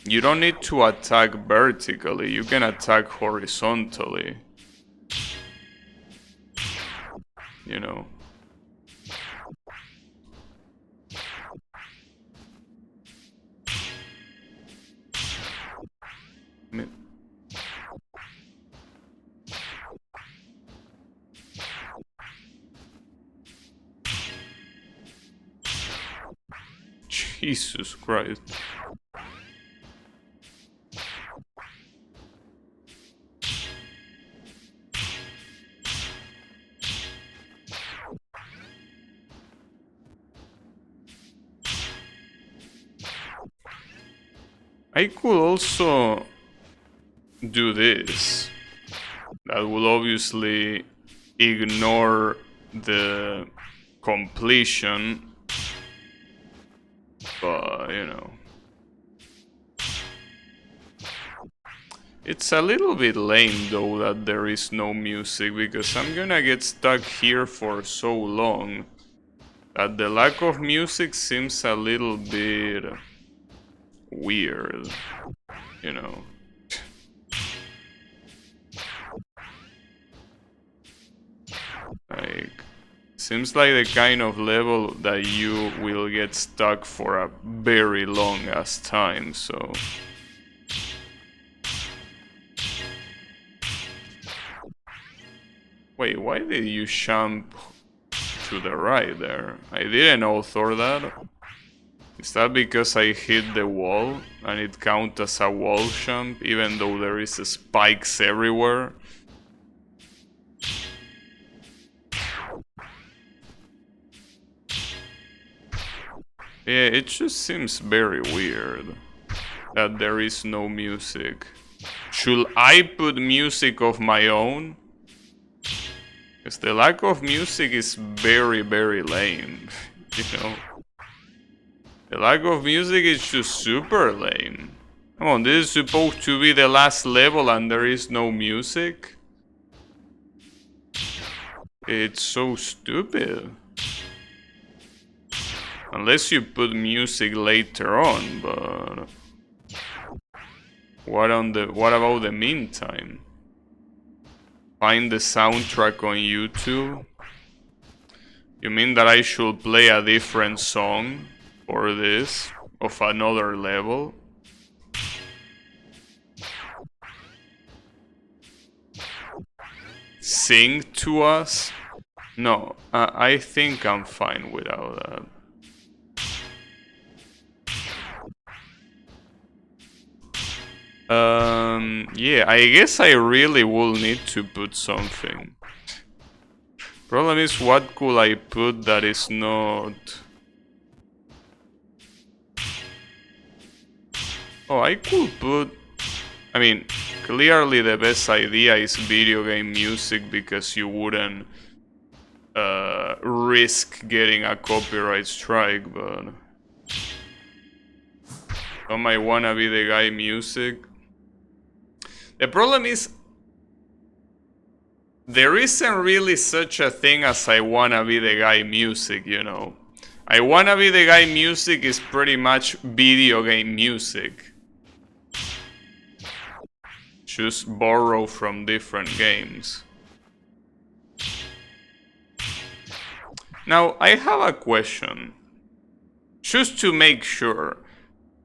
you don't need to attack vertically, you can attack horizontally. You know. Jesus Christ. I could also do this. That will obviously ignore the completion, but you know. It's a little bit lame though that there is no music, because I'm gonna get stuck here for so long that the lack of music seems a little bit weird, you know. Like, seems like the kind of level that you will get stuck for a very long ass time, so. Wait, why did you jump to the right there? I didn't author that. Is that because I hit the wall and it counts as a wall jump even though there is spikes everywhere? Yeah, it just seems very weird that there is no music. Should I put music of my own? Because the lack of music is very, very lame, you know? The lack of music is just super lame. Come on, this is supposed to be the last level and there is no music? It's so stupid. Unless you put music later on, but... What about the meantime? Find the soundtrack on YouTube? You mean that I should play a different song for this? Of another level? Sing to us? No, I think I'm fine without that. Yeah, I guess I really will need to put something. Problem is, what could I put that is not... Oh, I could put... I mean, clearly the best idea is video game music because you wouldn't risk getting a copyright strike, but... Some might wanna be the guy music. The problem is, there isn't really such a thing as I wanna be the guy music, you know. I wanna be the guy music is pretty much video game music. Just borrow from different games. Now, I have a question. Just to make sure,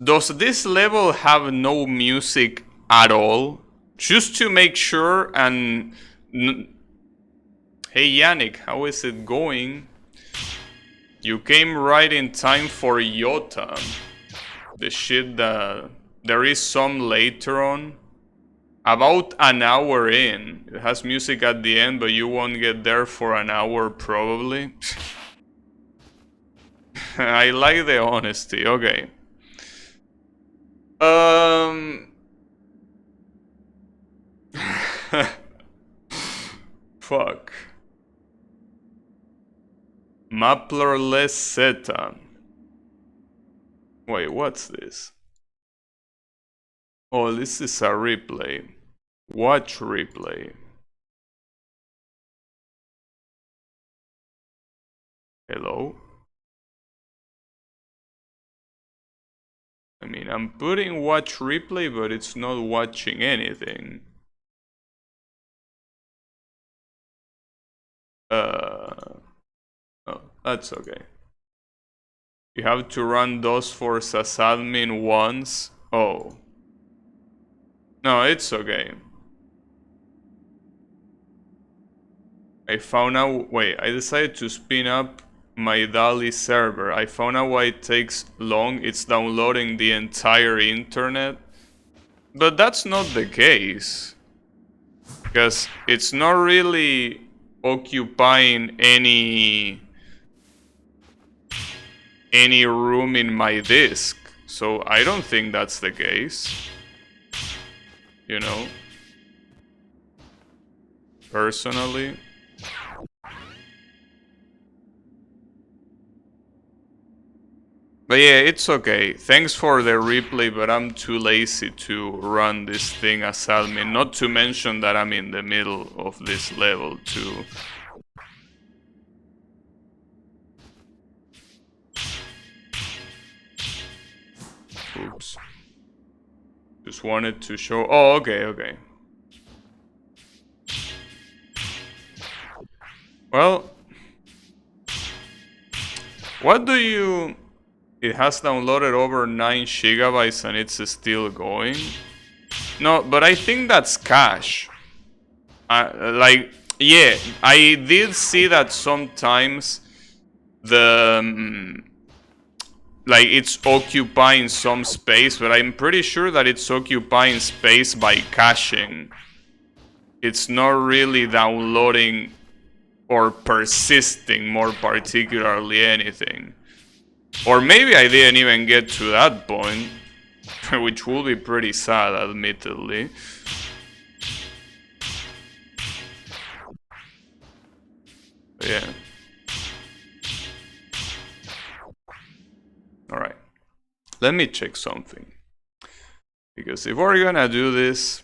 does this level have no music at all? Just to make sure and... Hey Yannick, how is it going? You came right in time for Yota. The shit that... There is some later on. About an hour in. It has music at the end, but you won't get there for an hour probably. I like the honesty, okay. Fuck. Maplerless Zeta. Wait, what's this? Oh, this is a replay. Watch replay. Hello? I mean, I'm putting watch replay, but it's not watching anything. Oh, that's okay. You have to run Dustforce as admin once. Oh. No, it's okay. I found out... Wait, I decided to spin up my DALI server. I found out why it takes long. It's downloading the entire internet. But that's not the case. Because it's not really occupying any room in my disk. So I don't think that's the case. You know? Personally. But yeah, it's okay. Thanks for the replay, but I'm too lazy to run this thing as admin. Not to mention that I'm in the middle of this level too. Oops. Just wanted to show... Oh, okay, okay. Well... What do you... It has downloaded over 9 gigabytes and it's still going? No, but I think that's cache. Like, yeah, I did see that sometimes the... like, it's occupying some space, but I'm pretty sure that it's occupying space by caching. It's not really downloading or persisting, more particularly, anything. Or maybe I didn't even get to that point, which will be pretty sad, admittedly. But yeah. Alright. let me check something. Because if we're gonna do this...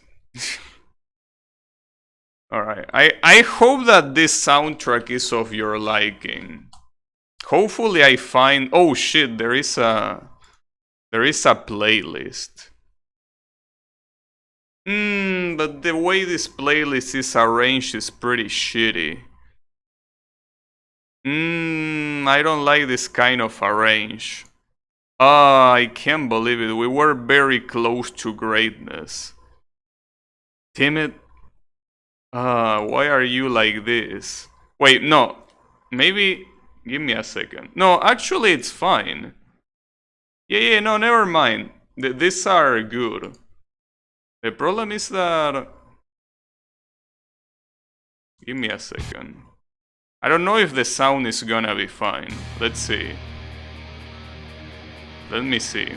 Alright, I hope that this soundtrack is of your liking. Hopefully I find... Oh shit, there is a playlist. But the way this playlist is arranged is pretty shitty. I don't like this kind of arrange. I can't believe it. We were very close to greatness. Damn it. Why are you like this? Wait, no. Maybe... Give me a second. No, actually it's fine. Yeah, no, never mind. These are good. The problem is that... Give me a second. I don't know if the sound is gonna be fine. Let's see. Let me see.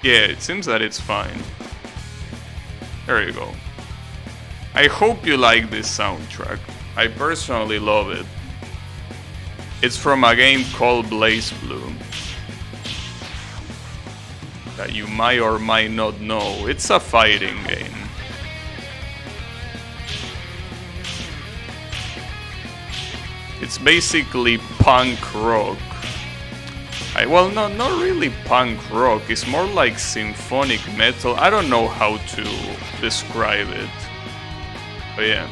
Yeah, it seems that it's fine. There you go. I hope you like this soundtrack. I personally love it. It's from a game called BlazBlue that you might or might not know. It's a fighting game. It's basically punk rock. Well, no, not really punk rock. It's more like symphonic metal. I don't know how to describe it. But yeah.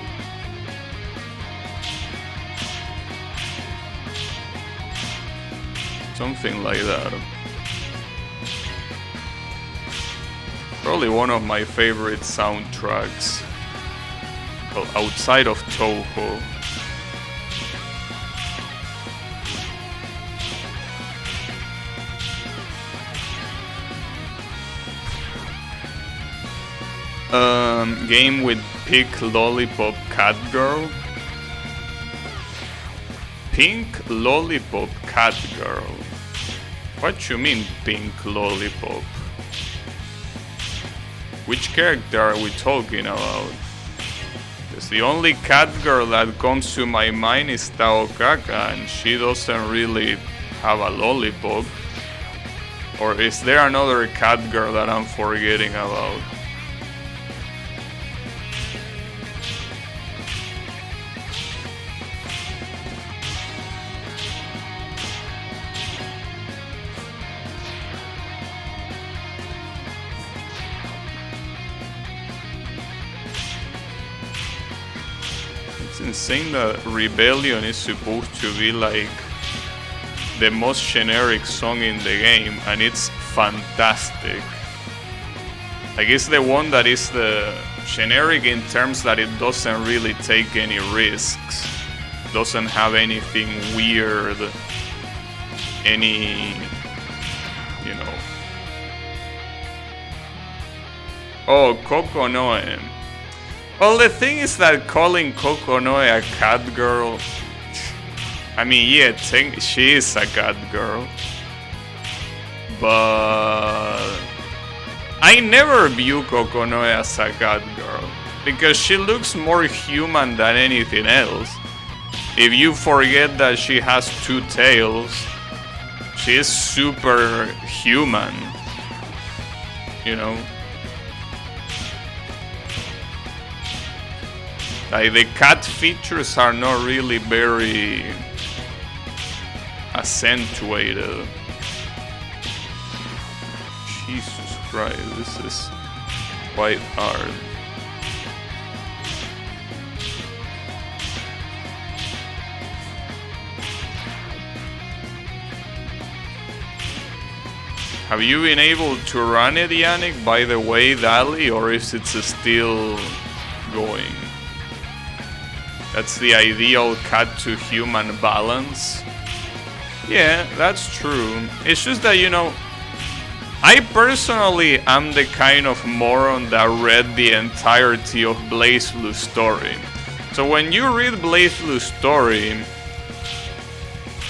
Something like that. Probably one of my favorite soundtracks. Well, outside of Toho. Game with Pink Lollipop Cat Girl. Pink Lollipop Cat Girl. What you mean, Pink Lollipop? Which character are we talking about? Because the only cat girl that comes to my mind is Taokaka, and she doesn't really have a lollipop. Or is there another cat girl that I'm forgetting about? Insane that Rebellion is supposed to be like the most generic song in the game, and it's fantastic. Like, it's the one that is the generic in terms that it doesn't really take any risks, doesn't have anything weird, any, you know. Oh, Kokonoe. Well, the thing is that calling Kokonoe a cat girl, I mean, yeah, she is a cat girl, but I never view Kokonoe as a cat girl, because she looks more human than anything else. If you forget that she has two tails, she is super human, you know? Like, the cat features are not really very accentuated. Jesus Christ, this is quite hard. Have you been able to run it, Yannick, by the way, Dali, or is it still going? That's the ideal cat-to-human balance. Yeah, that's true. It's just that, you know, I personally am the kind of moron that read the entirety of BlazBlue's story. So when you read BlazBlue's story,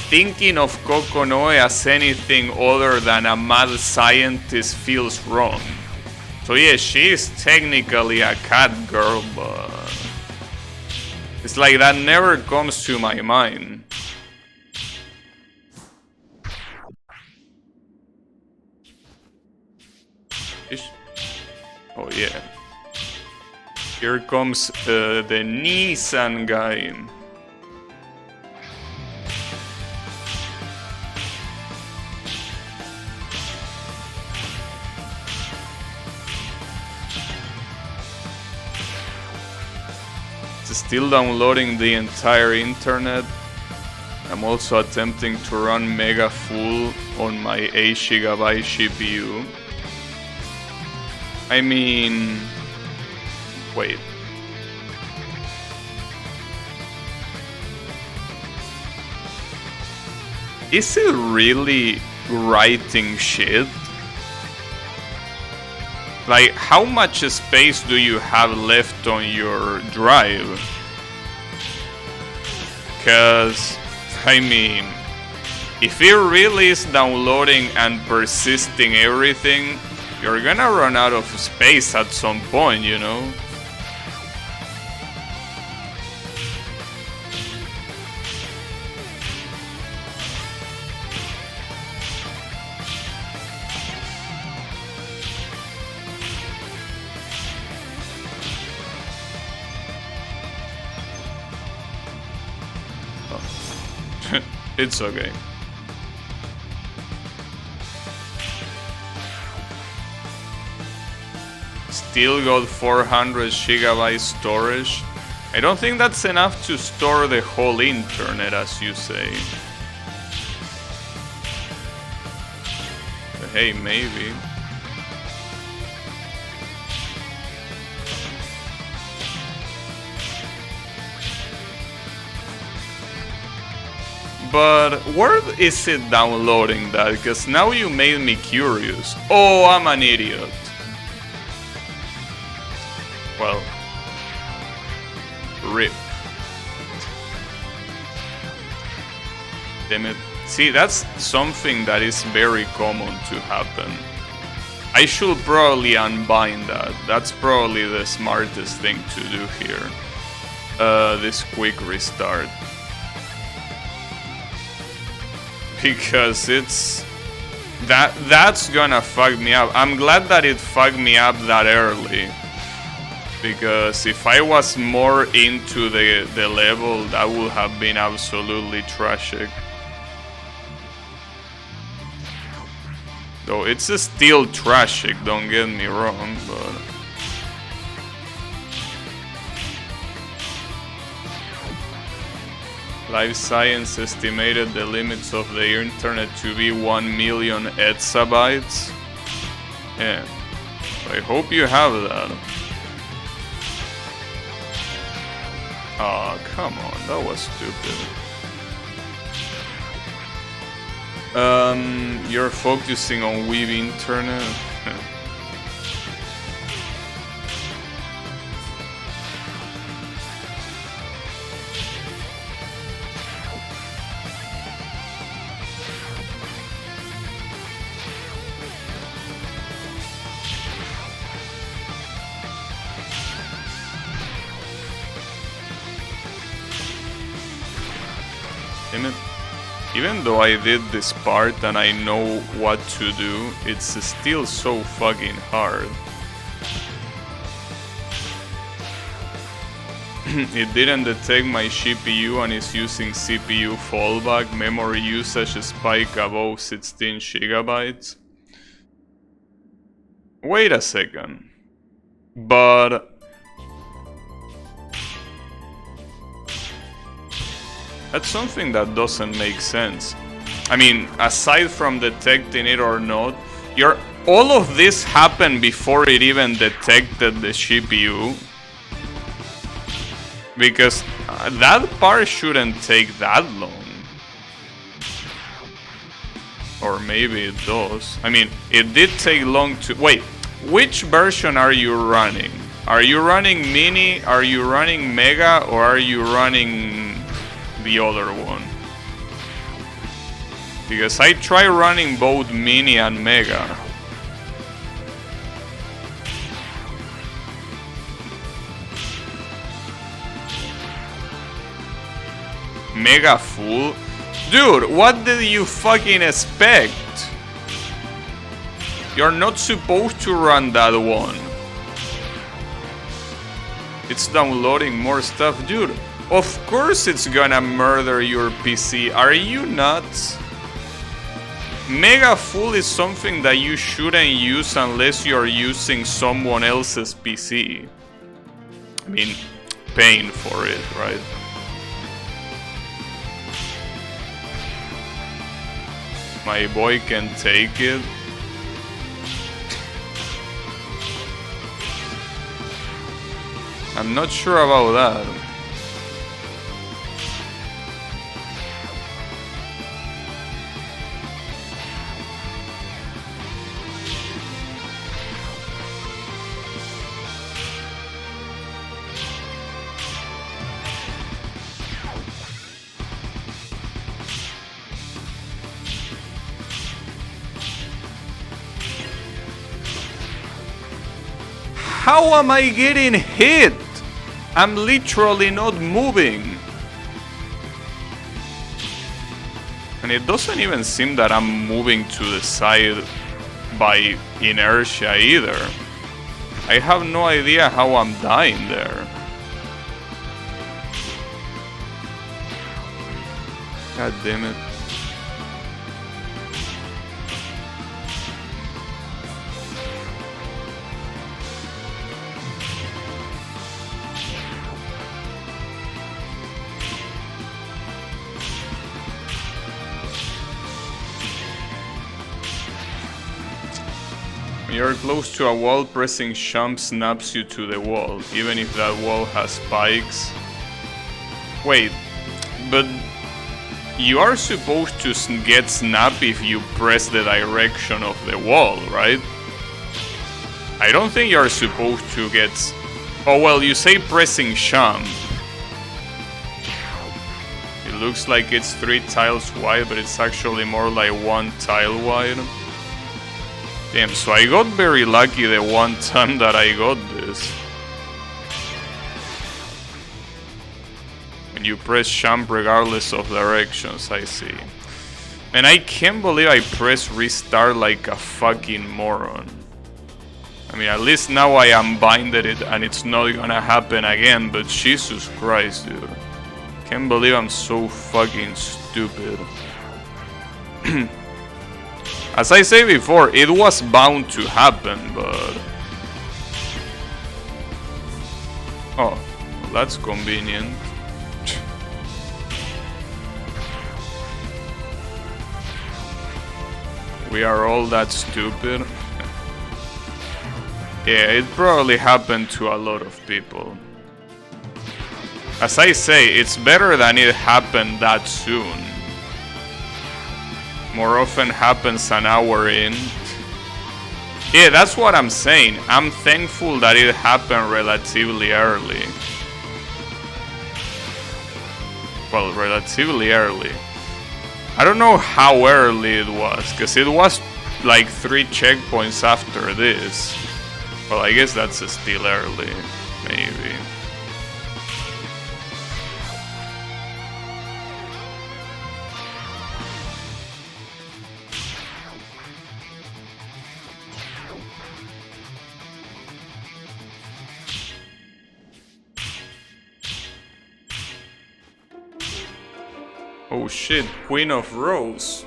thinking of Kokonoe as anything other than a mad scientist feels wrong. So yeah, she is technically a cat girl, but it's like that never comes to my mind. Oh yeah. Here comes the Nissan guy. It's still downloading the entire internet. I'm also attempting to run Mega Full on my 8GB CPU. I mean... Wait. Is it really writing shit? Like, how much space do you have left on your drive? Cause, I mean, if it really is downloading and persisting everything, you're gonna run out of space at some point, you know? It's okay. Still got 400GB storage. I don't think that's enough to store the whole internet, as you say. But hey, maybe. But where is it downloading that? Because now you made me curious. Oh, I'm an idiot. Well, rip. Damn it. See, that's something that is very common to happen. I should probably unbind that. That's probably the smartest thing to do here. This quick restart. Because it's... That's gonna fuck me up. I'm glad that it fucked me up that early. Because if I was more into the level, that would have been absolutely tragic. Though it's still tragic, don't get me wrong, but... Life Science estimated the limits of the internet to be 1 million exabytes. Yeah, I hope you have that. Oh, come on, that was stupid. You're focusing on Weeb internet? Even though I did this part and I know what to do, it's still so fucking hard. It didn't detect my GPU and is using CPU fallback, memory usage spike above 16 gigabytes. Wait a second. But... that's something that doesn't make sense. I mean, aside from detecting it or not, all of this happened before it even detected the GPU. Because that part shouldn't take that long. Or maybe it does. I mean, it did take long to... Wait, which version are you running? Are you running Mini, are you running Mega, or are you running... the other one? Because I try running both Mini and Mega. Mega full? Dude, what did you fucking expect? You're not supposed to run that one. It's downloading more stuff, dude. Of course it's gonna murder your PC. Are you nuts? Mega full is something that you shouldn't use unless you're using someone else's PC. I mean, paying for it, right? My boy can take it. I'm not sure about that. How am I getting hit? I'm literally not moving. And it doesn't even seem that I'm moving to the side by inertia either. I have no idea how I'm dying there. God damn it. When you're close to a wall, pressing jump snaps you to the wall, even if that wall has spikes. Wait, but you are supposed to get snap if you press the direction of the wall, right? I don't think you're supposed to get... Oh well, you say pressing jump. It looks like it's 3 tiles wide, but it's actually more like 1 tile wide. Damn, so I got very lucky the one time that I got this. When you press jump regardless of directions, I see. And I can't believe I pressed restart like a fucking moron. I mean, at least now I unbinded it and it's not gonna happen again, but Jesus Christ, dude. Can't believe I'm so fucking stupid. As I said before, it was bound to happen, but... Oh, well, that's convenient. We are all that stupid. Yeah, it probably happened to a lot of people. As I say, it's better than it happened that soon. More often happens an hour in. Yeah, that's what I'm saying. I'm thankful that it happened relatively early. Well, relatively early. I don't know how early it was, because it was like 3 checkpoints after this. Well, I guess that's still early, maybe. Oh shit, Queen of Rose.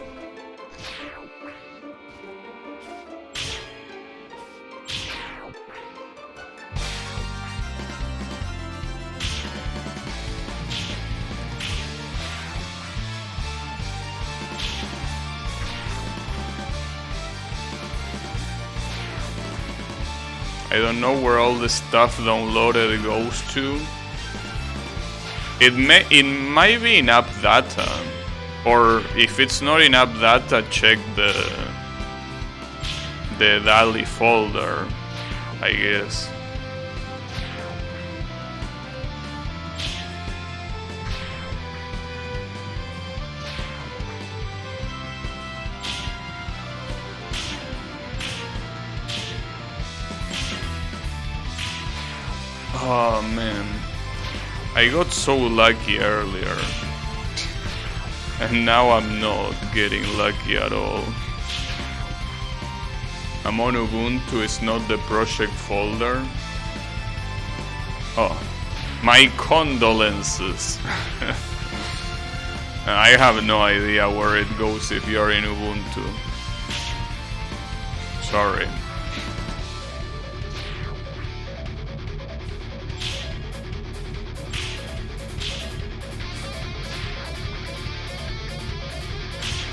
I don't know where all the stuff downloaded goes to. It might be in app data, or if it's not in app data, check the DALI folder, I guess. Oh man, I got so lucky earlier, and now I'm not getting lucky at all. I'm on Ubuntu, it's not the project folder. Oh, my condolences. I have no idea where it goes if you're in Ubuntu. Sorry.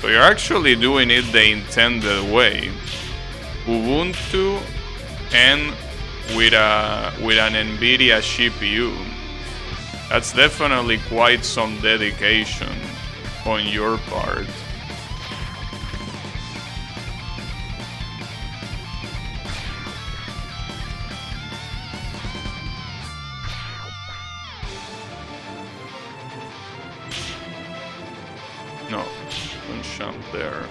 So you're actually doing it the intended way. Ubuntu and with an NVIDIA CPU. That's definitely quite some dedication on your part. No, don't jump there.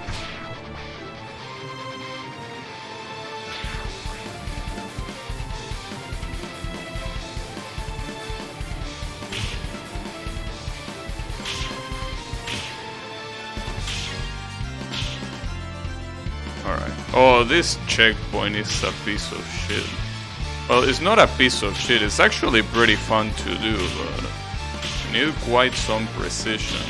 Alright. Oh, this checkpoint is a piece of shit. Well, it's not a piece of shit, it's actually pretty fun to do, but you need quite some precision.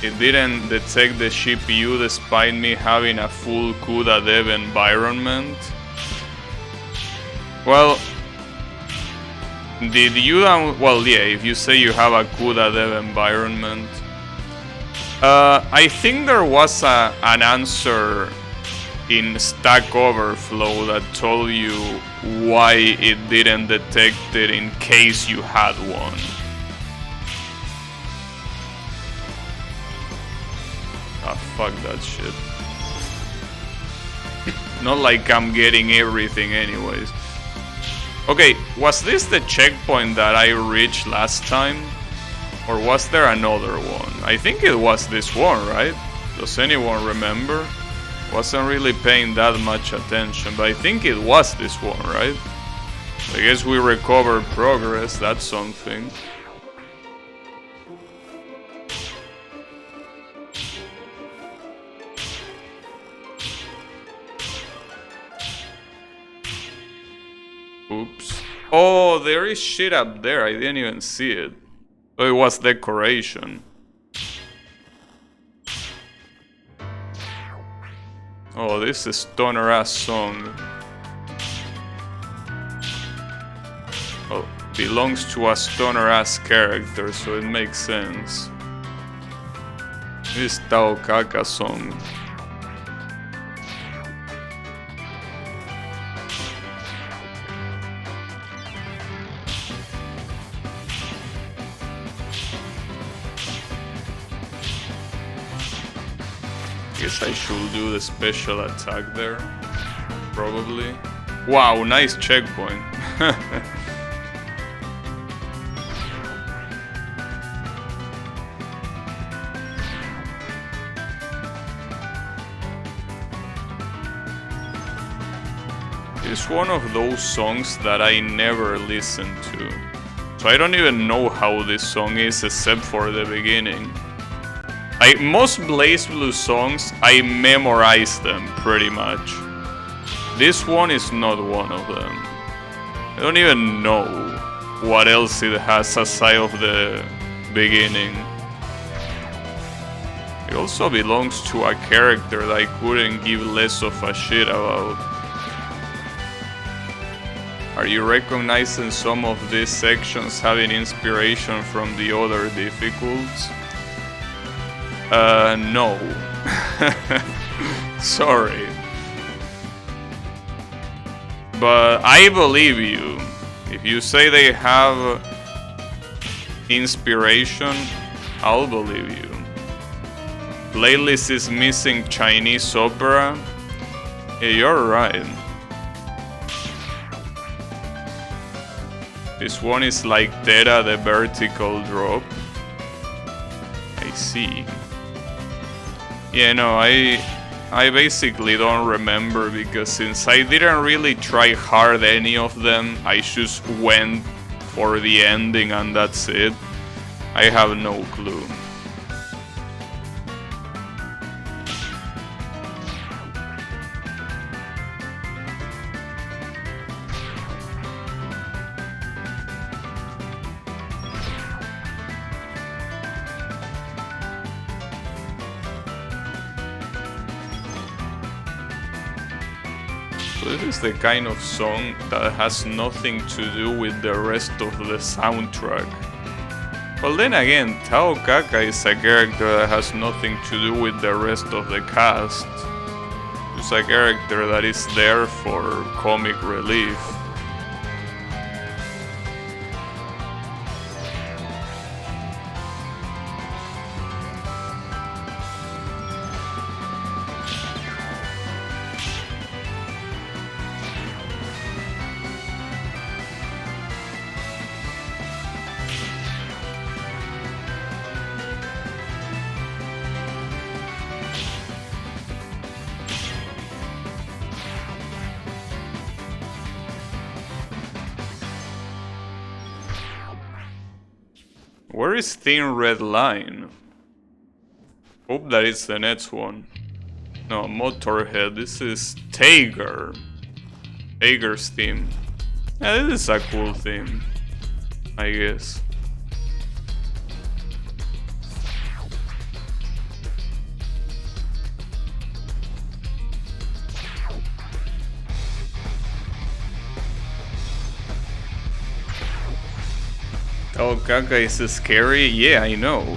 It didn't detect the CPU despite me having a full CUDA dev environment. Well, did you well, yeah, if you say you have a CUDA dev environment. I think there was an answer in Stack Overflow that told you why it didn't detect it in case you had one. Ah, fuck that shit. Not like I'm getting everything anyways. Okay, was this the checkpoint that I reached last time? Or was there another one? I think it was this one, right? Does anyone remember? Wasn't really paying that much attention, but I think it was this one, right? I guess we recovered progress, that's something. Oops. Oh, there is shit up there, I didn't even see it. Oh, it was decoration. Oh, this is stoner ass song. Well, belongs to a stoner ass character, so it makes sense. This Tao Kaka song. Guess I should do the special attack there. Probably. Wow, nice checkpoint. It's one of those songs that I never listened to. So I don't even know how this song is except for the beginning. Most BlazBlue songs, I memorize them pretty much. This one is not one of them. I don't even know what else it has aside of the beginning. It also belongs to a character that I couldn't give less of a shit about. Are you recognizing some of these sections having inspiration from the other difficulties? No. Sorry. But I believe you. If you say they have inspiration, I'll believe you. Playlist is missing Chinese opera. Yeah, you're right. This one is like Theta, the vertical drop. I see. Yeah, no, I basically don't remember because since I didn't really try hard any of them, I just went for the ending and that's it. I have no clue. this is the kind of song that has nothing to do with the rest of the soundtrack. Well, then again, Tao Kaka is a character that has nothing to do with the rest of the cast. It's a character that is there for comic relief. Where is Thin Red Line? Hope that it's the next one. No, Motorhead. This is Tiger. Tiger's theme. Yeah, this is a cool theme, I guess. Oh, Kaka is scary? Yeah, I know.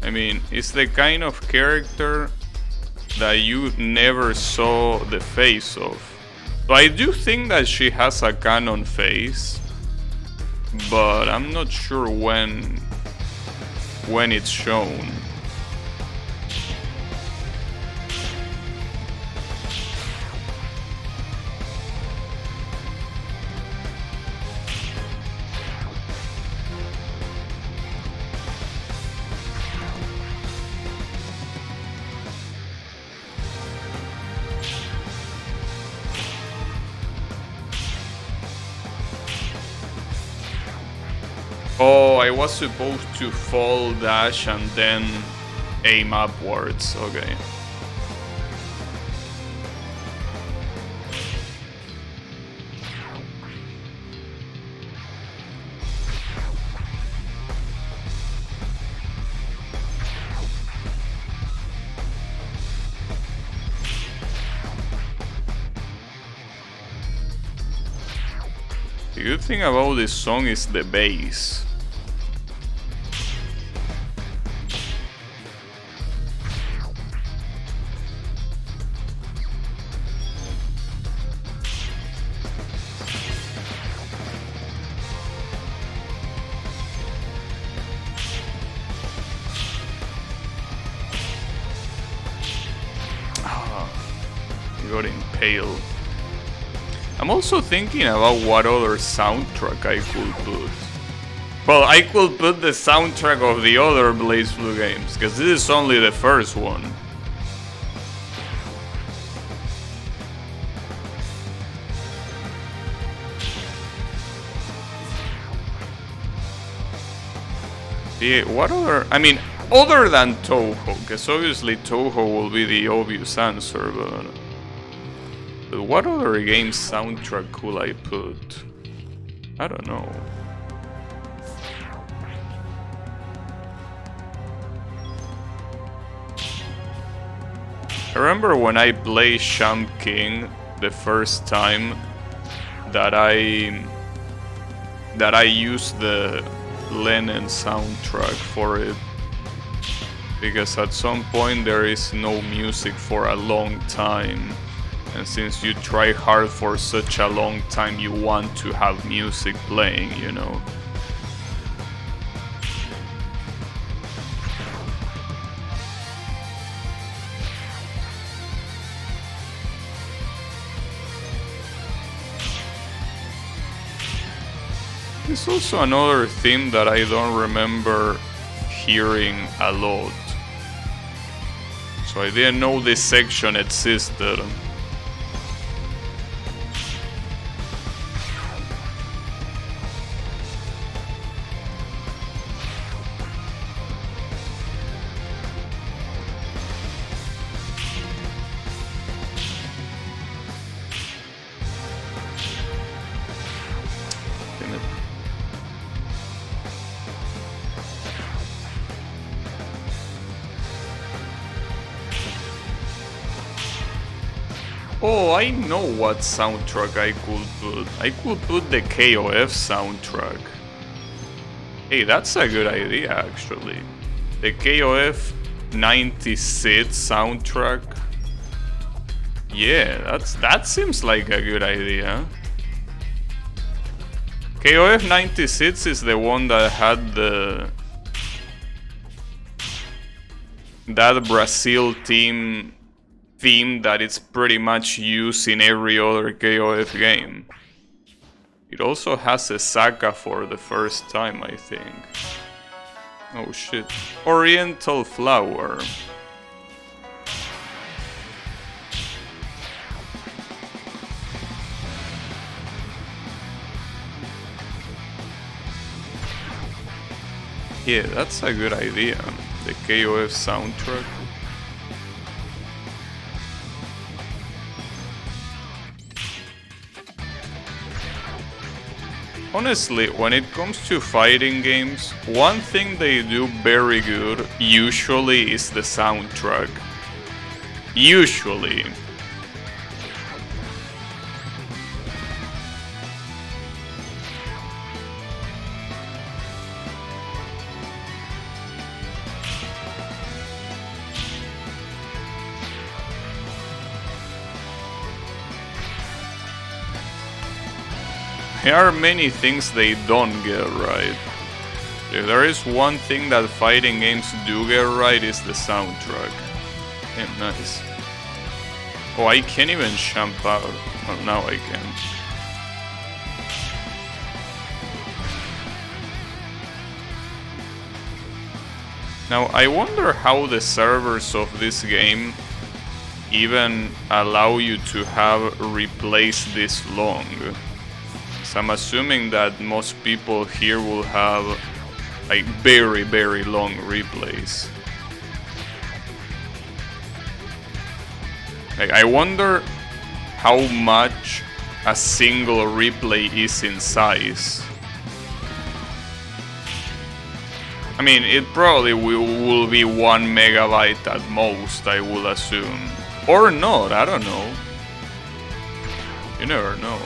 I mean, it's the kind of character that you never saw the face of. So I do think that she has a canon face, but I'm not sure when it's shown. Oh, I was supposed to fall, dash, and then aim upwards. Okay. The good thing about this song is the bass. He got impaled. I'm also thinking about what other soundtrack I could put. Well, I could put the soundtrack of the other BlazBlue games, because this is only the first one. Yeah, what other... I mean, other than Touhou, because obviously Touhou will be the obvious answer, but what other game soundtrack could I put? I don't know. I remember when I played Champ King the first time that I used the Lennon soundtrack for it, because at some point there is no music for a long time, and since you try hard for such a long time, you want to have music playing, you know. There's also another theme that I don't remember hearing a lot, so I didn't know this section existed. Oh, I know what soundtrack I could put. I could put the KOF soundtrack. Hey, that's a good idea, actually. The KOF 96 soundtrack. Yeah, that seems like a good idea. KOF 96 is the one that had that Brazil team theme that it's pretty much used in every other KOF game. It also has a Saka for the first time, I think. Oh shit. Oriental Flower. Yeah, that's a good idea. The KOF soundtrack. Honestly, when it comes to fighting games, one thing they do very good usually is the soundtrack. Usually. There are many things they don't get right. If there is one thing that fighting games do get right, is the soundtrack. Yeah, nice. Oh, I can't even jump out. Well, now I can. Now, I wonder how the servers of this game even allow you to have replays this long. I'm assuming that most people here will have like very, very long replays. Like, I wonder how much a single replay is in size. I mean, it probably will be 1 megabyte at most, I will assume. Or not, I don't know. You never know.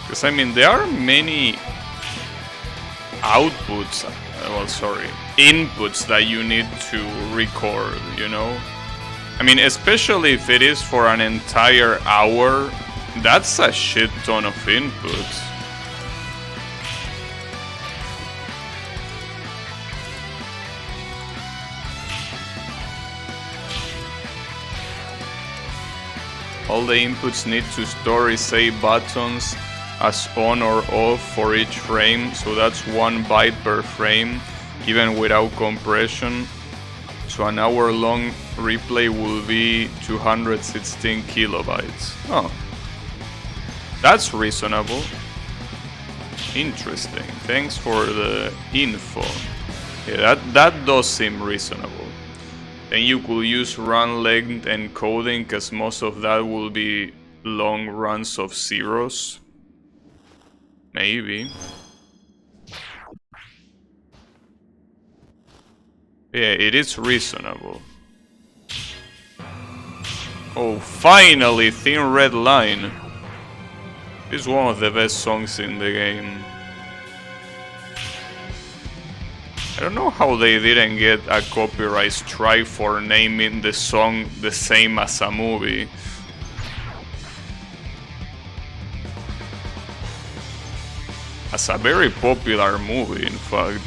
Because, I mean, there are many outputs, inputs that you need to record, you know? I mean, especially if it is for an entire hour, that's a shit ton of inputs. All the inputs need to store is save buttons as on or off for each frame, so that's 1 byte per frame, even without compression. So an hour-long replay will be 216 kilobytes. Oh, that's reasonable. Interesting. Thanks for the info. Yeah, that does seem reasonable. Then you could use run length encoding, because most of that will be long runs of zeros. Maybe. Yeah, it is reasonable. Oh, finally, Thin Red Line. This is one of the best songs in the game. I don't know how they didn't get a copyright strike for naming the song the same as a movie. As a very popular movie, in fact.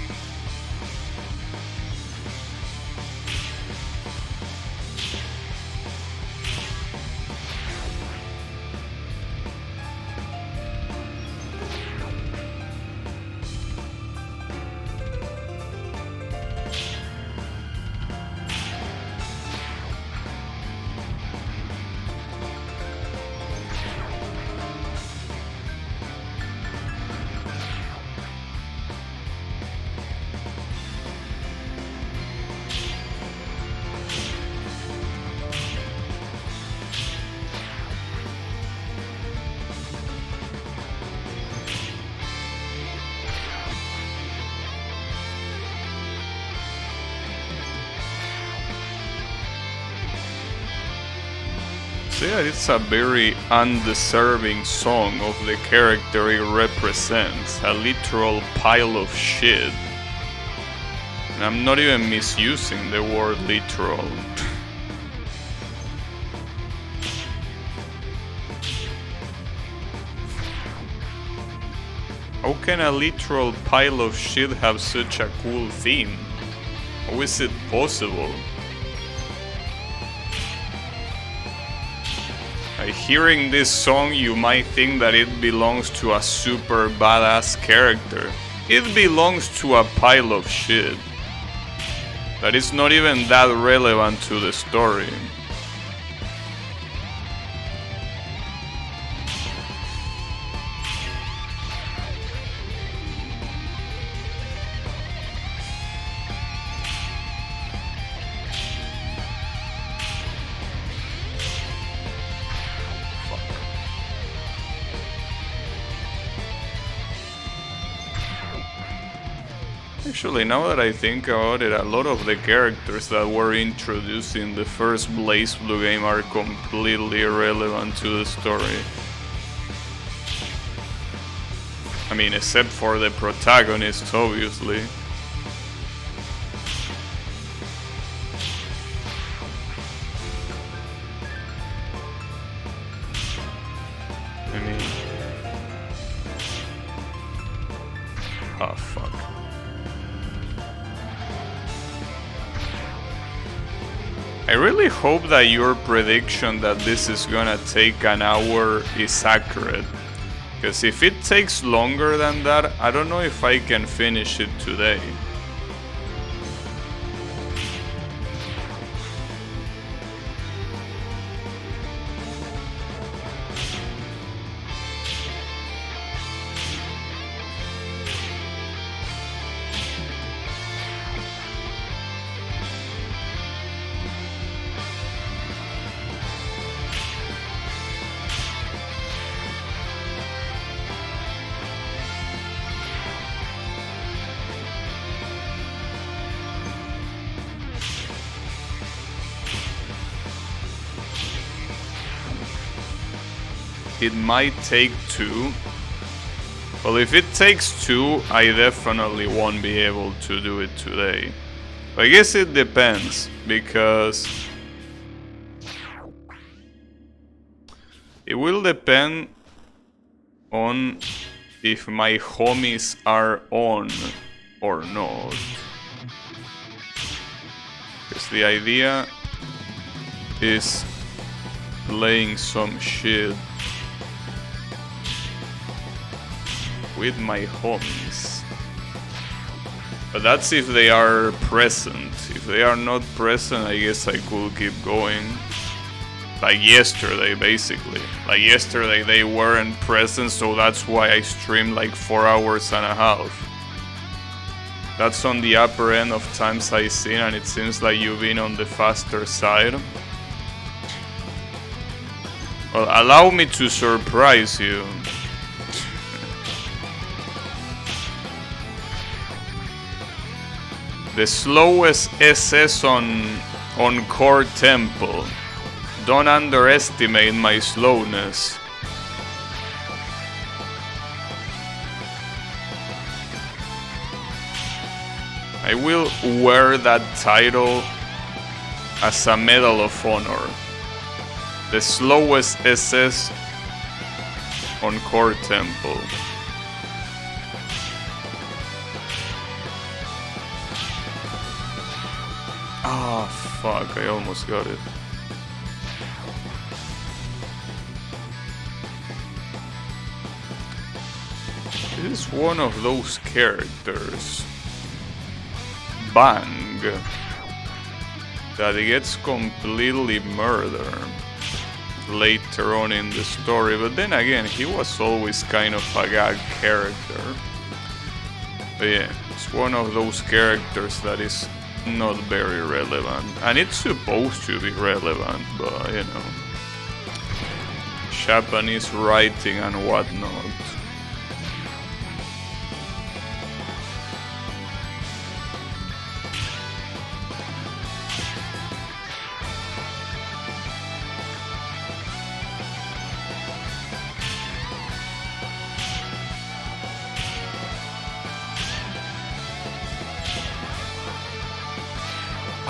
So yeah, it's a very undeserving song of the character it represents. A literal pile of shit. And I'm not even misusing the word literal. How can a literal pile of shit have such a cool theme? How is it possible? Hearing this song, you might think that it belongs to a super badass character. It belongs to a pile of shit that is not even that relevant to the story. Actually, now that I think about it, a lot of the characters that were introduced in the first BlazBlue game are completely irrelevant to the story. I mean, except for the protagonist, obviously. I mean... oh, fuck. I really hope that your prediction that this is gonna take an hour is accurate. Because if it takes longer than that, I don't know if I can finish it today. It might take 2. Well, if it takes 2, I definitely won't be able to do it today. I guess it depends, because it will depend on if my homies are on or not. Because the idea is playing some shit with my homies. But that's if they are present. If they are not present, I guess I could keep going. Like yesterday, basically. Like yesterday they weren't present, so that's why I streamed like 4 hours and a half. That's on the upper end of times I've seen, and it seems like you've been on the faster side. Well, allow me to surprise you. The slowest SS on Core Temple. Don't underestimate my slowness. I will wear that title as a Medal of Honor. The slowest SS on Core Temple. Ah, fuck, I almost got it. This is one of those characters, Bang, that gets completely murdered later on in the story, but then again, he was always kind of a gag character. But yeah, it's one of those characters that is not very relevant, and it's supposed to be relevant, but you know, Japanese writing and whatnot.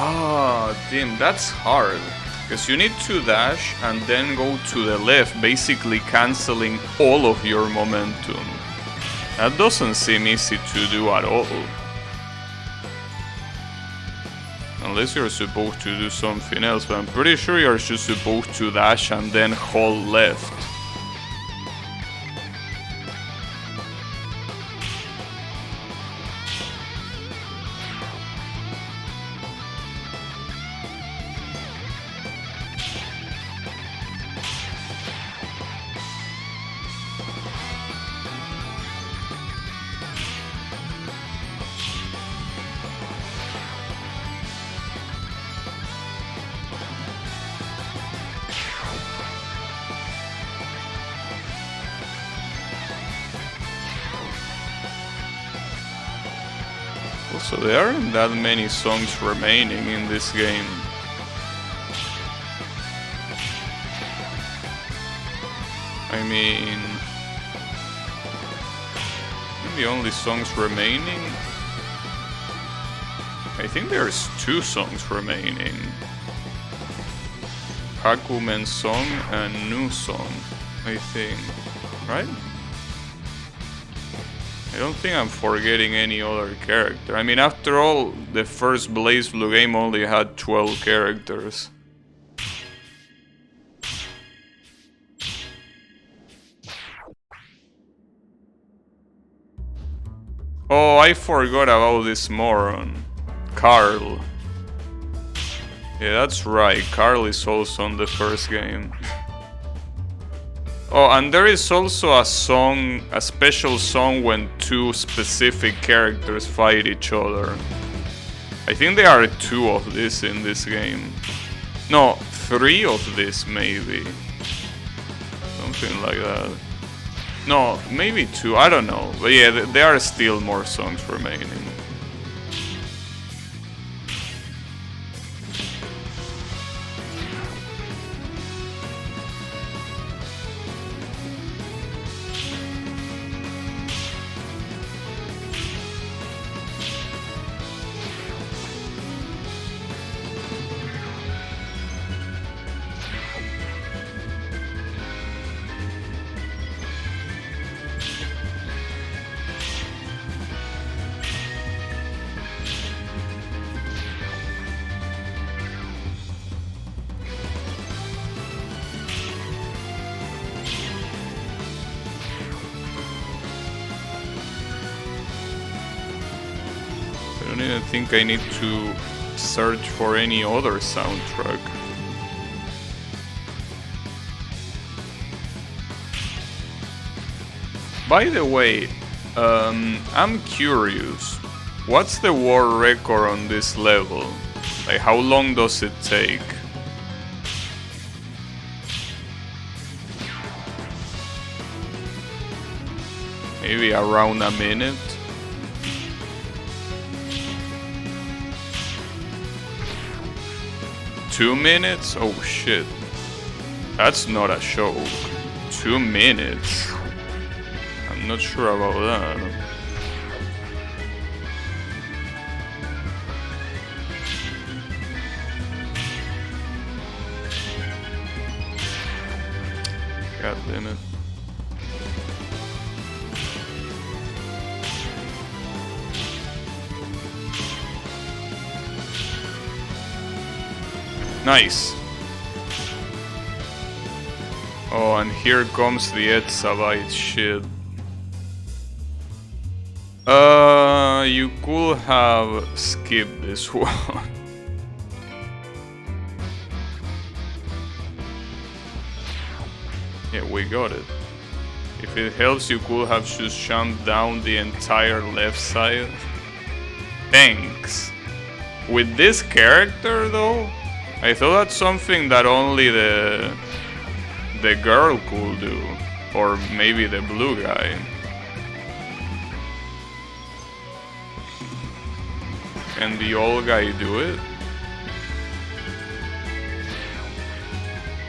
Ah, damn, that's hard. Because you need to dash and then go to the left, basically cancelling all of your momentum. That doesn't seem easy to do at all. Unless you're supposed to do something else, but I'm pretty sure you're just supposed to dash and then hold left. Also, there aren't that many songs remaining in this game. I mean, the only songs remaining, I think there's 2 songs remaining. Hakumen's song and new song, I think, right? I don't think I'm forgetting any other character. I mean, after all, the first BlazBlue game only had 12 characters. Oh, I forgot about this moron. Carl. Yeah, that's right. Carl is also on the first game. Oh, and there is also a song, a special song when 2 specific characters fight each other. I think there are 2 of this in this game. No, 3 of this maybe. Something like that. No, maybe 2, I don't know. But yeah, there are still more songs remaining. I don't even think I need to search for any other soundtrack. By the way, I'm curious. What's the world record on this level? Like, how long does it take? Maybe around a minute? Two minutes? Oh shit. That's not a joke. 2 minutes? I'm not sure about that. God damn it. Nice. Oh, and here comes the exabyte shit. You could have skipped this one. Yeah, we got it. If it helps, you could have just jumped down the entire left side. Thanks. With this character, though, I thought that's something that only the girl could do, or maybe the blue guy. Can the old guy do it?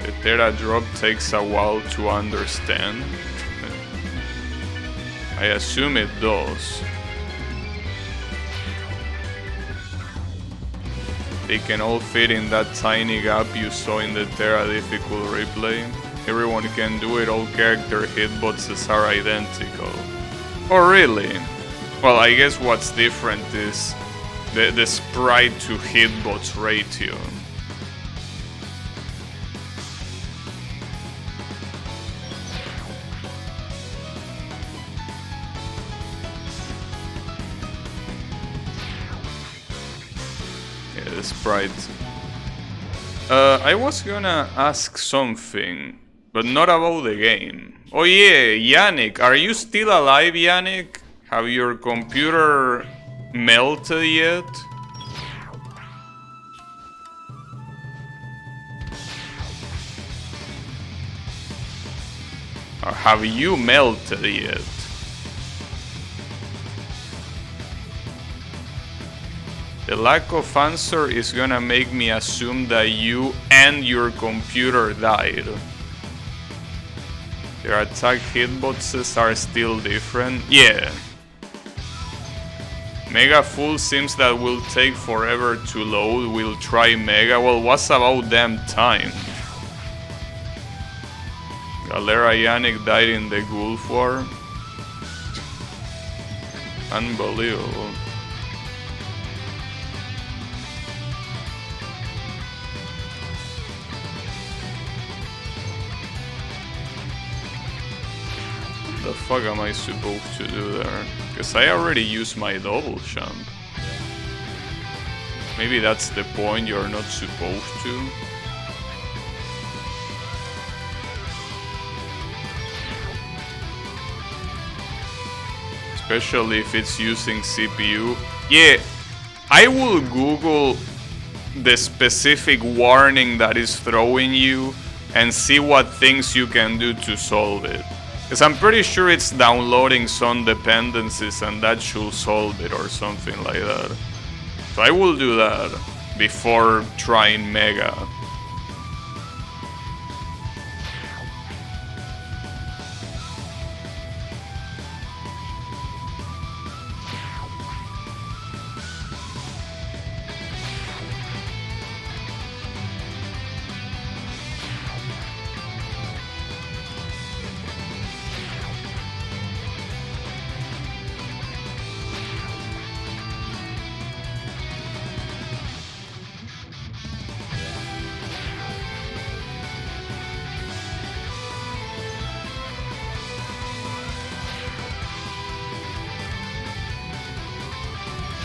The Terra drop takes a while to understand. I assume it does. They can all fit in that tiny gap you saw in the Terra difficult replay. Everyone can do it, all character hitboxes are identical. Oh really? Well, I guess what's different is the sprite to hitbox ratio. Yeah, the sprite. I was gonna ask something, but not about the game. Oh yeah, Yannick, are you still alive, Yannick? Have your computer melted yet? Or have you melted yet? The lack of answer is gonna make me assume that you and your computer died. Their attack hitboxes are still different? Yeah. Mega Full seems that will take forever to load. We'll try Mega. Well, what's about damn time? Galera Yannick died in the Gulf War. Unbelievable. What the fuck am I supposed to do there? Because I already used my double jump. Maybe that's the point, you're not supposed to. Especially if it's using CPU. Yeah, I will Google the specific warning that is throwing you and see what things you can do to solve it. Because I'm pretty sure it's downloading some dependencies and that should solve it or something like that. So I will do that before trying Mega.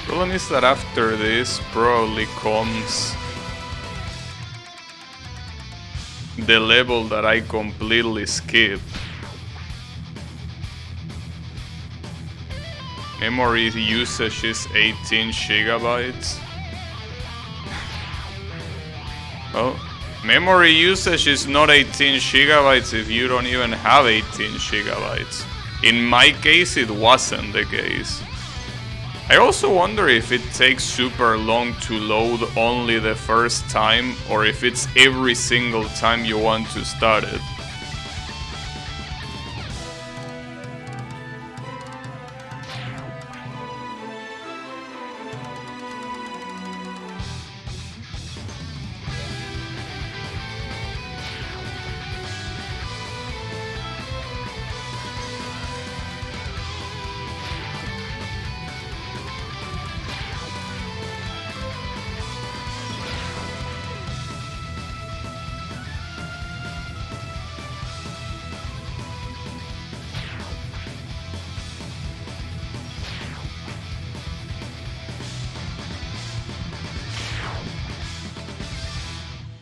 Problem is that after this probably comes the level that I completely skip. Memory usage is 18 gigabytes. Well, memory usage is not 18 gigabytes if you don't even have 18 gigabytes. In my case, it wasn't the case. I also wonder if it takes super long to load only the first time, or if it's every single time you want to start it.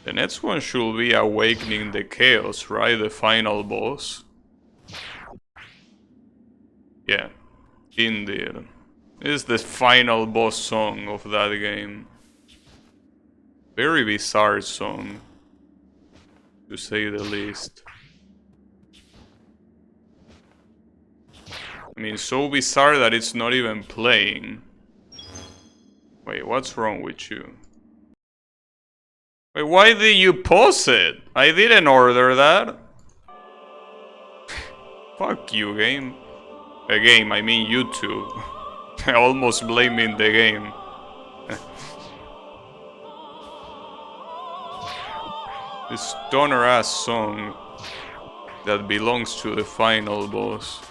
The next one should be Awakening the Chaos, right? The final boss. Yeah, indeed. This is the final boss song of that game. Very bizarre song, to say the least. I mean, so bizarre that it's not even playing. Wait, what's wrong with you? Wait, why did you pause it? I didn't order that. Fuck you, game. Game, I mean YouTube. I almost blaming the game. This stoner ass song that belongs to the final boss.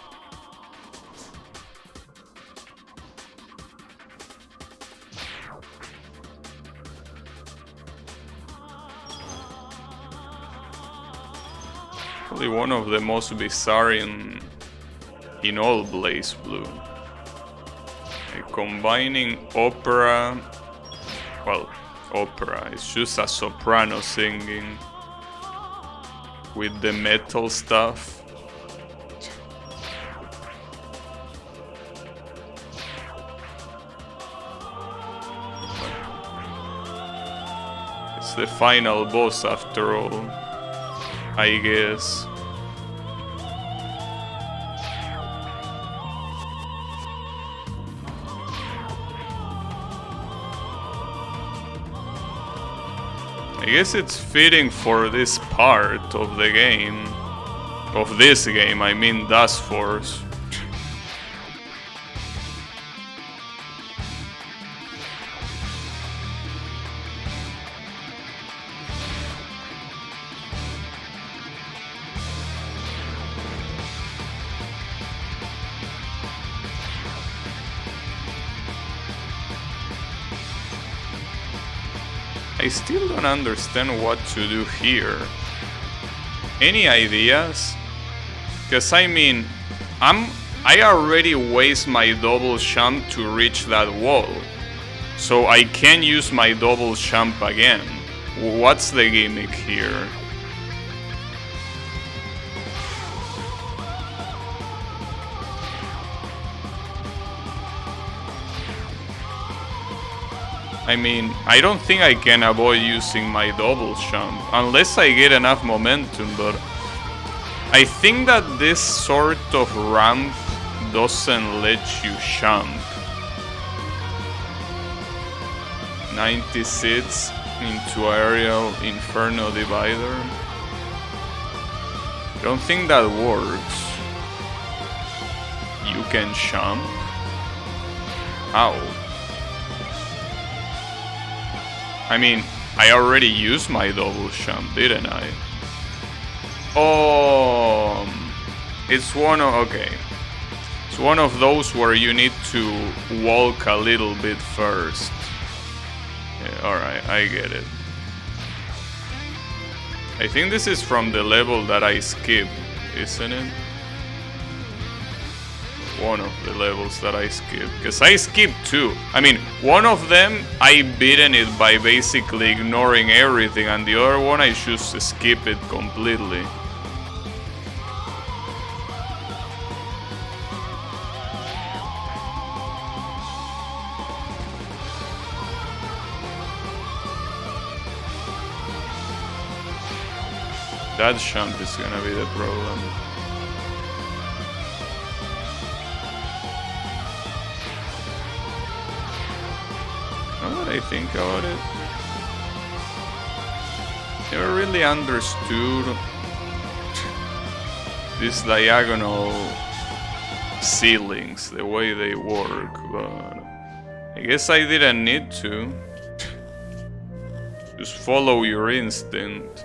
Probably one of the most bizarre in all Blaze Blue. Combining opera, well, opera, it's just a soprano singing with the metal stuff. It's the final boss after all, I guess. I guess it's fitting for this part of the game. Of this game, I mean Dustforce. I still don't understand what to do here. Any ideas? Cause I mean, I already waste my double jump to reach that wall. So I can use my double jump again. What's the gimmick here? I mean, I don't think I can avoid using my double jump, unless I get enough momentum, but I think that this sort of ramp doesn't let you jump. 96 into aerial inferno divider. I don't think that works. You can jump? How? I mean, I already used my double jump, didn't I? Oh, it's okay. It's one of those where you need to walk a little bit first. Yeah, alright, I get it. I think this is from the level that I skipped, isn't it? One of the levels that I skipped, because I skipped two. I mean, one of them I beaten it by basically ignoring everything, and the other one I just skip it completely. That jump is gonna be the problem. Now that I think about it, never really understood these diagonal ceilings, the way they work, but I guess I didn't need to. Just follow your instinct.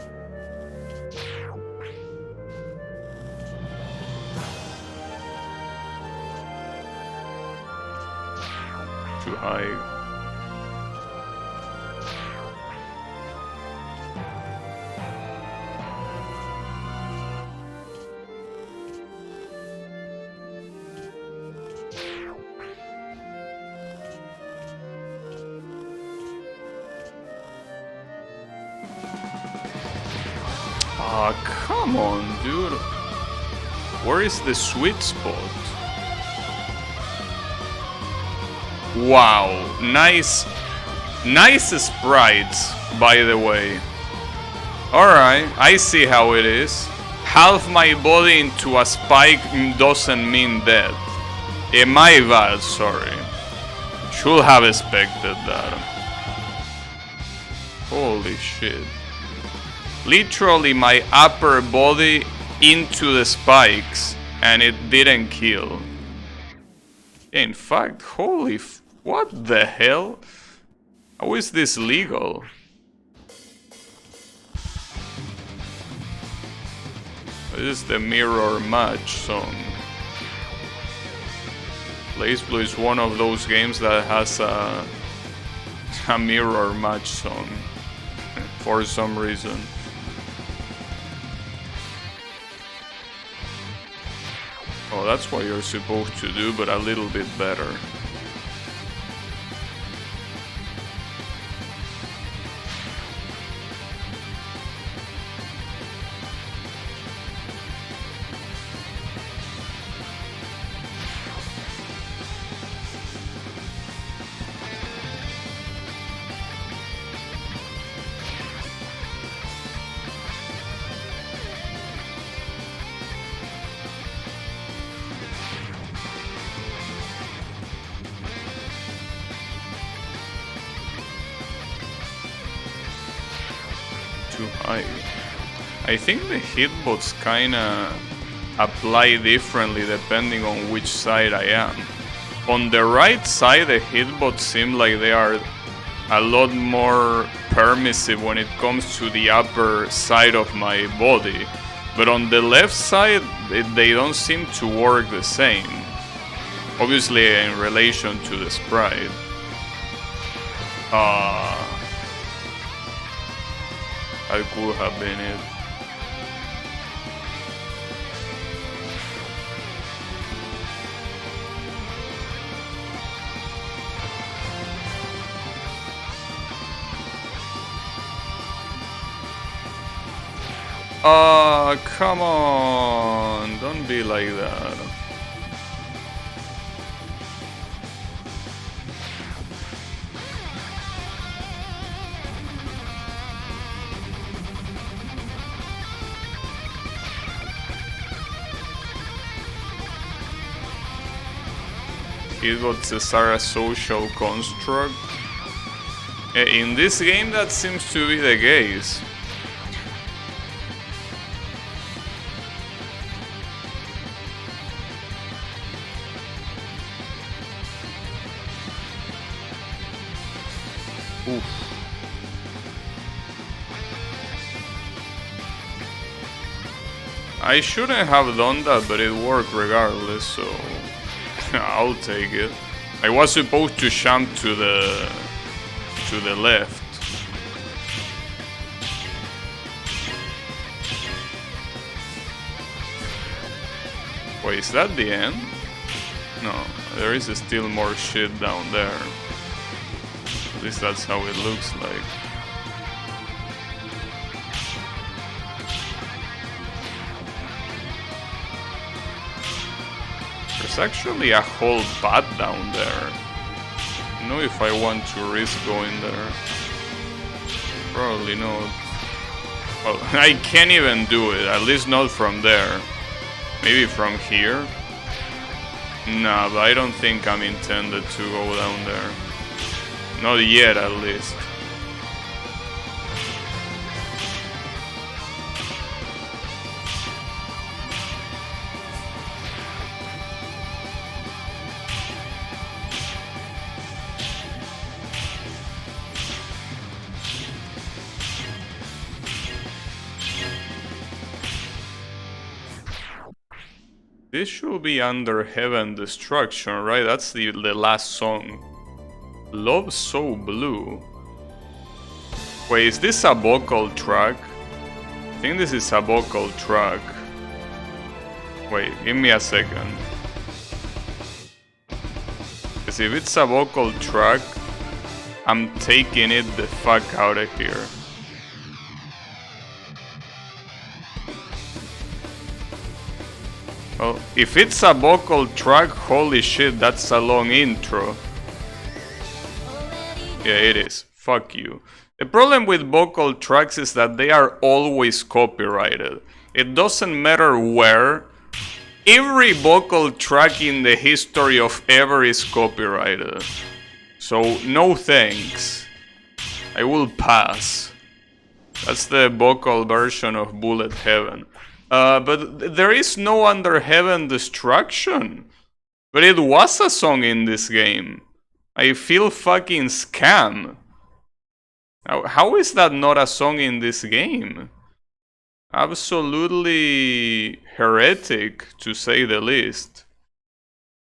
Too high. Ah, come on, dude. Where is the sweet spot? Wow, nice sprites, by the way. Alright, I see how it is. Half my body into a spike doesn't mean death. My bad, sorry. Should have expected that. Holy shit. Literally my upper body into the spikes and it didn't kill. In fact, what the hell? How is this legal? This is the mirror match song. Blaze Blue is one of those games that has a mirror match song for some reason. Oh, that's what you're supposed to do, but a little bit better. Too high. I think the hitbox kinda apply differently depending on which side I am. On the right side, the hitbox seem like they are a lot more permissive when it comes to the upper side of my body. But on the left side, they don't seem to work the same. Obviously in relation to the sprite. That could have been it. Come on, don't be like that. It got Cesara social construct. In this game that seems to be the case. Oof. I shouldn't have done that, but it worked regardless, so I'll take it. I was supposed to jump to the left. Wait, is that the end? No, there is still more shit down there. At least that's how it looks like. There's actually a whole path down there. I don't know if I want to risk going there. Probably not. Well, I can't even do it, at least not from there. Maybe from here? Nah, but I don't think I'm intended to go down there. Not yet, at least. This should be Under Heaven Destruction, right? That's the last song. Love So Blue. Wait, is this a vocal track? I think this is a vocal track. Wait, give me a second. Because if it's a vocal track, I'm taking it the fuck out of here. Well, if it's a vocal track, holy shit, that's a long intro. Yeah, it is. Fuck you. The problem with vocal tracks is that they are always copyrighted. It doesn't matter where. Every vocal track in the history of ever is copyrighted. So, no thanks. I will pass. That's the vocal version of Bullet Heaven. But there is no Under Heaven Destruction. But it was a song in this game. I feel fucking scam. How is that not a song in this game? absolutely heretic, to say the least.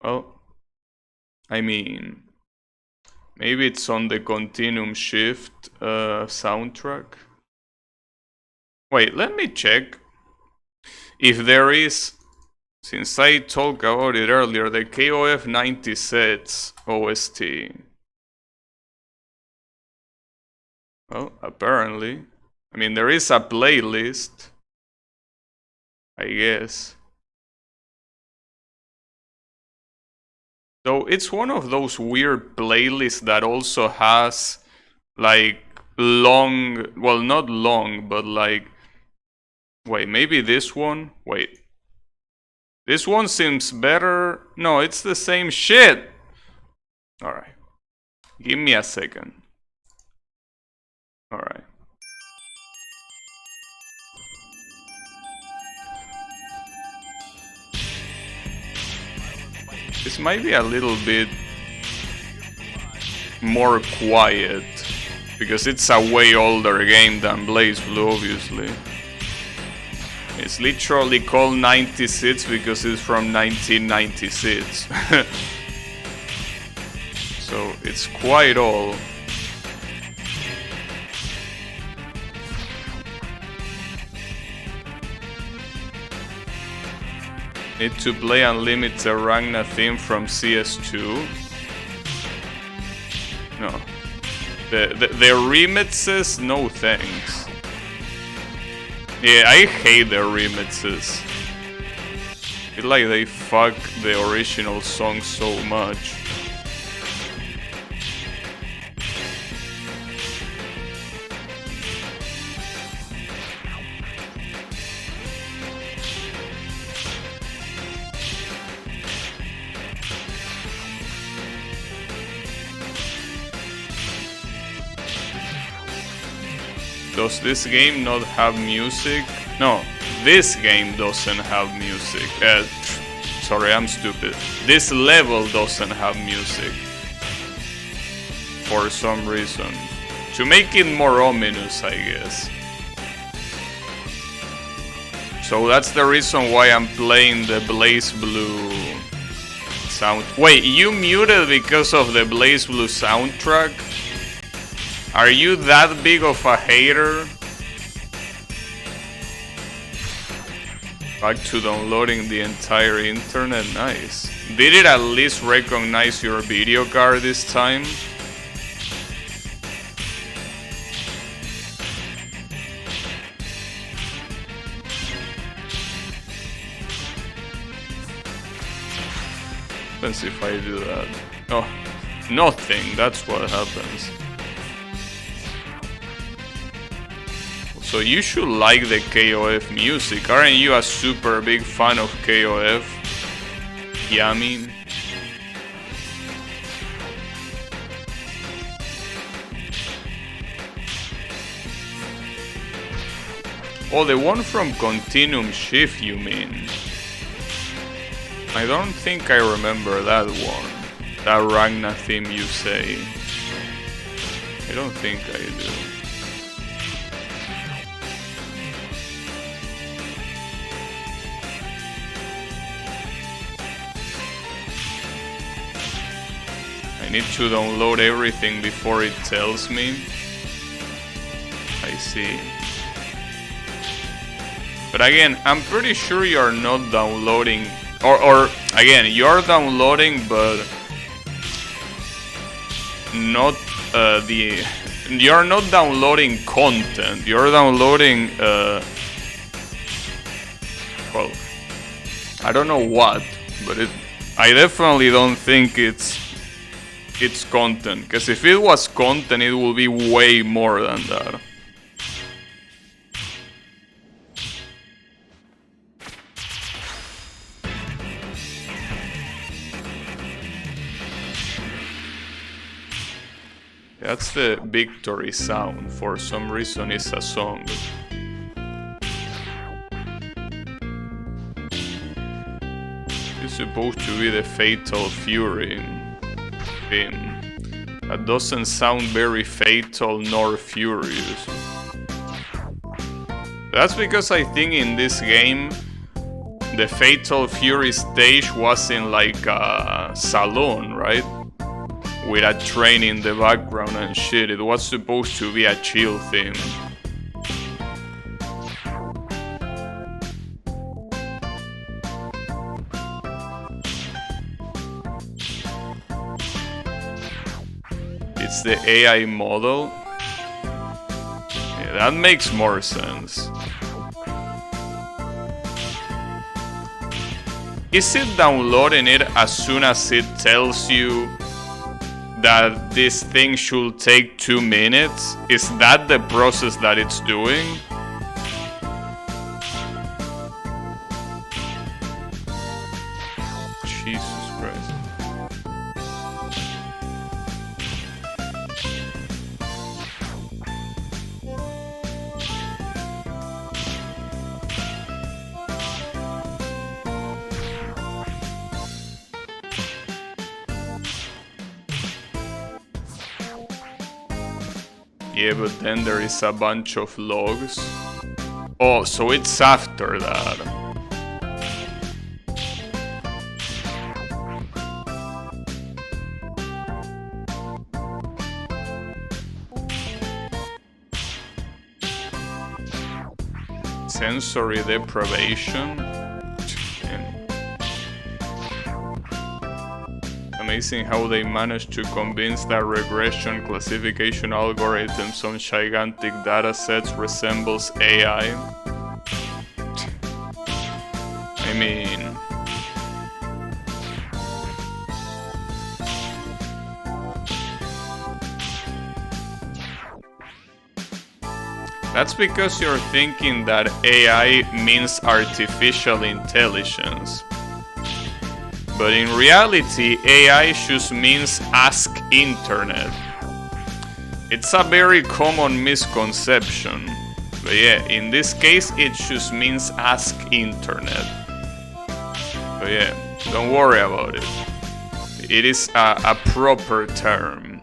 Well, I mean, maybe it's on the Continuum Shift soundtrack. Wait, let me check if there is, since I talked about it earlier, the KOF 96 OST. Well, apparently. I mean, there is a playlist, I guess. So it's one of those weird playlists that also has like long, well, not long, but like, wait, maybe this one? Wait. This one seems better. No, it's the same shit. Alright. Give me a second. Alright. This might be a little bit more quiet, because it's a way older game than BlazBlue, obviously. It's literally called 96 because it's from 1996. So it's quite old. Need to play Unlimited Ragna theme from CS2. No. The remixes, no thanks. Yeah, I hate the remixes. I feel like they fuck the original song so much. Does this game not have music? No, this game doesn't have music. Sorry, I'm stupid. This level doesn't have music. For some reason. To make it more ominous, I guess. So that's the reason why I'm playing the BlazBlue sound. Wait, you muted because of the BlazBlue soundtrack? Are you that big of a hater? Back to downloading the entire internet, nice. Did it at least recognize your video card this time? Let's see if I do that. Oh, nothing, that's what happens. So you should like the KOF music. Aren't you a super big fan of KOF? Yamin? Oh, the one from Continuum Shift, you mean? I don't think I remember that one. That Ragna theme you say. I don't think I do. I need to download everything before it tells me. I see. But again, I'm pretty sure you're not downloading, or again, you're downloading, but not you're not downloading content. You're downloading, well, I don't know what, but I definitely don't think it's content, because if it was content, it will be way more than that. That's the victory sound. For some reason, it's a song. It's supposed to be the Fatal Fury theme. That doesn't sound very fatal nor furious. That's because I think in this game, the Fatal Fury stage was in like a salon, right? With a train in the background and shit. It was supposed to be a chill theme. It's the AI model. Yeah, that makes more sense. Is it downloading it as soon as it tells you that this thing should take 2 minutes? Is that the process that it's doing? Jesus Christ. Yeah, but then there is a bunch of logs. Oh, so it's after that. Sensory deprivation. Amazing how they managed to convince that regression classification algorithms on gigantic datasets resembles AI. I mean... That's because you're thinking that AI means artificial intelligence. But in reality, AI just means ask internet. It's a very common misconception. But yeah, in this case, it just means ask internet. But yeah, don't worry about it. It is a proper term.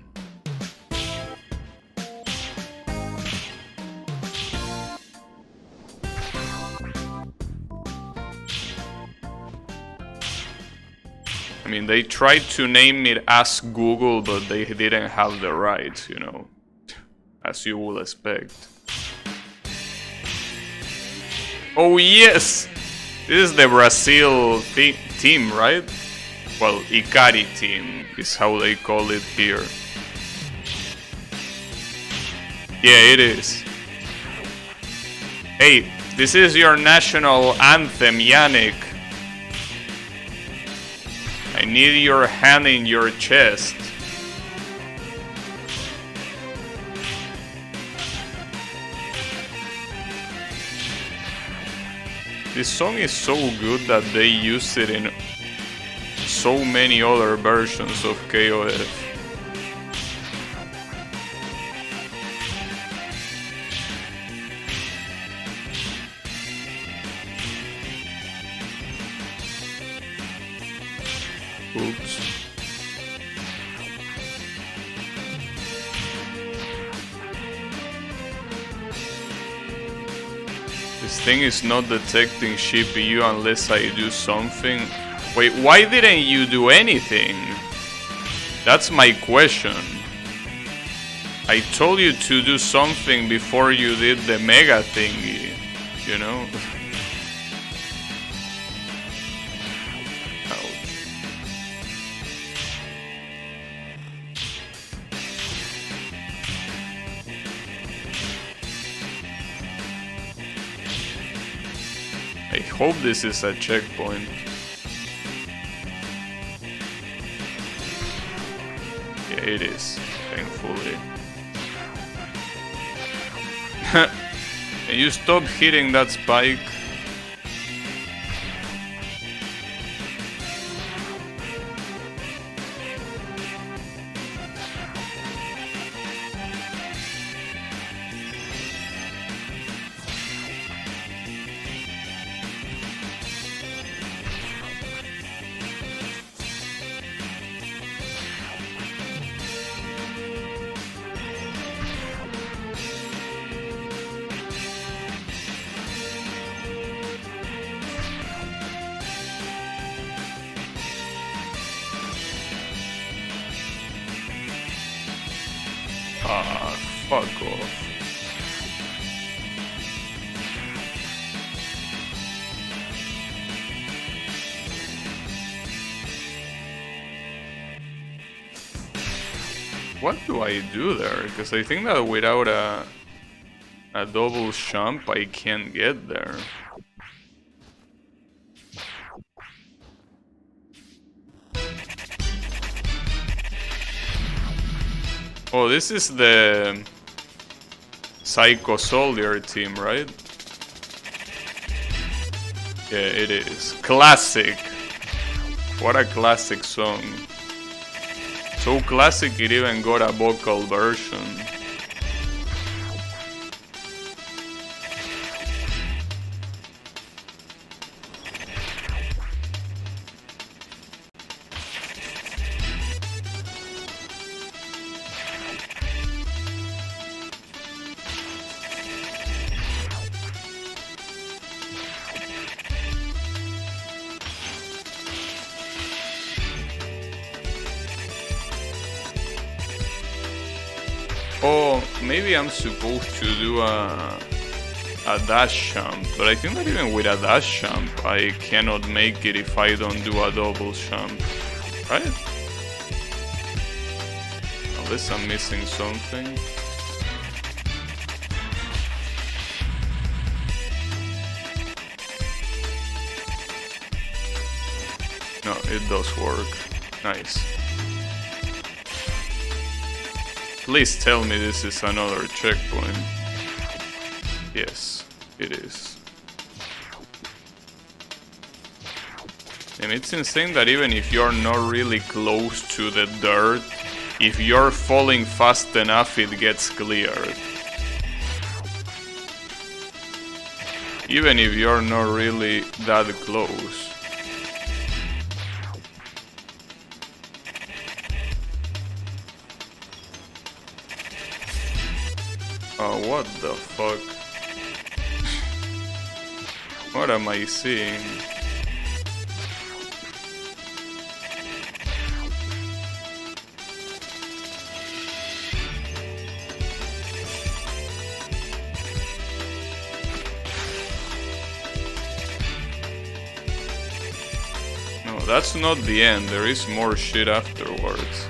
I mean, they tried to name it Ask Google, but they didn't have the rights, you know, as you would expect. Oh yes! This is the Brazil team, right? Well, Ikari team is how they call it here. Yeah, it is. Hey, this is your national anthem, Yannick. I need your hand in your chest. This song is so good that they use it in so many other versions of KOF. Oops. This thing is not detecting CPU unless I do something. Wait, why didn't you do anything? That's my question. I told you to do something before you did the mega thingy, you know? I hope this is a checkpoint. Yeah, it is, thankfully. Can you stop hitting that spike? Ah, fuck off. What do I do there? Because I think that without a double jump I can't get there. Oh, this is the Psycho Soldier team, right? Yeah, it is. Classic. What a classic song. So classic it even got a vocal version. Oh, maybe I'm supposed to do a dash jump, but I think that even with a dash jump I cannot make it if I don't do a double jump, right? Unless I'm missing something. No, it does work. Nice. Please tell me this is another checkpoint. Yes, it is. And it's insane that even if you're not really close to the dirt, if you're falling fast enough, it gets cleared. Even if you're not really that close. Oh, what the fuck? What am I seeing? No, that's not the end. There is more shit afterwards.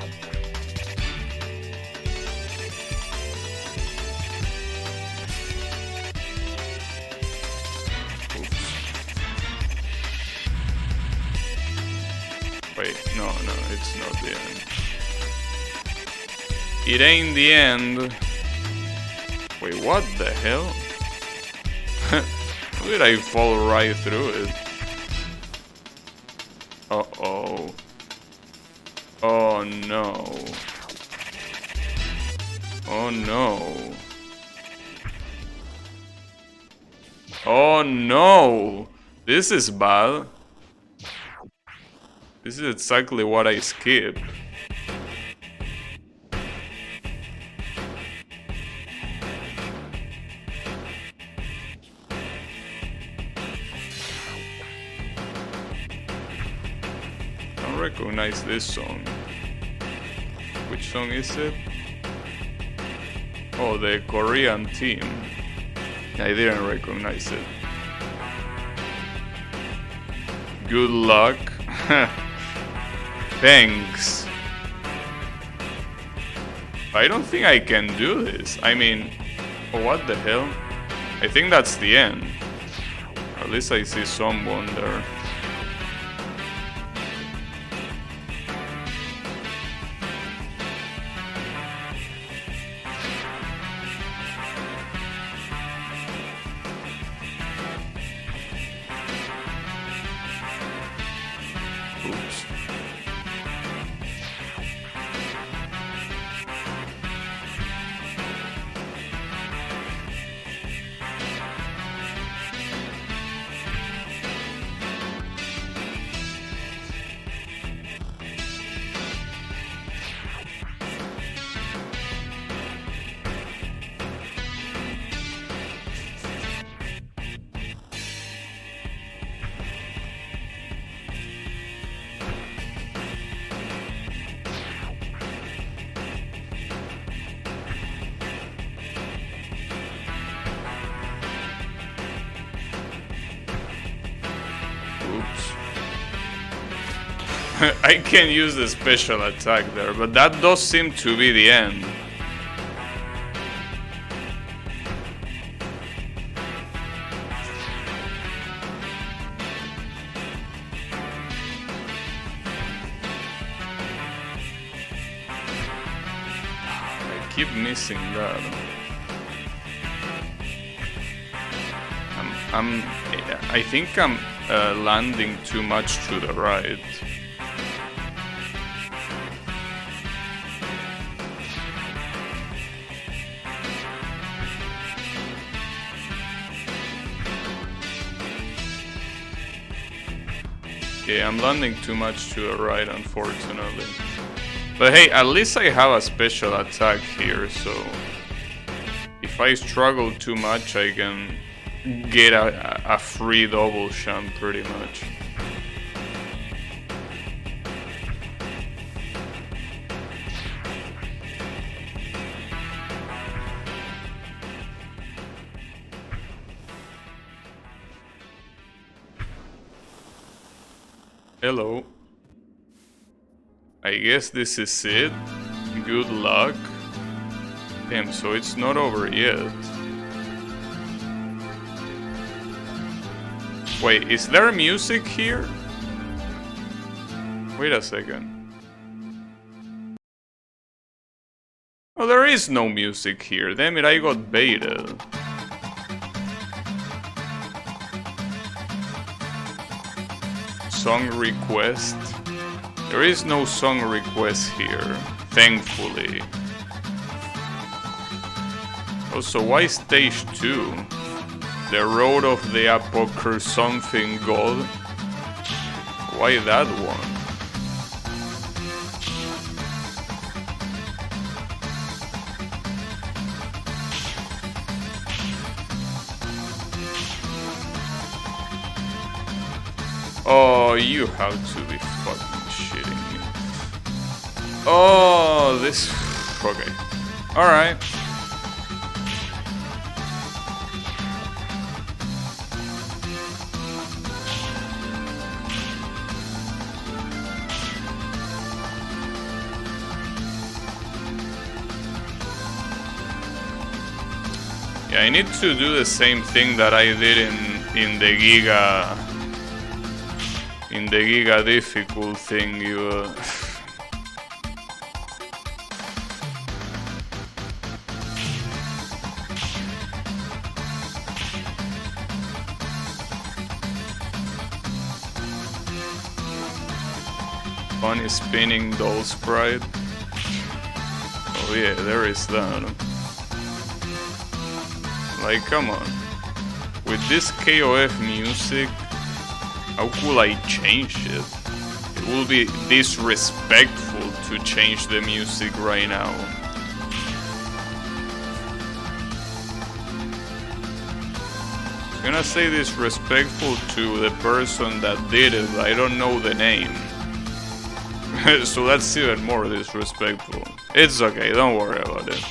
Wait, no, it's not the end. It ain't the end. Wait, what the hell? How did I fall right through it? Uh-oh. Oh no. Oh no. Oh no! This is bad. This is exactly what I skipped. I don't recognize this song. Which song is it? Oh, the Korean team. I didn't recognize it. Good luck. Thanks. I don't think I can do this. I mean, oh, what the hell? I think that's the end. At least I see someone there. Oops. I can use the special attack there, but that does seem to be the end. I keep missing that. I think I'm landing too much to the right. Okay, I'm landing too much to the right, unfortunately. But hey, at least I have a special attack here, so if I struggle too much, I can get a free double jump pretty much. Hello. I guess this is it. Good luck. Damn, so it's not over yet. Wait, is there music here? Wait a second. Oh, there is no music here. Damn it, I got baited. Song request. There is no song request here, thankfully. Also, why stage 2? The Road of the Apocalypse something god. Why that one? Oh, you have to be fucking shitting me. Oh, this... Okay. Alright. Yeah, I need to do the same thing that I did in the Giga difficult thing. Funny spinning doll sprite. Oh yeah, there is that. Like, come on. With this KOF music, how could I change it? It will be disrespectful to change the music right now. I'm gonna say disrespectful to the person that did it, but I don't know the name. So that's even more disrespectful. It's okay, don't worry about it.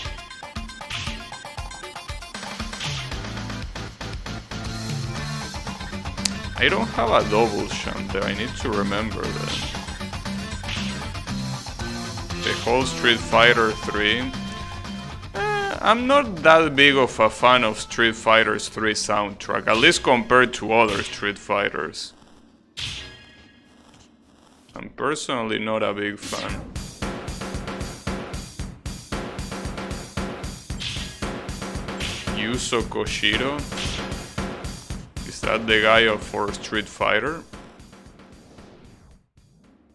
I don't have a double jump there, I need to remember that. The whole Street Fighter 3. I'm not that big of a fan of Street Fighter 3 soundtrack, at least compared to other Street Fighters. I'm personally not a big fan. Yuzo Koshiro? Is that the guy for Street Fighter?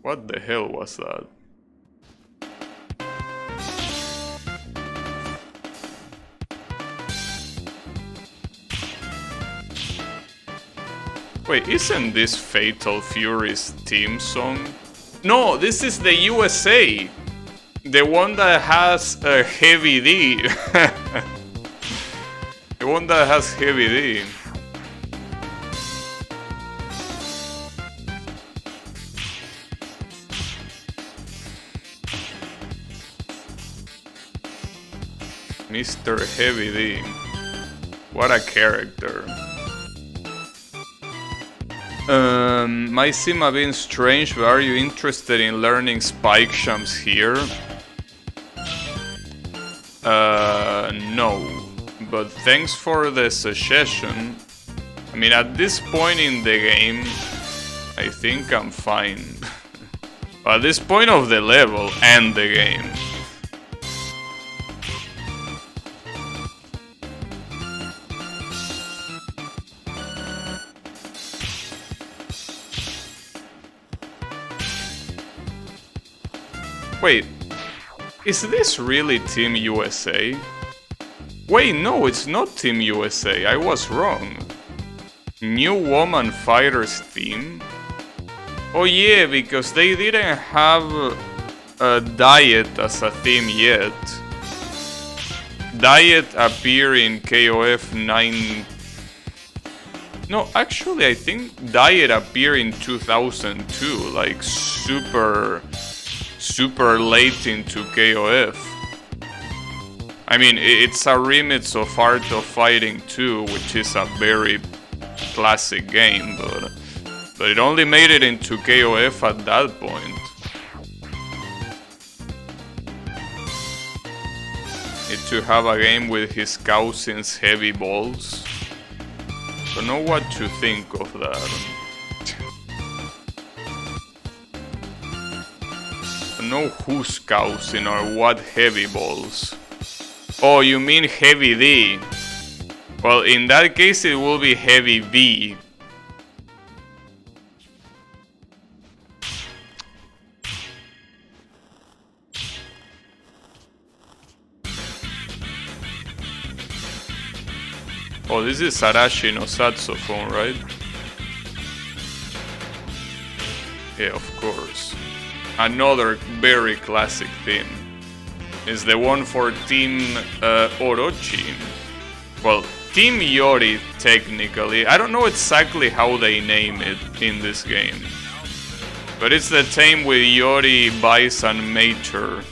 What the hell was that? Wait, isn't this Fatal Fury's theme song? No, this is the USA! The one that has Heavy D. The one that has Heavy D. Mr. Heavy D. What a character. Might seem a bit strange, but are you interested in learning spike jumps here? No. But thanks for the suggestion. I mean, at this point in the game, I think I'm fine. At this point of the level and the game. Wait, is this really Team USA? Wait, no, it's not Team USA, I was wrong. New Woman Fighters team? Oh yeah, because they didn't have a Diet as a theme yet. Diet appeared in KOF 9... No, actually I think Diet appeared in 2002, like super late into KOF. I mean, it's a remix of Art of Fighting 2, which is a very classic game, but it only made it into KOF at that point. Need to have a game with his cousin's heavy balls. Don't know what to think of that. Don't know whose cousin or what heavy balls. Oh, you mean Heavy D? Well, in that case it will be Heavy V. Oh, this is Arashi no saxophone, right? Yeah, of course. Another very classic theme is the one for Team Orochi. Well, Team Yori, technically. I don't know exactly how they name it in this game. But it's the team with Yori, Vice, and Mater.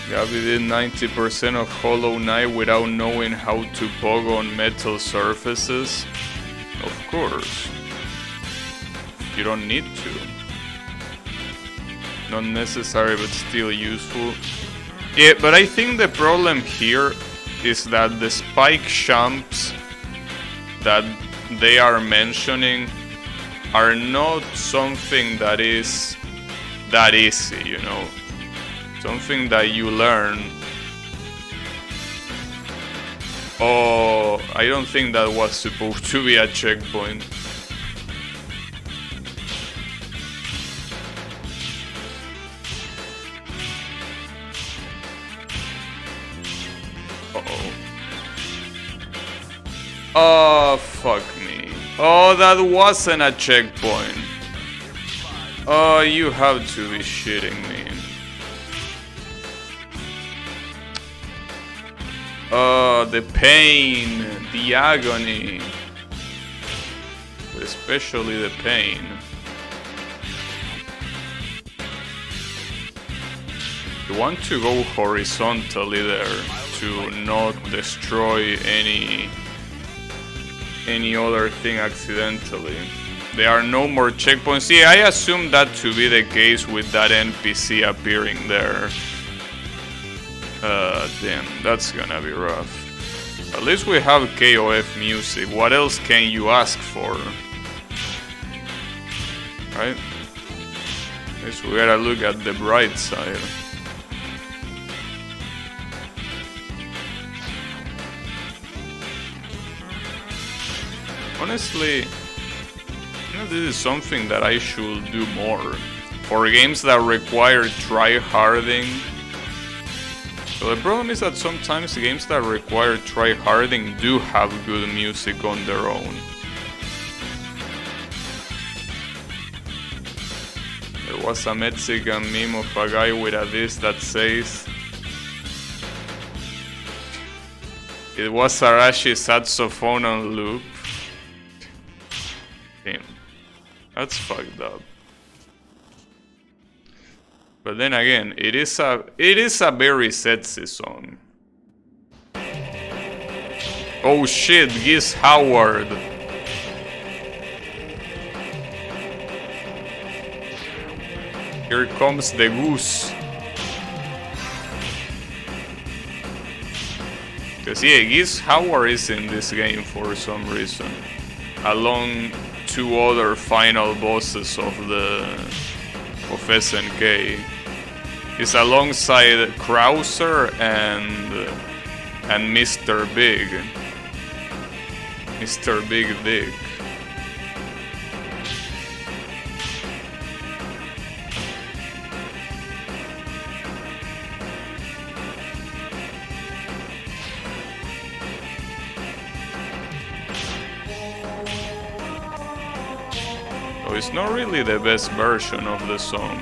Gabi did 90% of Hollow Knight without knowing how to pogo on metal surfaces. Of course. You don't need to. Not necessary, but still useful. Yeah, but I think the problem here is that the spike jumps that they are mentioning are not something that is that easy, you know. Something that you learn. Oh, I don't think that was supposed to be a checkpoint. Uh-oh. Oh, fuck me. Oh, that wasn't a checkpoint. Oh, you have to be shitting me. Oh, the pain, the agony, but especially the pain. You want to go horizontally there to not destroy any other thing accidentally. There are no more checkpoints. Yeah, I assume that to be the case with that NPC appearing there. Damn, that's gonna be rough. At least we have KOF music. What else can you ask for? Right? At least we gotta look at the bright side. Honestly, you know, this is something that I should do more. For games that require try-harding, So the problem is that sometimes games that require try-harding do have good music on their own. There was a Mexican meme of a guy with a disc that says it was Arashi's saxophone on loop. Damn, that's fucked up. But then again, it is a very sexy song. Oh shit, Giz Howard. Here comes the goose. Cause yeah, Giz Howard is in this game for some reason. Along two other final bosses of SNK. He's alongside Krauser and Mr. Big. Mr. Big Dick. So it's not really the best version of the song.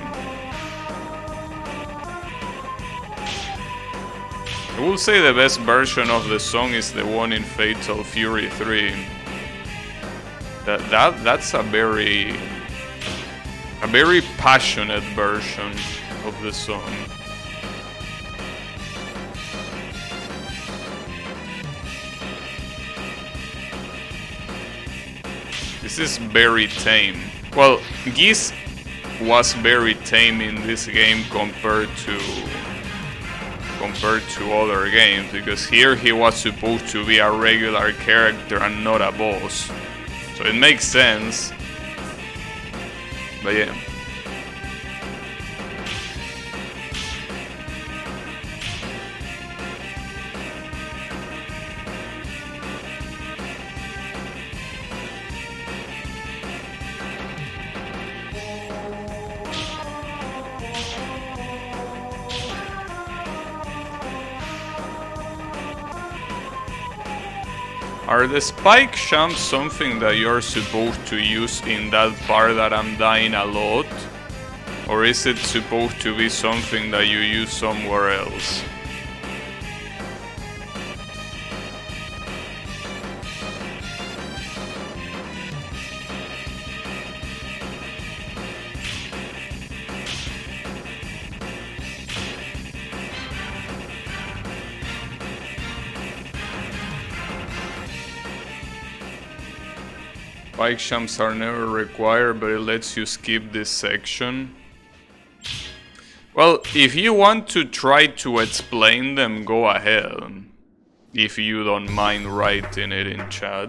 I will say the best version of the song is the one in Fatal Fury 3. That's a very passionate version of the song. This is very tame. Well, Giz was very tame in this game compared to other games, because here he was supposed to be a regular character and not a boss. So it makes sense. But yeah. Are the spike jumps something that you're supposed to use in that part that I'm dying a lot? Or is it supposed to be something that you use somewhere else? Bike jumps are never required, but it lets you skip this section. Well, if you want to try to explain them, go ahead. If you don't mind writing it in chat.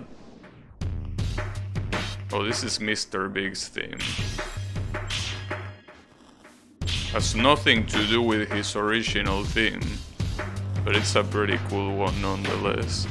Oh, this is Mr. Big's theme. Has nothing to do with his original theme, but it's a pretty cool one nonetheless.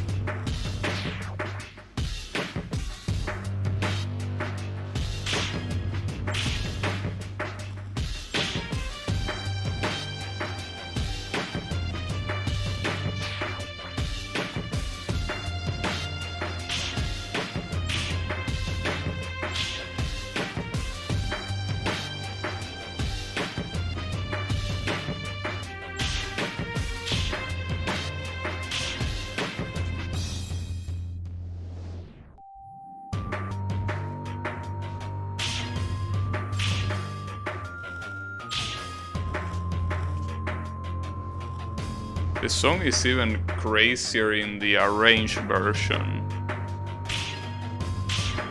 The song is even crazier in the arranged version.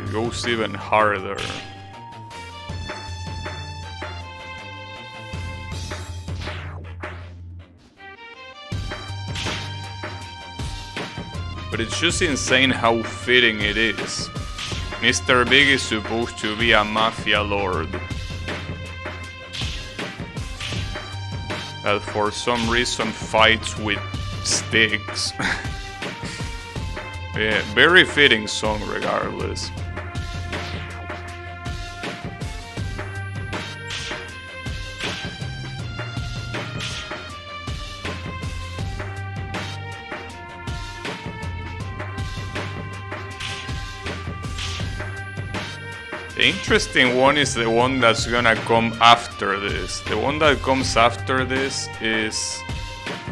It goes even harder. But it's just insane how fitting it is. Mr. Big is supposed to be a mafia lord that for some reason fights with sticks. Yeah, very fitting song regardless. The interesting one is the one that's gonna come after this. The one that comes after this is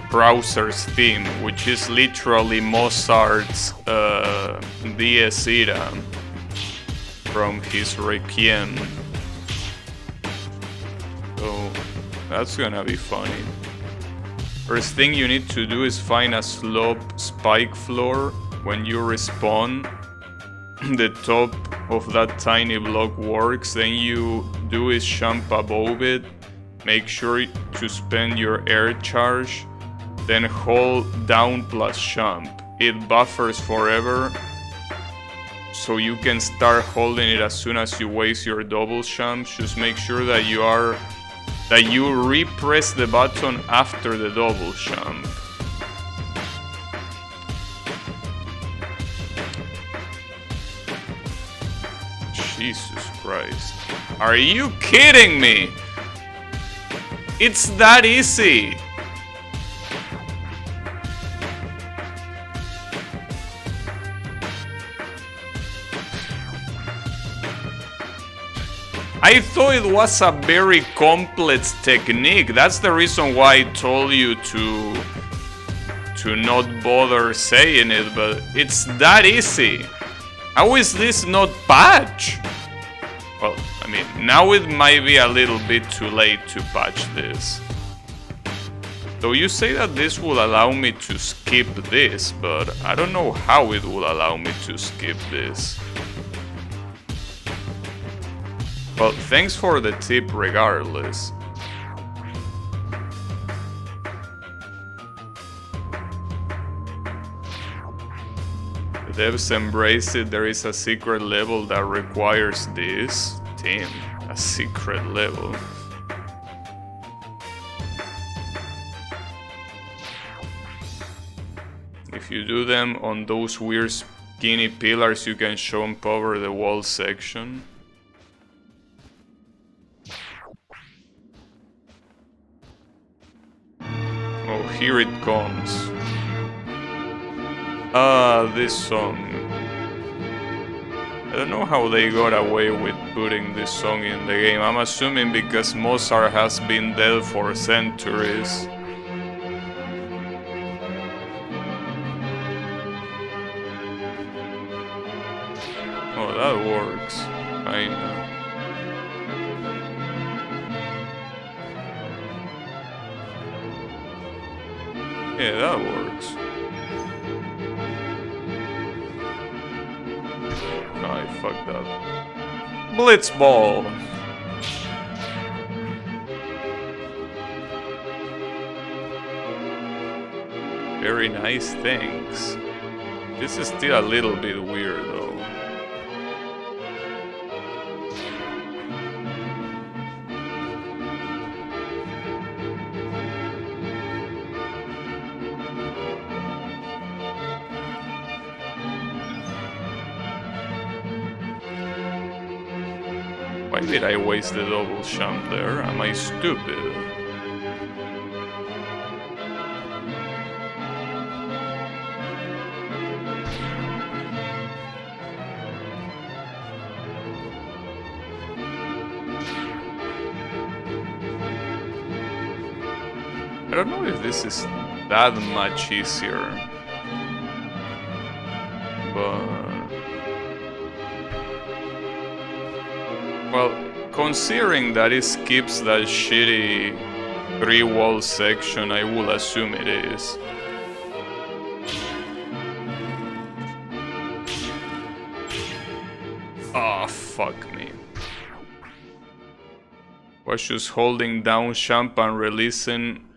Browser's Theme, which is literally Mozart's Dies Ira from his Requiem. So that's gonna be funny. First thing you need to do is find a slope spike floor. When you respawn, the top of that tiny block works. Then you do is jump above it. Make sure to spend your air charge. Then hold down plus jump. It buffers forever, so you can start holding it as soon as you waste your double jump. Just make sure that you repress the button after the double jump. Jesus Christ. Are you kidding me? It's that easy. I thought it was a very complex technique. That's the reason why I told you to not bother saying it, but it's that easy. How is this not patch? Well, I mean, now it might be a little bit too late to patch this. Though you say that this will allow me to skip this, but I don't know how it will allow me to skip this. Well, thanks for the tip regardless. The devs embrace it. There is a secret level that requires this. Damn, a secret level. If you do them on those weird skinny pillars, you can jump over the wall section. Oh, here it comes. This song. I don't know how they got away with putting this song in the game. I'm assuming because Mozart has been dead for centuries. Oh, that works. I know. Yeah, that works. No, I fucked up. Blitzball! Very nice, thanks. This is still a little bit weird though. Why did I waste the double jump there? Am I stupid? I don't know if this is that much easier, but... Well, considering that it skips that shitty 3-wall section, I will assume it is. Ah, fuck me. Was just holding down jump and releasing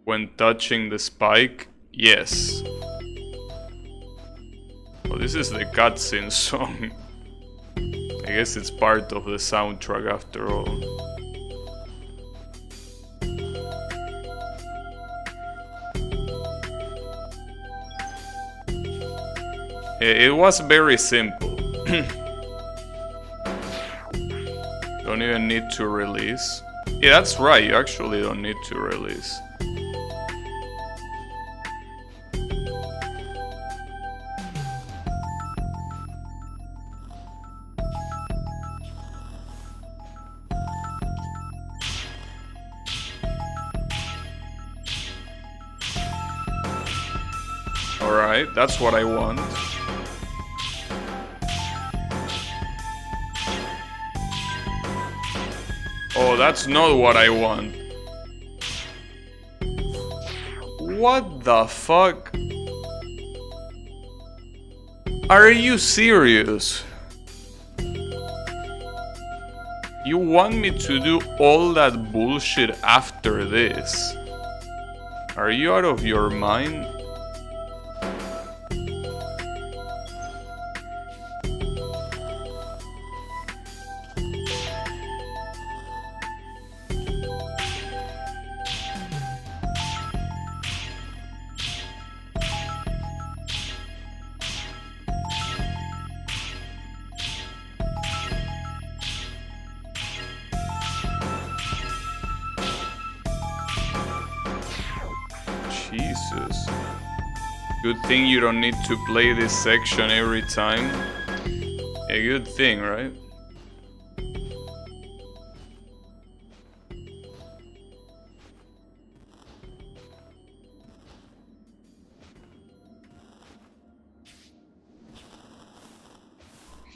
when touching the spike? Yes. Well, this is the cutscene song. I guess it's part of the soundtrack after all. It was very simple. Don't even need to release. Yeah, that's right, you actually don't need to release. Alright, that's what I want. Oh, that's not what I want. What the fuck? Are you serious? You want me to do all that bullshit after this? Are you out of your mind? Jesus. Good thing you don't need to play this section every time. A good thing, right?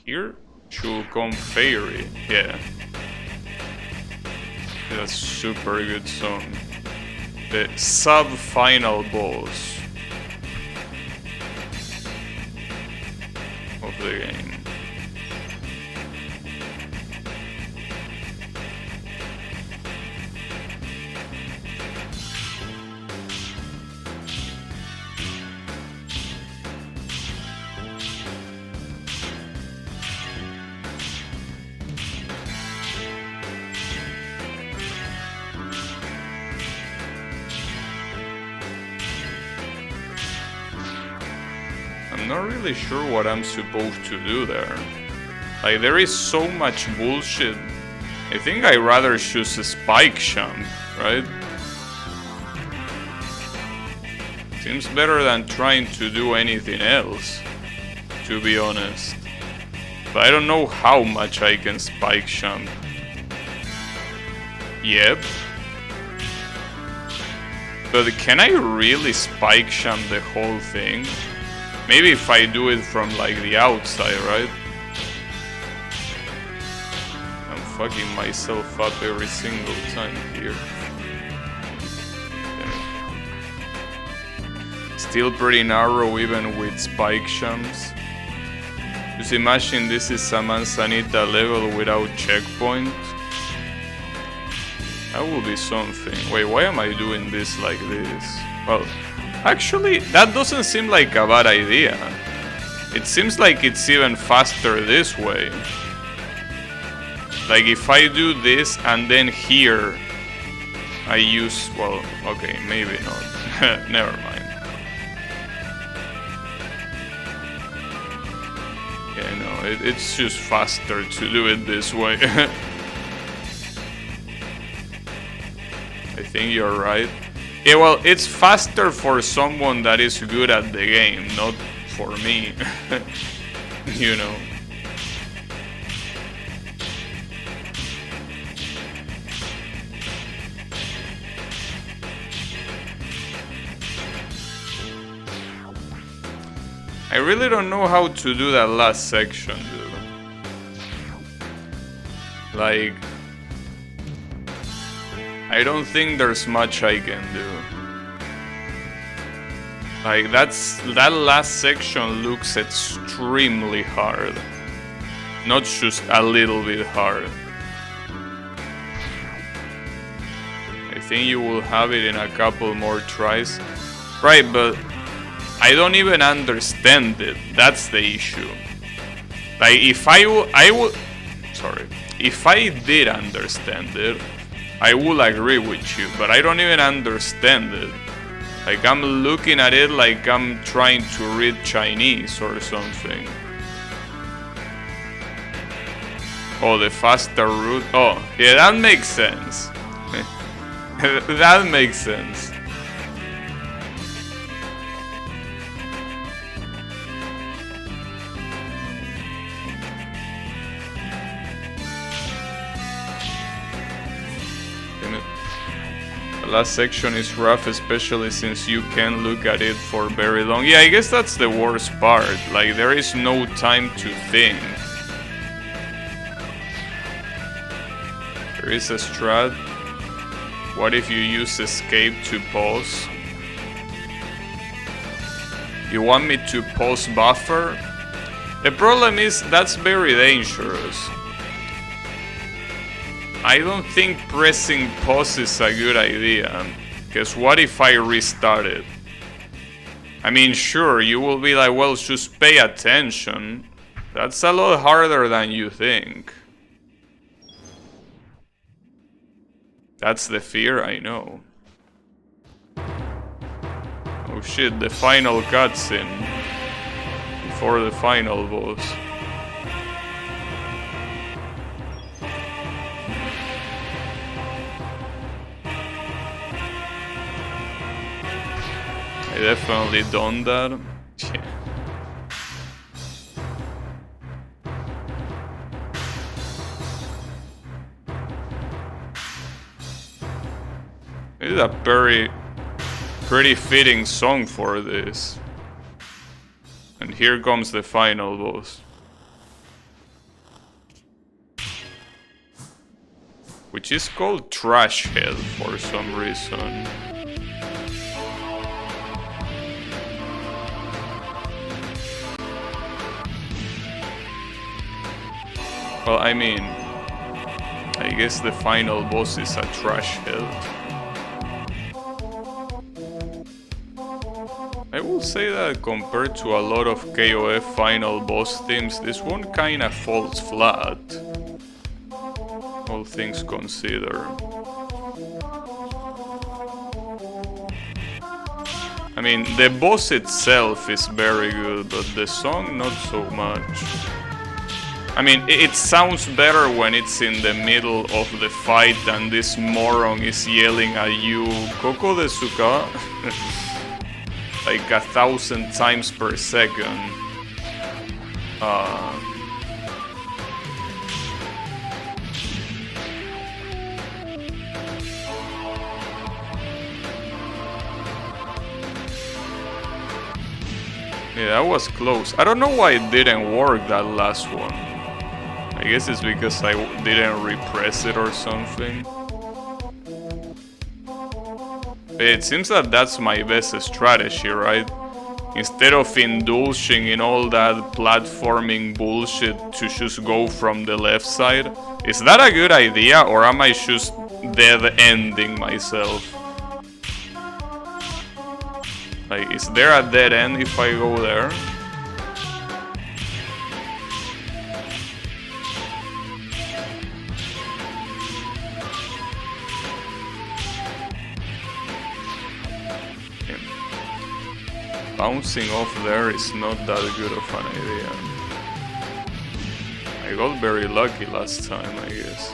Here should come Fairy. Yeah. That's a super good song. The sub-final boss of the game. I'm not really sure what I'm supposed to do there. Like, there is so much bullshit. I think I'd rather choose a spike jump, right? Seems better than trying to do anything else, to be honest. But I don't know how much I can spike jump. Yep. But can I really spike jump the whole thing? Maybe if I do it from like the outside, right? I'm fucking myself up every single time here. Okay. Still pretty narrow even with spike jumps. Just imagine this is a Manzanita level without checkpoint. That will be something. Wait, why am I doing this like this? Well, actually, that doesn't seem like a bad idea. It seems like it's even faster this way. Like if I do this and then here I use, well, okay, maybe not. Never mind. Yeah, no, it's just faster to do it this way. I think you're right. Yeah, well, it's faster for someone that is good at the game, not for me. You know. I really don't know how to do that last section, dude. Like, I don't think there's much I can do. Like, that last section looks extremely hard. Not just a little bit hard. I think you will have it in a couple more tries. Right, but I don't even understand it. That's the issue. Like, if if I did understand it, I will agree with you, but I don't even understand it. Like, I'm looking at it like I'm trying to read Chinese or something. Oh, the faster route. Oh, yeah, that makes sense. That makes sense. Last section is rough, especially since you can't look at it for very long. Yeah, I guess that's the worst part. Like, there is no time to think. There is a strat. What if you use escape to pause? You want me to pause buffer? The problem is that's very dangerous. I don't think pressing pause is a good idea. Because what if I restart it? I mean, sure, you will be like, well, just pay attention. That's a lot harder than you think. That's the fear, I know. Oh shit, the final cutscene. Before the final boss. I definitely done that. Yeah. It's a pretty fitting song for this. And here comes the final boss. Which is called Trash Head for some reason. Well, I mean, I guess the final boss is a Trash Head. I will say that compared to a lot of KOF final boss themes, this one kinda falls flat. All things considered. I mean, the boss itself is very good, but the song not so much. I mean, it sounds better when it's in the middle of the fight and this moron is yelling at you, Koko Desuka? Like 1,000 times per second. Yeah, that was close. I don't know why it didn't work, that last one. I guess it's because I didn't repress it or something. It seems that that's my best strategy, right? Instead of indulging in all that platforming bullshit to just go from the left side. Is that a good idea, or am I just dead-ending myself? Like, is there a dead end if I go there? Bouncing off there is not that good of an idea. I got very lucky last time, I guess.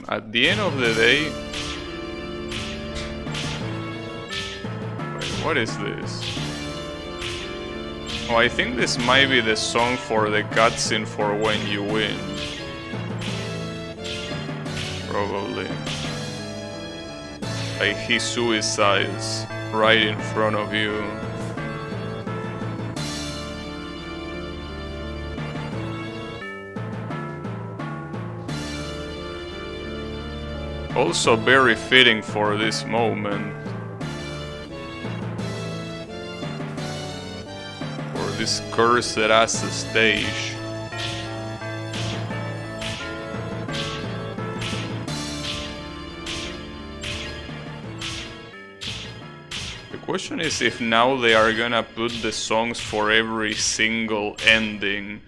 At the end of the day... Wait, what is this? Oh, I think this might be the song for the cutscene for when you win. Probably. Like he suicides right in front of you. Also very fitting for this moment. This cursed ass stage. The question is if now they are gonna put the songs for every single ending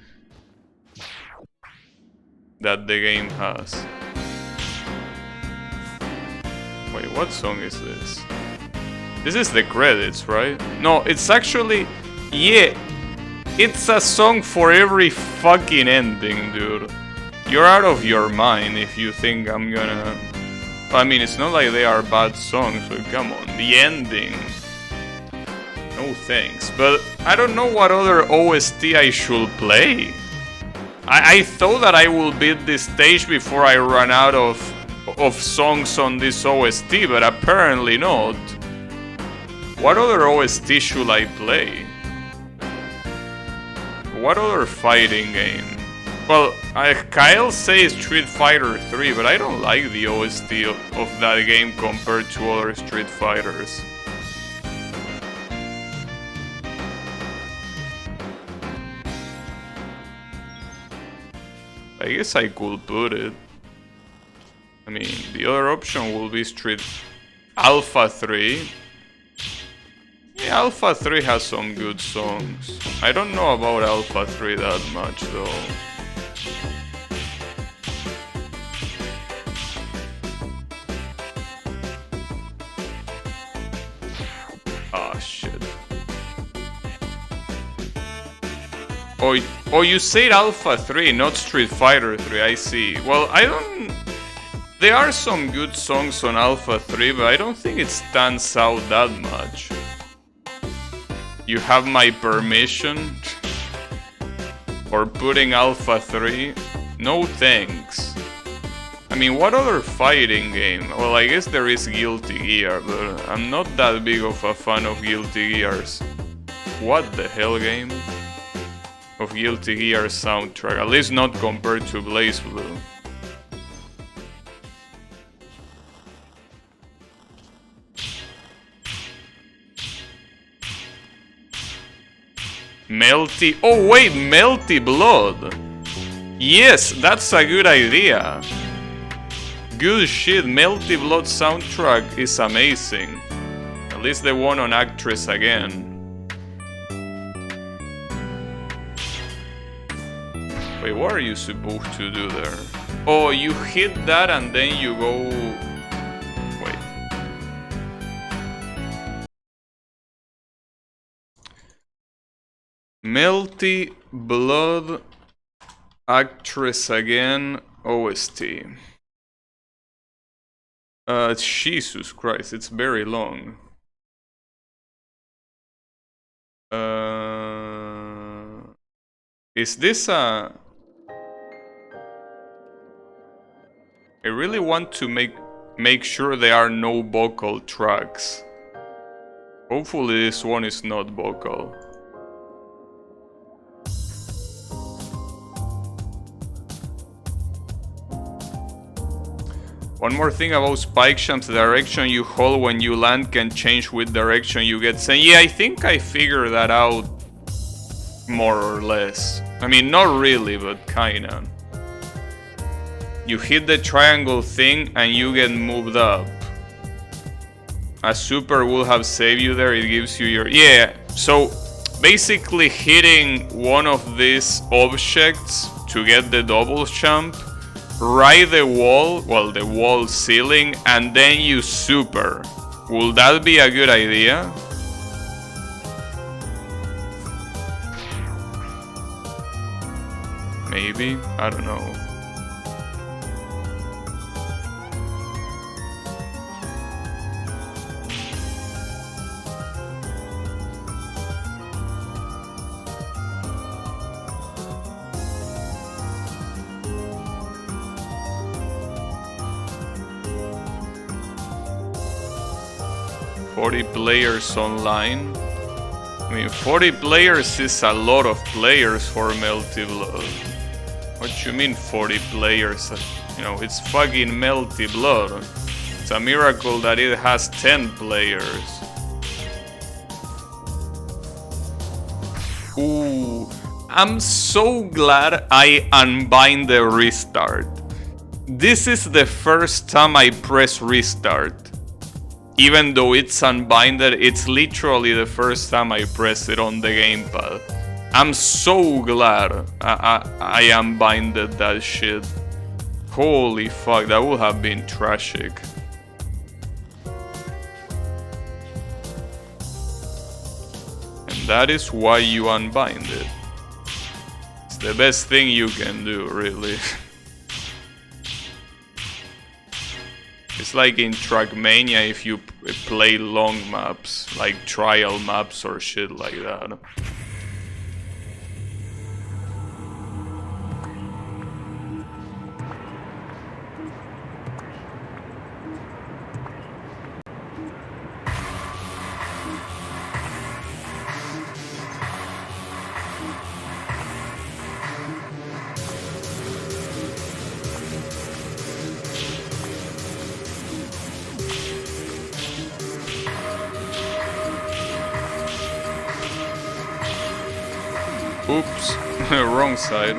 that the game has. Wait, what song is this? This is the credits, right? No, it's actually... yeah. It's a song for every fucking ending, dude. You're out of your mind if you think I'm gonna... I mean, it's not like they are bad songs, but come on. The ending. No thanks. But I don't know what other OST I should play. I thought that I will beat this stage before I run out of songs on this OST, but apparently not. What other OST should I play? What other fighting game? Well, Kyle says Street Fighter 3, but I don't like the OST of that game compared to other Street Fighters. I guess I could put it. I mean, the other option will be Street Alpha 3. Yeah, Alpha 3 has some good songs. I don't know about Alpha 3 that much though. Ah, shit. Oh, you said Alpha 3, not Street Fighter 3, I see. Well, I don't... There are some good songs on Alpha 3, but I don't think it stands out that much. You have my permission for putting Alpha 3? No thanks. I mean, what other fighting game? Well, I guess there is Guilty Gear, but I'm not that big of a fan of Guilty Gears. What the hell game? Of Guilty Gear soundtrack, at least not compared to Blaze Blue. Melty... Oh wait, Melty Blood! Yes, that's a good idea. Good shit, Melty Blood soundtrack is amazing. At least the one on Actress again. Wait, what are you supposed to do there? Oh, you hit that and then you go... Wait. Melty Blood, Actress again, OST. Jesus Christ, it's very long. Is this a... I really want to make sure there are no vocal tracks. Hopefully this one is not vocal. One more thing about spike jumps, the direction you hold when you land can change with direction you get sent. Yeah, I think I figured that out more or less. I mean, not really, but kinda. You hit the triangle thing and you get moved up. A super will have saved you there, it gives you your... Yeah, so basically hitting one of these objects to get the double jump, ride the wall, well, the wall ceiling, and then you super. Will that be a good idea? Maybe? I don't know. Players online. I mean, 40 players is a lot of players for Melty Blood. What you mean 40 players? You know, it's fucking Melty Blood. It's a miracle that it has 10 players. Ooh, I'm so glad I unbind the restart. This is the first time I press restart. Even though it's unbinded, it's literally the first time I press it on the gamepad. I'm so glad I unbinded that shit. Holy fuck, that would have been tragic. And that is why you unbind it. It's the best thing you can do, really. It's like in Trackmania if you play long maps, like trial maps or shit like that. Oops, wrong side.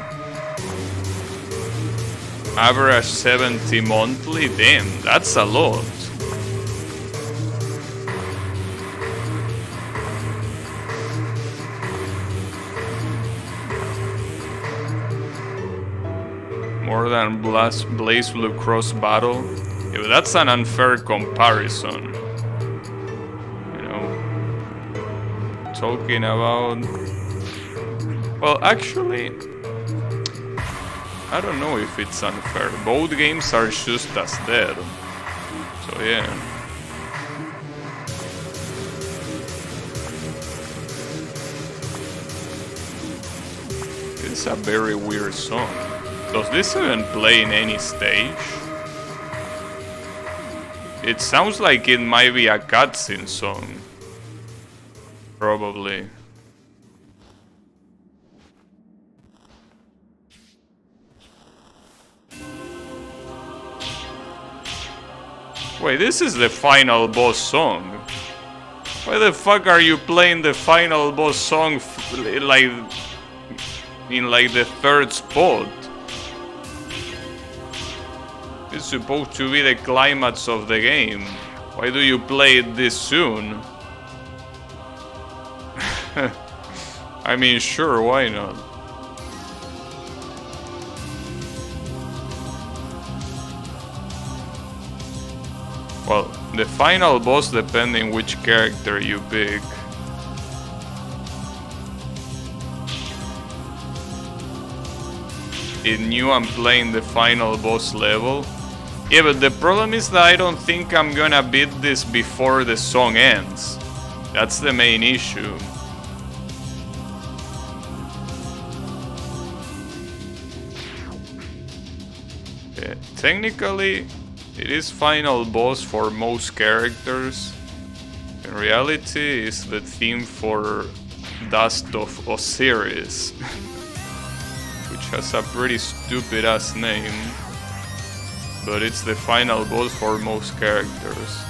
Average 70 monthly? Damn, that's a lot. More than Blaze Blue Cross Battle? Yeah, but that's an unfair comparison. You know, talking about... Well, actually, I don't know if it's unfair. Both games are just as dead. So yeah. It's a very weird song. Does this even play in any stage? It sounds like it might be a cutscene song. Probably. Wait, this is the final boss song. Why the fuck are you playing the final boss song like in like the third spot? It's supposed to be the climax of the game. Why do you play it this soon? I mean, sure, why not? Well, the final boss depending which character you pick. It knew I'm playing the final boss level. Yeah, but the problem is that I don't think I'm gonna beat this before the song ends. That's the main issue. Yeah, technically, it is final boss for most characters. In reality, it's the theme for Dust of Osiris, which has a pretty stupid ass name, but it's the final boss for most characters.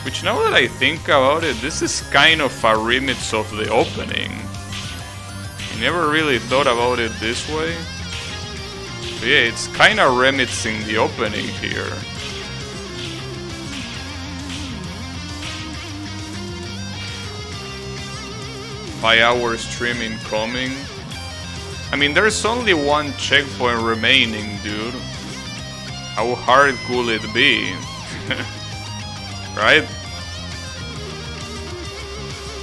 Which, now that I think about it, this is kind of a remix of the opening. I never really thought about it this way. But yeah, it's kind of remixing the opening here. Five-hour stream incoming. I mean, there's only one checkpoint remaining, dude. How hard could it be? Right?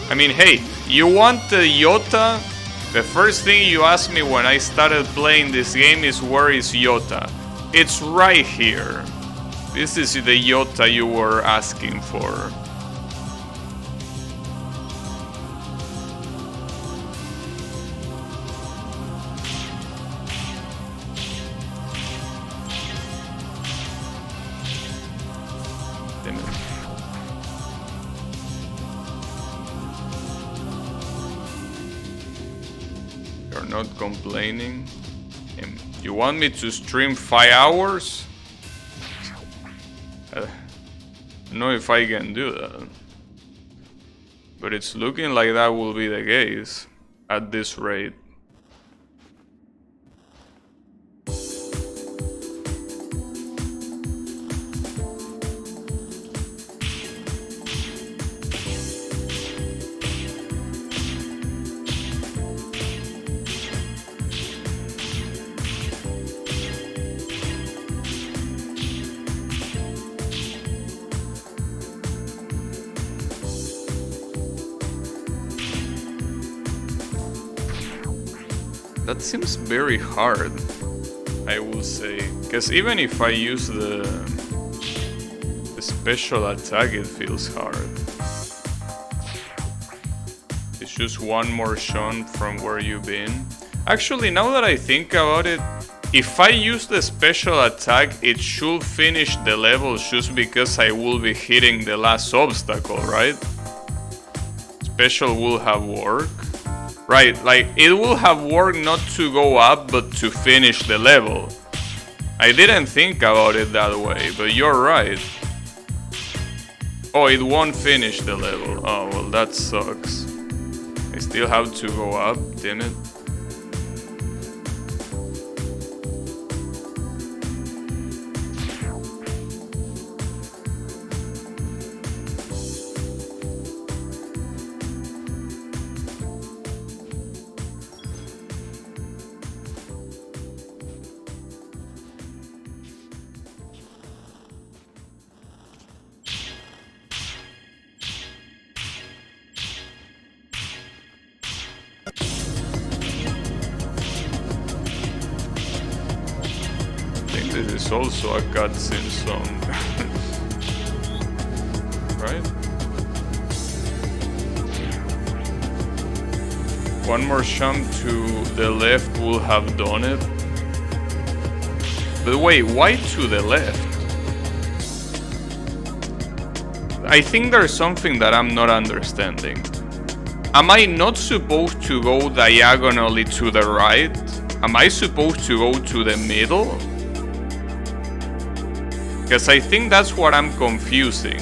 I mean, hey, you want the Yota? The first thing you asked me when I started playing this game is, where is Yota? It's right here. This is the Yota you were asking for. You're not complaining. You want me to stream 5 hours? I don't know if I can do that. But it's looking like that will be the case at this rate. That seems very hard, I will say. Because even if I use the special attack, it feels hard. It's just one more shot from where you've been. Actually, now that I think about it, if I use the special attack, it should finish the level just because I will be hitting the last obstacle, right? Special will have worked. Right, like it will have worked not to go up, but to finish the level. I didn't think about it that way, but you're right. Oh, it won't finish the level. Oh, well, that sucks. I still have to go up, damn it. This is also a cutscene song. Right? One more jump to the left will have done it. But wait, why to the left? I think there's something that I'm not understanding. Am I not supposed to go diagonally to the right? Am I supposed to go to the middle? Because I think that's what I'm confusing.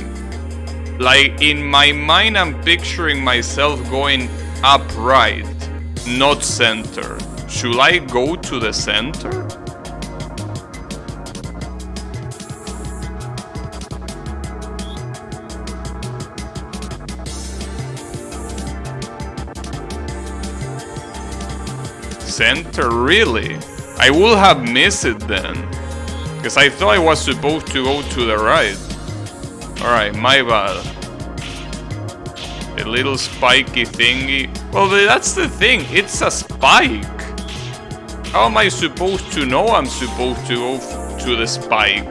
Like, in my mind, I'm picturing myself going upright, not center. Should I go to the center? Center, really? I will have missed it then. Because I thought I was supposed to go to the right. Alright, my bad. The little spiky thingy. Well, that's the thing, it's a spike. How am I supposed to know I'm supposed to go to the spike?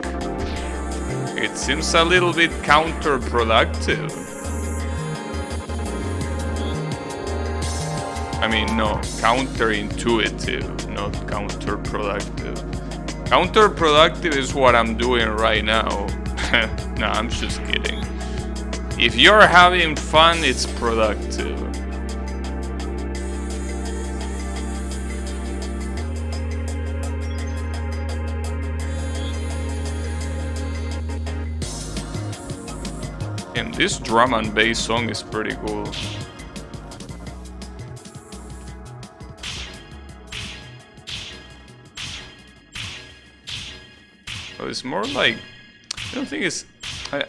It seems a little bit counterproductive. I mean, no, counterintuitive, not counterproductive. Counterproductive is what I'm doing right now. Nah, I'm just kidding. If you're having fun, it's productive. And this drum and bass song is pretty cool. It's more like, I don't think it's,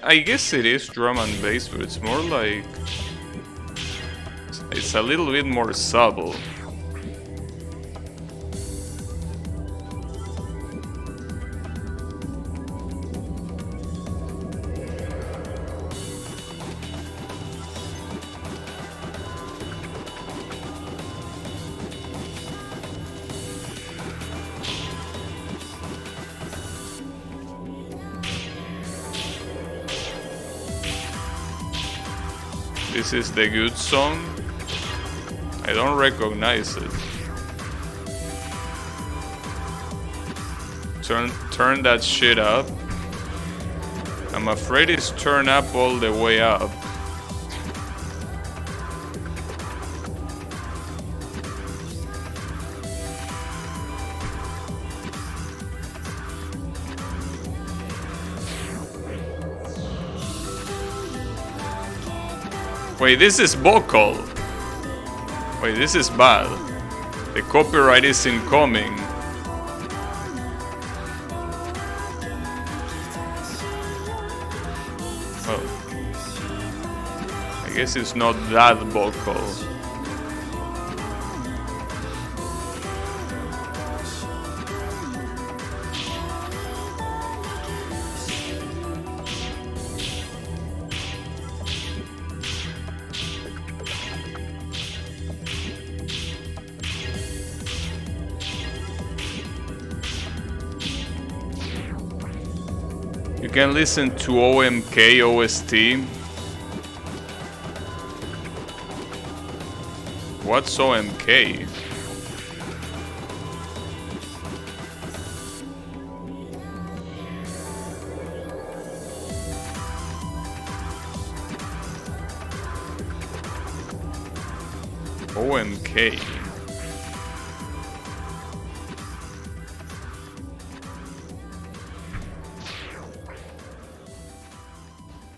I guess it is drum and bass, but it's more like, it's a little bit more subtle. This is the good song. I don't recognize it. Turn that shit up. I'm afraid it's turned up all the way up. Wait, this is vocal. Wait, this is bad. The copyright is incoming. Oh. I guess it's not that vocal. can listen to OMK OST. What's OMK? OMK.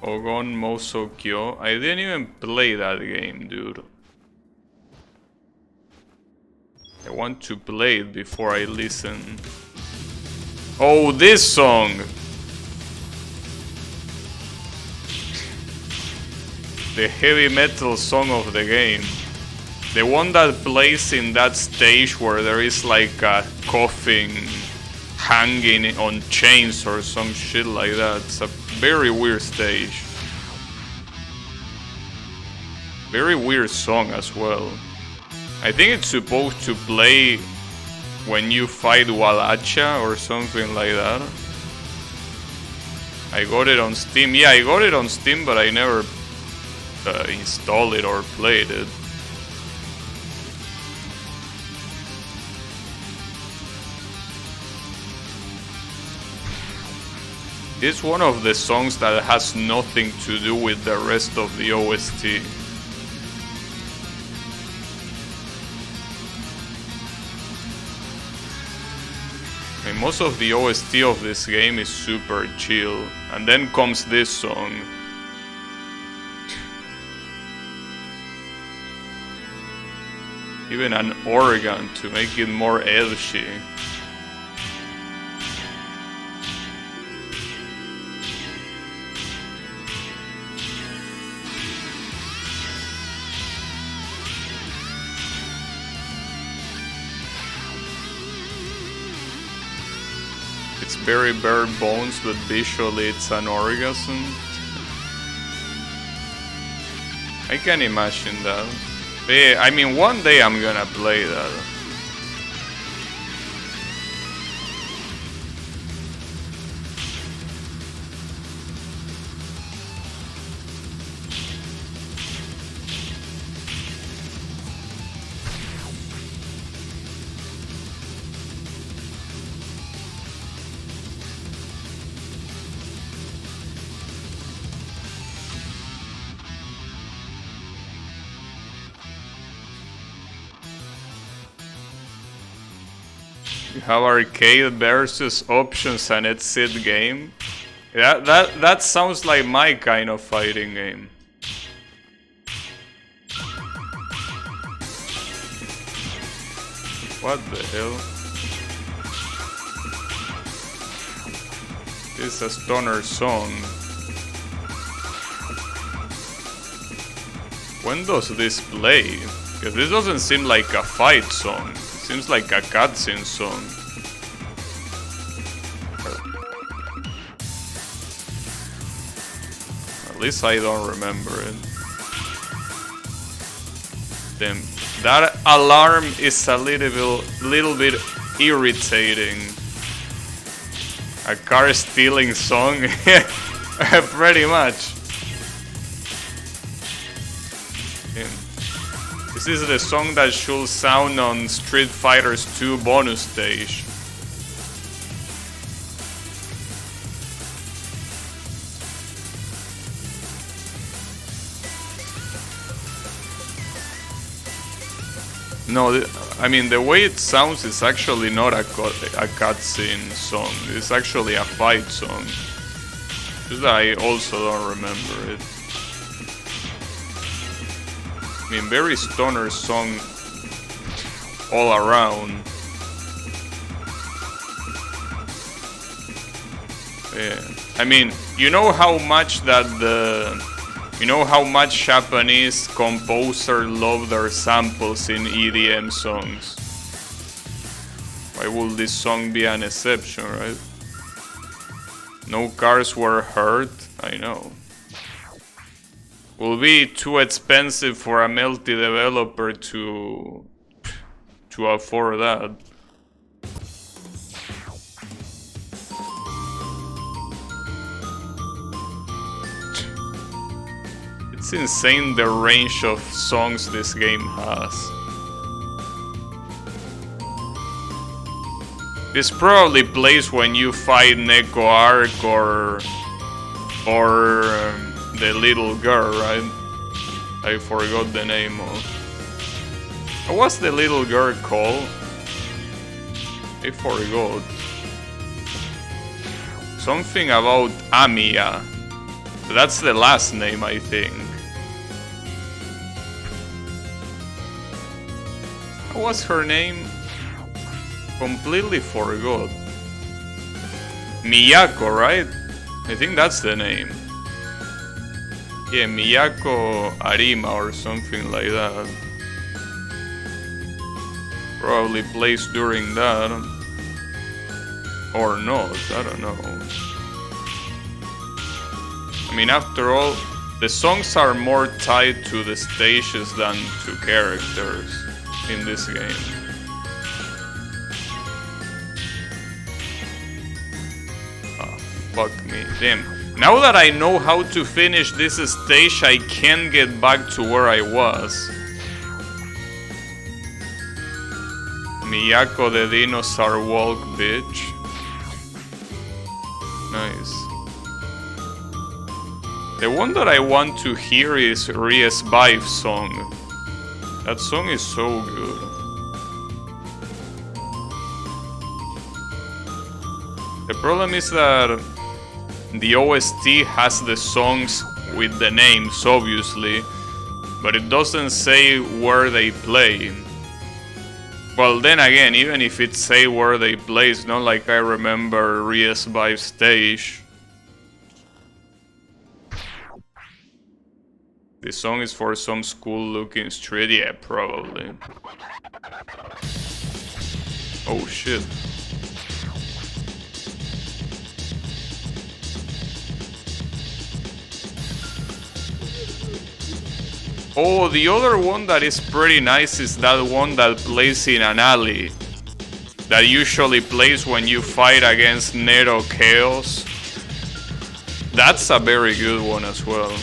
Ogon Mosokyo. I didn't even play that game, dude. I want to play it before I listen. Oh, this song! The heavy metal song of the game. The one that plays in that stage where there is like a coffin hanging on chains or some shit like that. It's a very weird stage. Very weird song as well. I think it's supposed to play when you fight Walacha or something like that. I got it on Steam. Yeah, I got it on Steam, but I never installed it or played it. It's one of the songs that has nothing to do with the rest of the OST. I mean, most of the OST of this game is super chill, and then comes this song. Even an organ to make it more edgy. It's very bare bones, but visually it's an orgasm. I can imagine that. But yeah, I mean, one day I'm gonna play that. You have arcade versus options and it's it game. That sounds like my kind of fighting game. What the hell? This is a stoner song. When does this play? Because this doesn't seem like a fight song. Seems like a cutscene song. At least I don't remember it. Damn, that alarm is a little bit irritating. A car stealing song? Pretty much. Yeah. This is the song that should sound on Street Fighter 2 bonus stage. No, I mean, the way it sounds is actually not a cutscene song. It's actually a fight song. Just that I also don't remember it. I mean, very stoner song all around. Yeah. I mean, you know how much Japanese composers love their samples in EDM songs. Why would this song be an exception, right? No cars were hurt, I know. Will be too expensive for a multi-developer to afford that. It's insane the range of songs this game has. This probably plays when you fight Neko Arc or the little girl, right? I forgot the name of. What's the little girl called? I forgot. Something about Amiya. That's the last name, I think. What's her name? Completely forgot. Miyako, right? I think that's the name. Yeah, Miyako Arima or something like that. Probably plays during that. Or not, I don't know. I mean, after all, the songs are more tied to the stages than to characters in this game. Fuck me, damn. Now that I know how to finish this stage, I can get back to where I was. Miyako the dinosaur walk, bitch. Nice. The one that I want to hear is Rie's Vibe song. That song is so good. The problem is that the OST has the songs with the names, obviously, but it doesn't say where they play. Well, then again, even if it say where they play, it's not like I remember Rie's Vibe stage. This song is for some school-looking street, yeah, probably. Oh shit. Oh, the other one that is pretty nice is that one that plays in an alley. That usually plays when you fight against Nero Chaos. That's a very good one as well.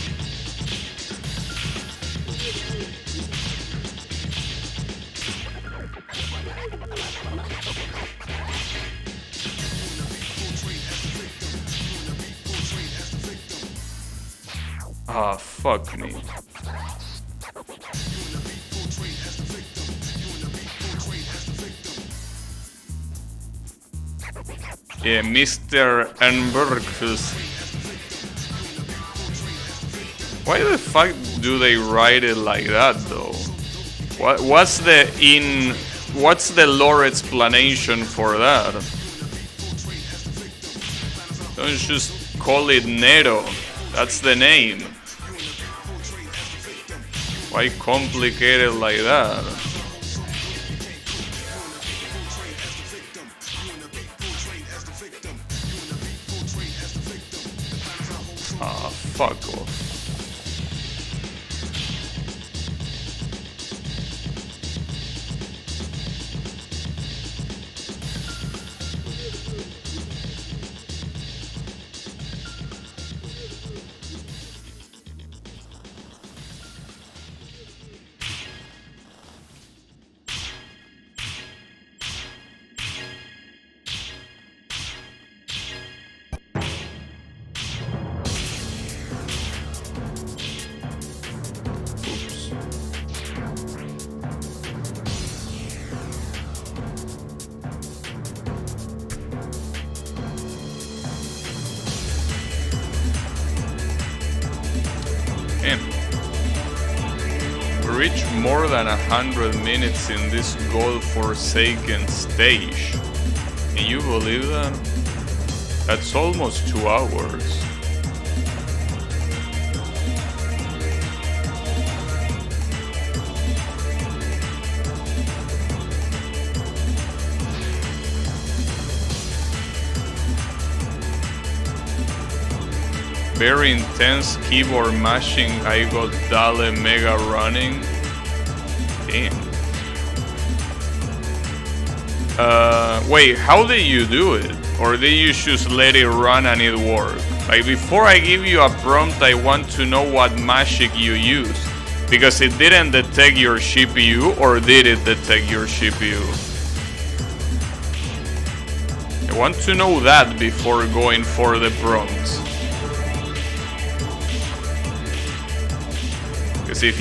Ah, fuck me. Yeah, Mr. Enbergus. Why the fuck do they write it like that though? What's the lore explanation for that? Don't just call it Nero. That's the name. Why complicate it like that? Ah, fuck off. We reached more than 100 minutes in this God-forsaken stage. Can you believe that? That's almost 2 hours. Very intense keyboard mashing. I got Dale Mega running. Damn. Wait, how did you do it? Or did you just let it run and it worked? Like, before I give you a prompt, I want to know what magic you use. Because it didn't detect your CPU, or did it detect your CPU? I want to know that before going for the prompt. Because if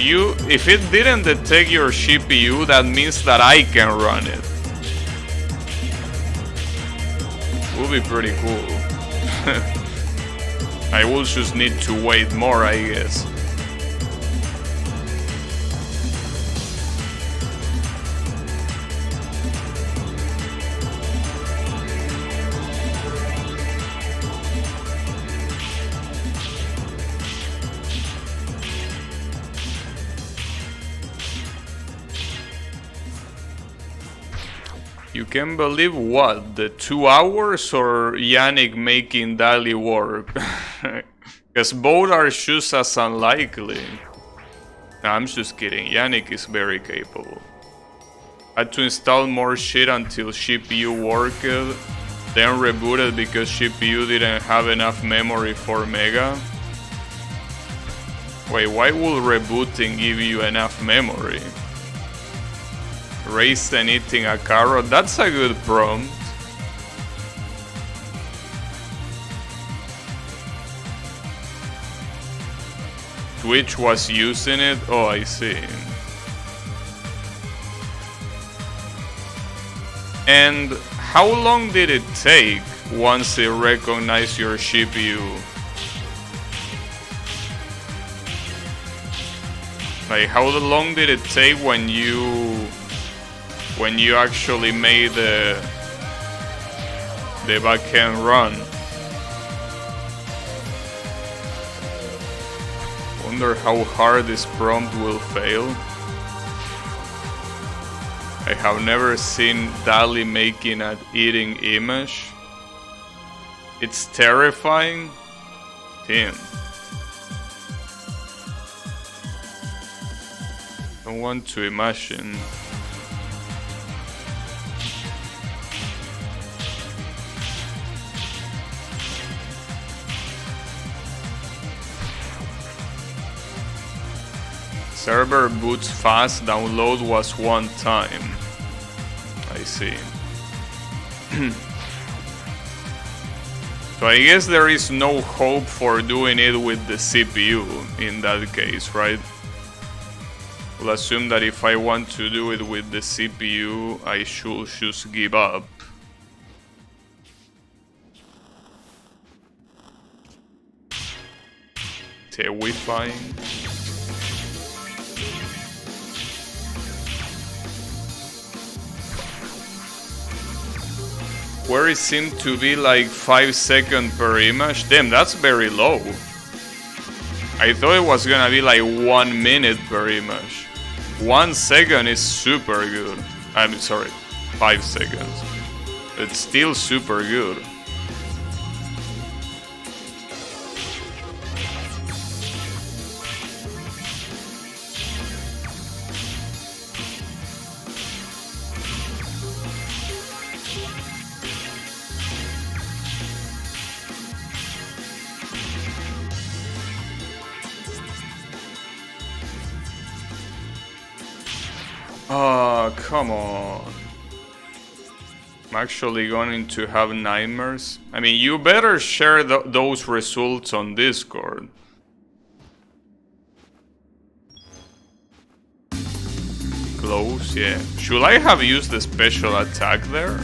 it didn't detect your CPU, that means that I can run it. Would be pretty cool. I will just need to wait more, I guess. You can believe what? The 2 hours or Yannick making Dali work? Because both are just as unlikely. No, I'm just kidding. Yannick is very capable. Had to install more shit until CPU worked, then rebooted because CPU didn't have enough memory for Mega. Wait, why will rebooting give you enough memory? Raised and eating a carrot, that's a good prompt. Twitch was using it? Oh, I see. And how long did it take once it recognized your CPU? Like, how long did it take when you actually made the backend run? Wonder how hard this prompt will fail. I have never seen Dali making an eating image. It's terrifying. Damn. Don't want to imagine. Server boots fast, download was 1 time. I see. So I guess there is no hope for doing it with the CPU in that case, right? We'll assume that if I want to do it with the CPU, I should just give up. Terrifying. Where it seemed to be like 5 seconds per image. Damn, that's very low. I thought it was gonna be like 1 minute per image. 1 second is super good. I'm sorry, 5 seconds. It's still super good. Oh, come on. I'm actually going to have nightmares. I mean, you better share those results on Discord. Close, yeah. Should I have used the special attack there?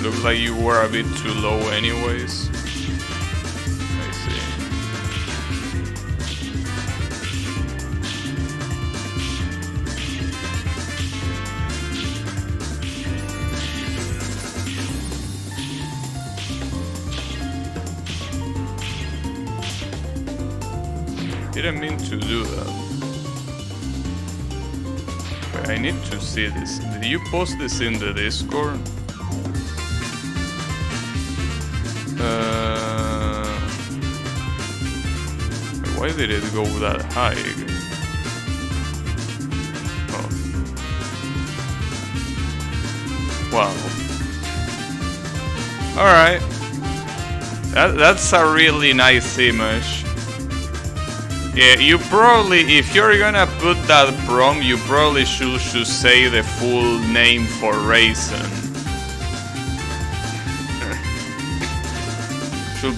Looks like you were a bit too low anyways. I see. Didn't mean to do that. Wait, I need to see this. Did you post this in the Discord? Why did it go that high? Oh. Wow. Alright. That's a really nice image. Yeah, you probably, if you're gonna put that prompt, you probably should say the full name for Raisin.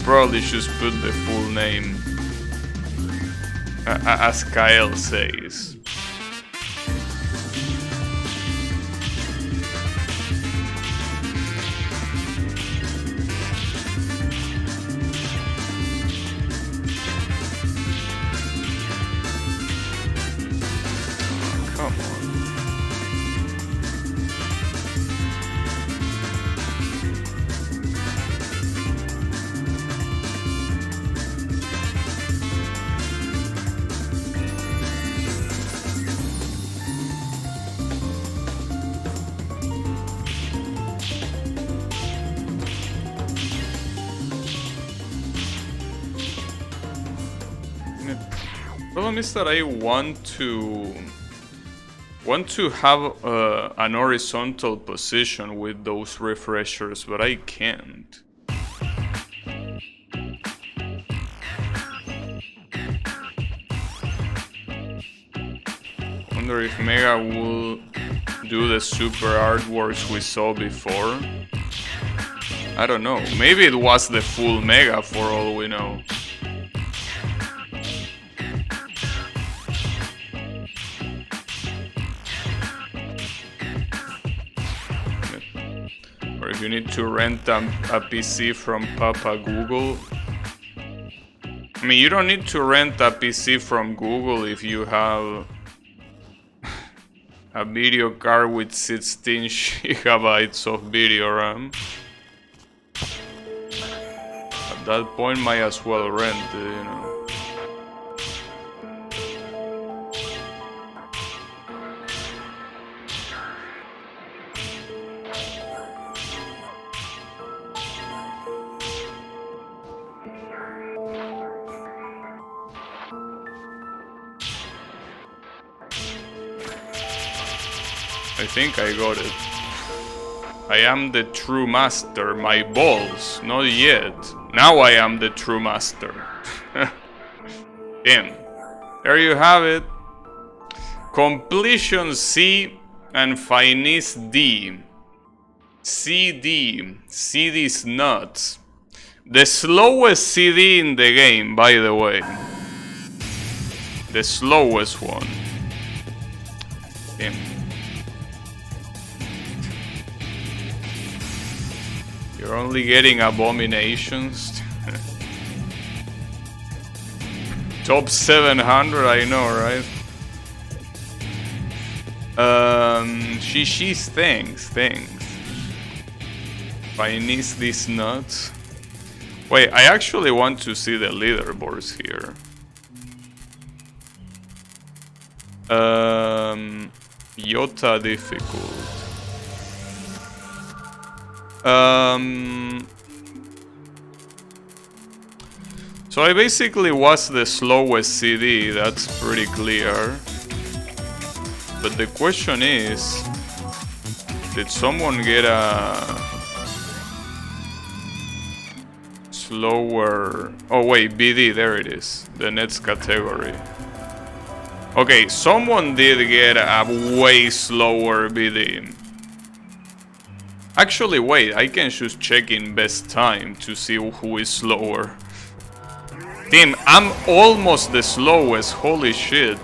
Probably just put the full name, as Kyle says. Come on. Problem is that I want to have an horizontal position with those refreshers, but I can't. Wonder if Mega will do the super artworks we saw before. I don't know. Maybe it was the full Mega for all we know. Or if you need to rent a PC from Papa Google. I mean, you don't need to rent a PC from Google if you have a video card with 16 gigabytes of video RAM. At that point, might as well rent it, you know. I think I got it. I am the true master. My balls. Not yet. Now I am the true master. Damn. There you have it. Completion C and Finesse D. CD. CD's nuts. The slowest CD in the game, by the way. The slowest one. Damn. You're only getting abominations. Top 700, I know, right? She's thanks. Finesse these nuts. Wait, I actually want to see the leaderboards here. Yota difficult. So I basically was the slowest CD, that's pretty clear. But the question is, did someone get a slower... Oh wait, BD, there it is, the next category. Okay, someone did get a way slower BD. Actually, wait, I can just check in best time to see who is slower. Damn, I'm almost the slowest, holy shit.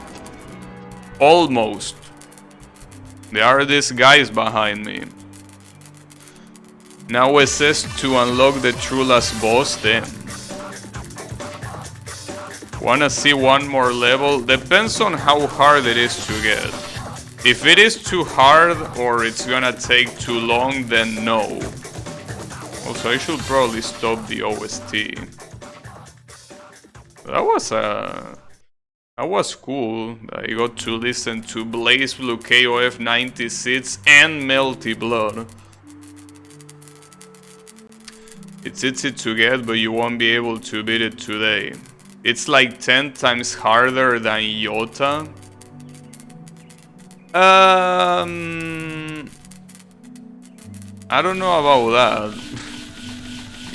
Almost. There are these guys behind me. Now it says to unlock the true last boss, damn. Wanna see one more level? Depends on how hard it is to get. If it is too hard or it's gonna take too long, then no. Also, I should probably stop the OST. That was cool. I got to listen to Blaze Blue KOF 96 and Melty Blood. It's easy to get, but you won't be able to beat it today. It's like 10 times harder than Iota. Um, I don't know about that.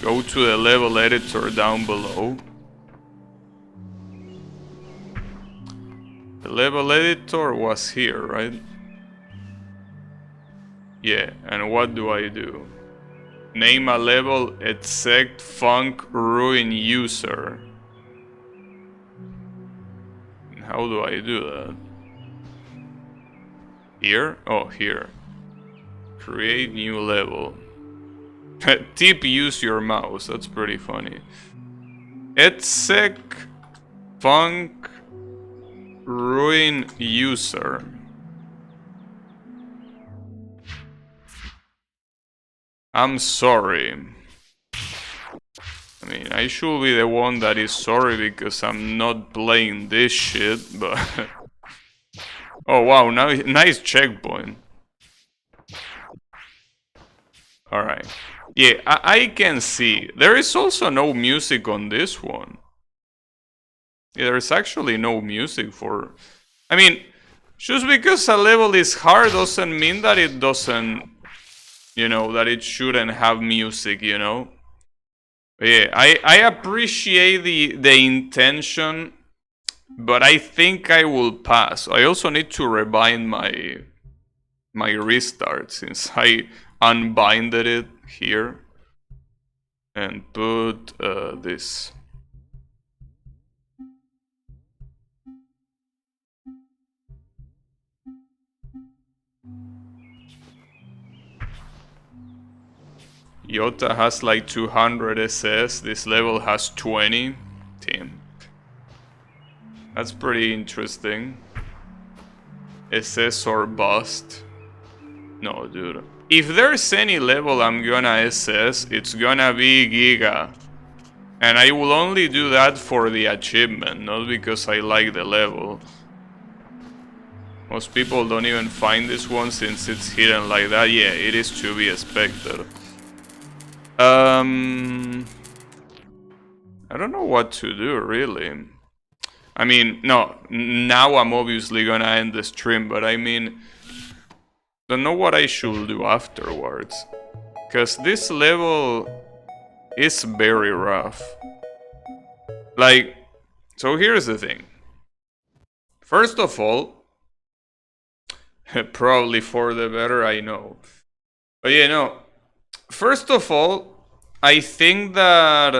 Go to the level editor down below. The level editor was here, right? Yeah, and what do I do? Name a level exec funk ruin user. How do I do that? Here? Oh, here. Create new level. Tip, use your mouse. That's pretty funny. Exec funk ruin user. I'm sorry. I mean, I should be the one that is sorry because I'm not playing this shit, but... Oh wow, nice checkpoint. Alright. Yeah, I can see. There is also no music on this one. Yeah, there's actually no music for... I mean, just because a level is hard doesn't mean that it doesn't... You know, that it shouldn't have music, you know? But yeah, I appreciate the intention, but I think I will pass. I also need to rebind my restart since I unbinded it here and put this. Iota has like 200 SS, this level has 20. Damn. That's pretty interesting. SS or bust. No, dude. If there's any level I'm gonna SS, it's gonna be Giga. And I will only do that for the achievement, not because I like the level. Most people don't even find this one since it's hidden like that. Yeah, it is to be expected. I don't know what to do, really. I mean, no, now I'm obviously gonna end the stream, but I mean, don't know what I should do afterwards. Because this level is very rough. Like, so here's the thing. First of all, probably for the better, I know. But yeah, no. First of all, I think that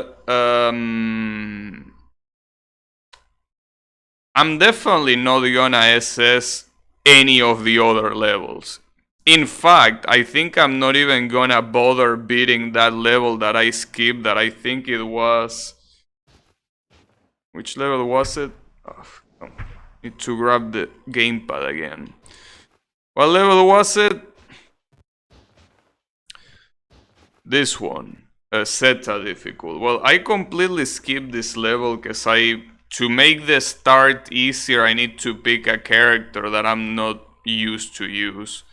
I'm definitely not gonna SS any of the other levels. In fact, I think I'm not even gonna bother beating that level that I skipped, that I think it was... Which level was it? Oh, need to grab the gamepad again. What level was it? This one. Zeta difficult. Well, I completely skipped this level because to make the start easier, I need to pick a character that I'm not used to use.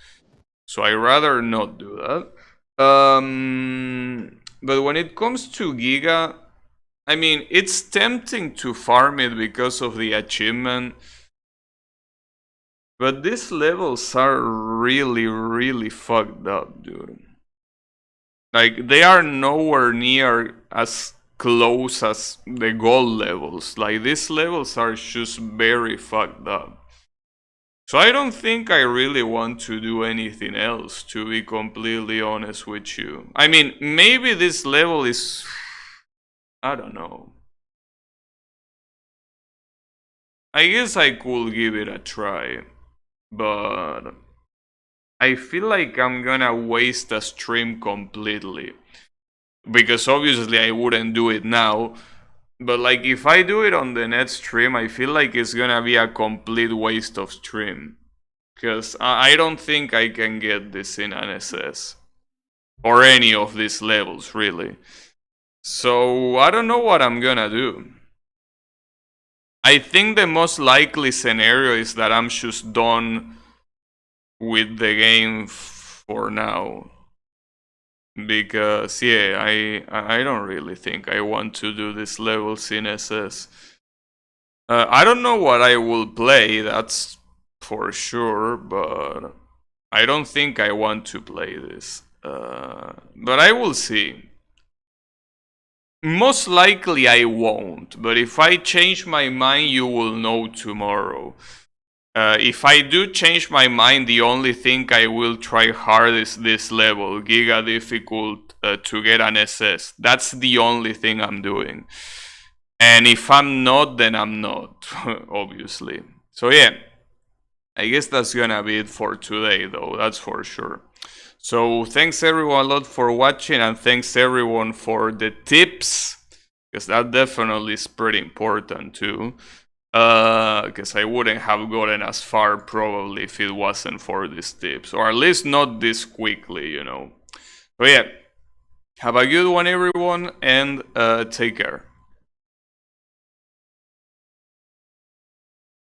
So I rather not do that. But when it comes to Giga, I mean, it's tempting to farm it because of the achievement. But these levels are really, really fucked up, dude. Like, they are nowhere near as close as the gold levels. Like, these levels are just very fucked up. So I don't think I really want to do anything else, to be completely honest with you. I mean, maybe this level is... I don't know. I guess I could give it a try, but I feel like I'm gonna waste a stream completely. Because obviously I wouldn't do it now, but like if I do it on the next stream, I feel like it's gonna be a complete waste of stream. Because I don't think I can get this in an SS. Or any of these levels, really. So I don't know what I'm gonna do. I think the most likely scenario is that I'm just done with the game for now. Because yeah, I don't really think I want to do these levels in SS. I don't know what I will play, that's for sure, but I don't think I want to play this. But I will see. Most likely I won't, but if I change my mind, you will know tomorrow. If I do change my mind, the only thing I will try hard is this level, Giga Difficult, to get an SS. That's the only thing I'm doing. And if I'm not, then I'm not, obviously. So yeah, I guess that's gonna be it for today, though, that's for sure. So thanks everyone a lot for watching, and thanks everyone for the tips, because that definitely is pretty important too. Because I wouldn't have gotten as far probably if it wasn't for these tips, or at least not this quickly, you know. So yeah, have a good one everyone, and take care.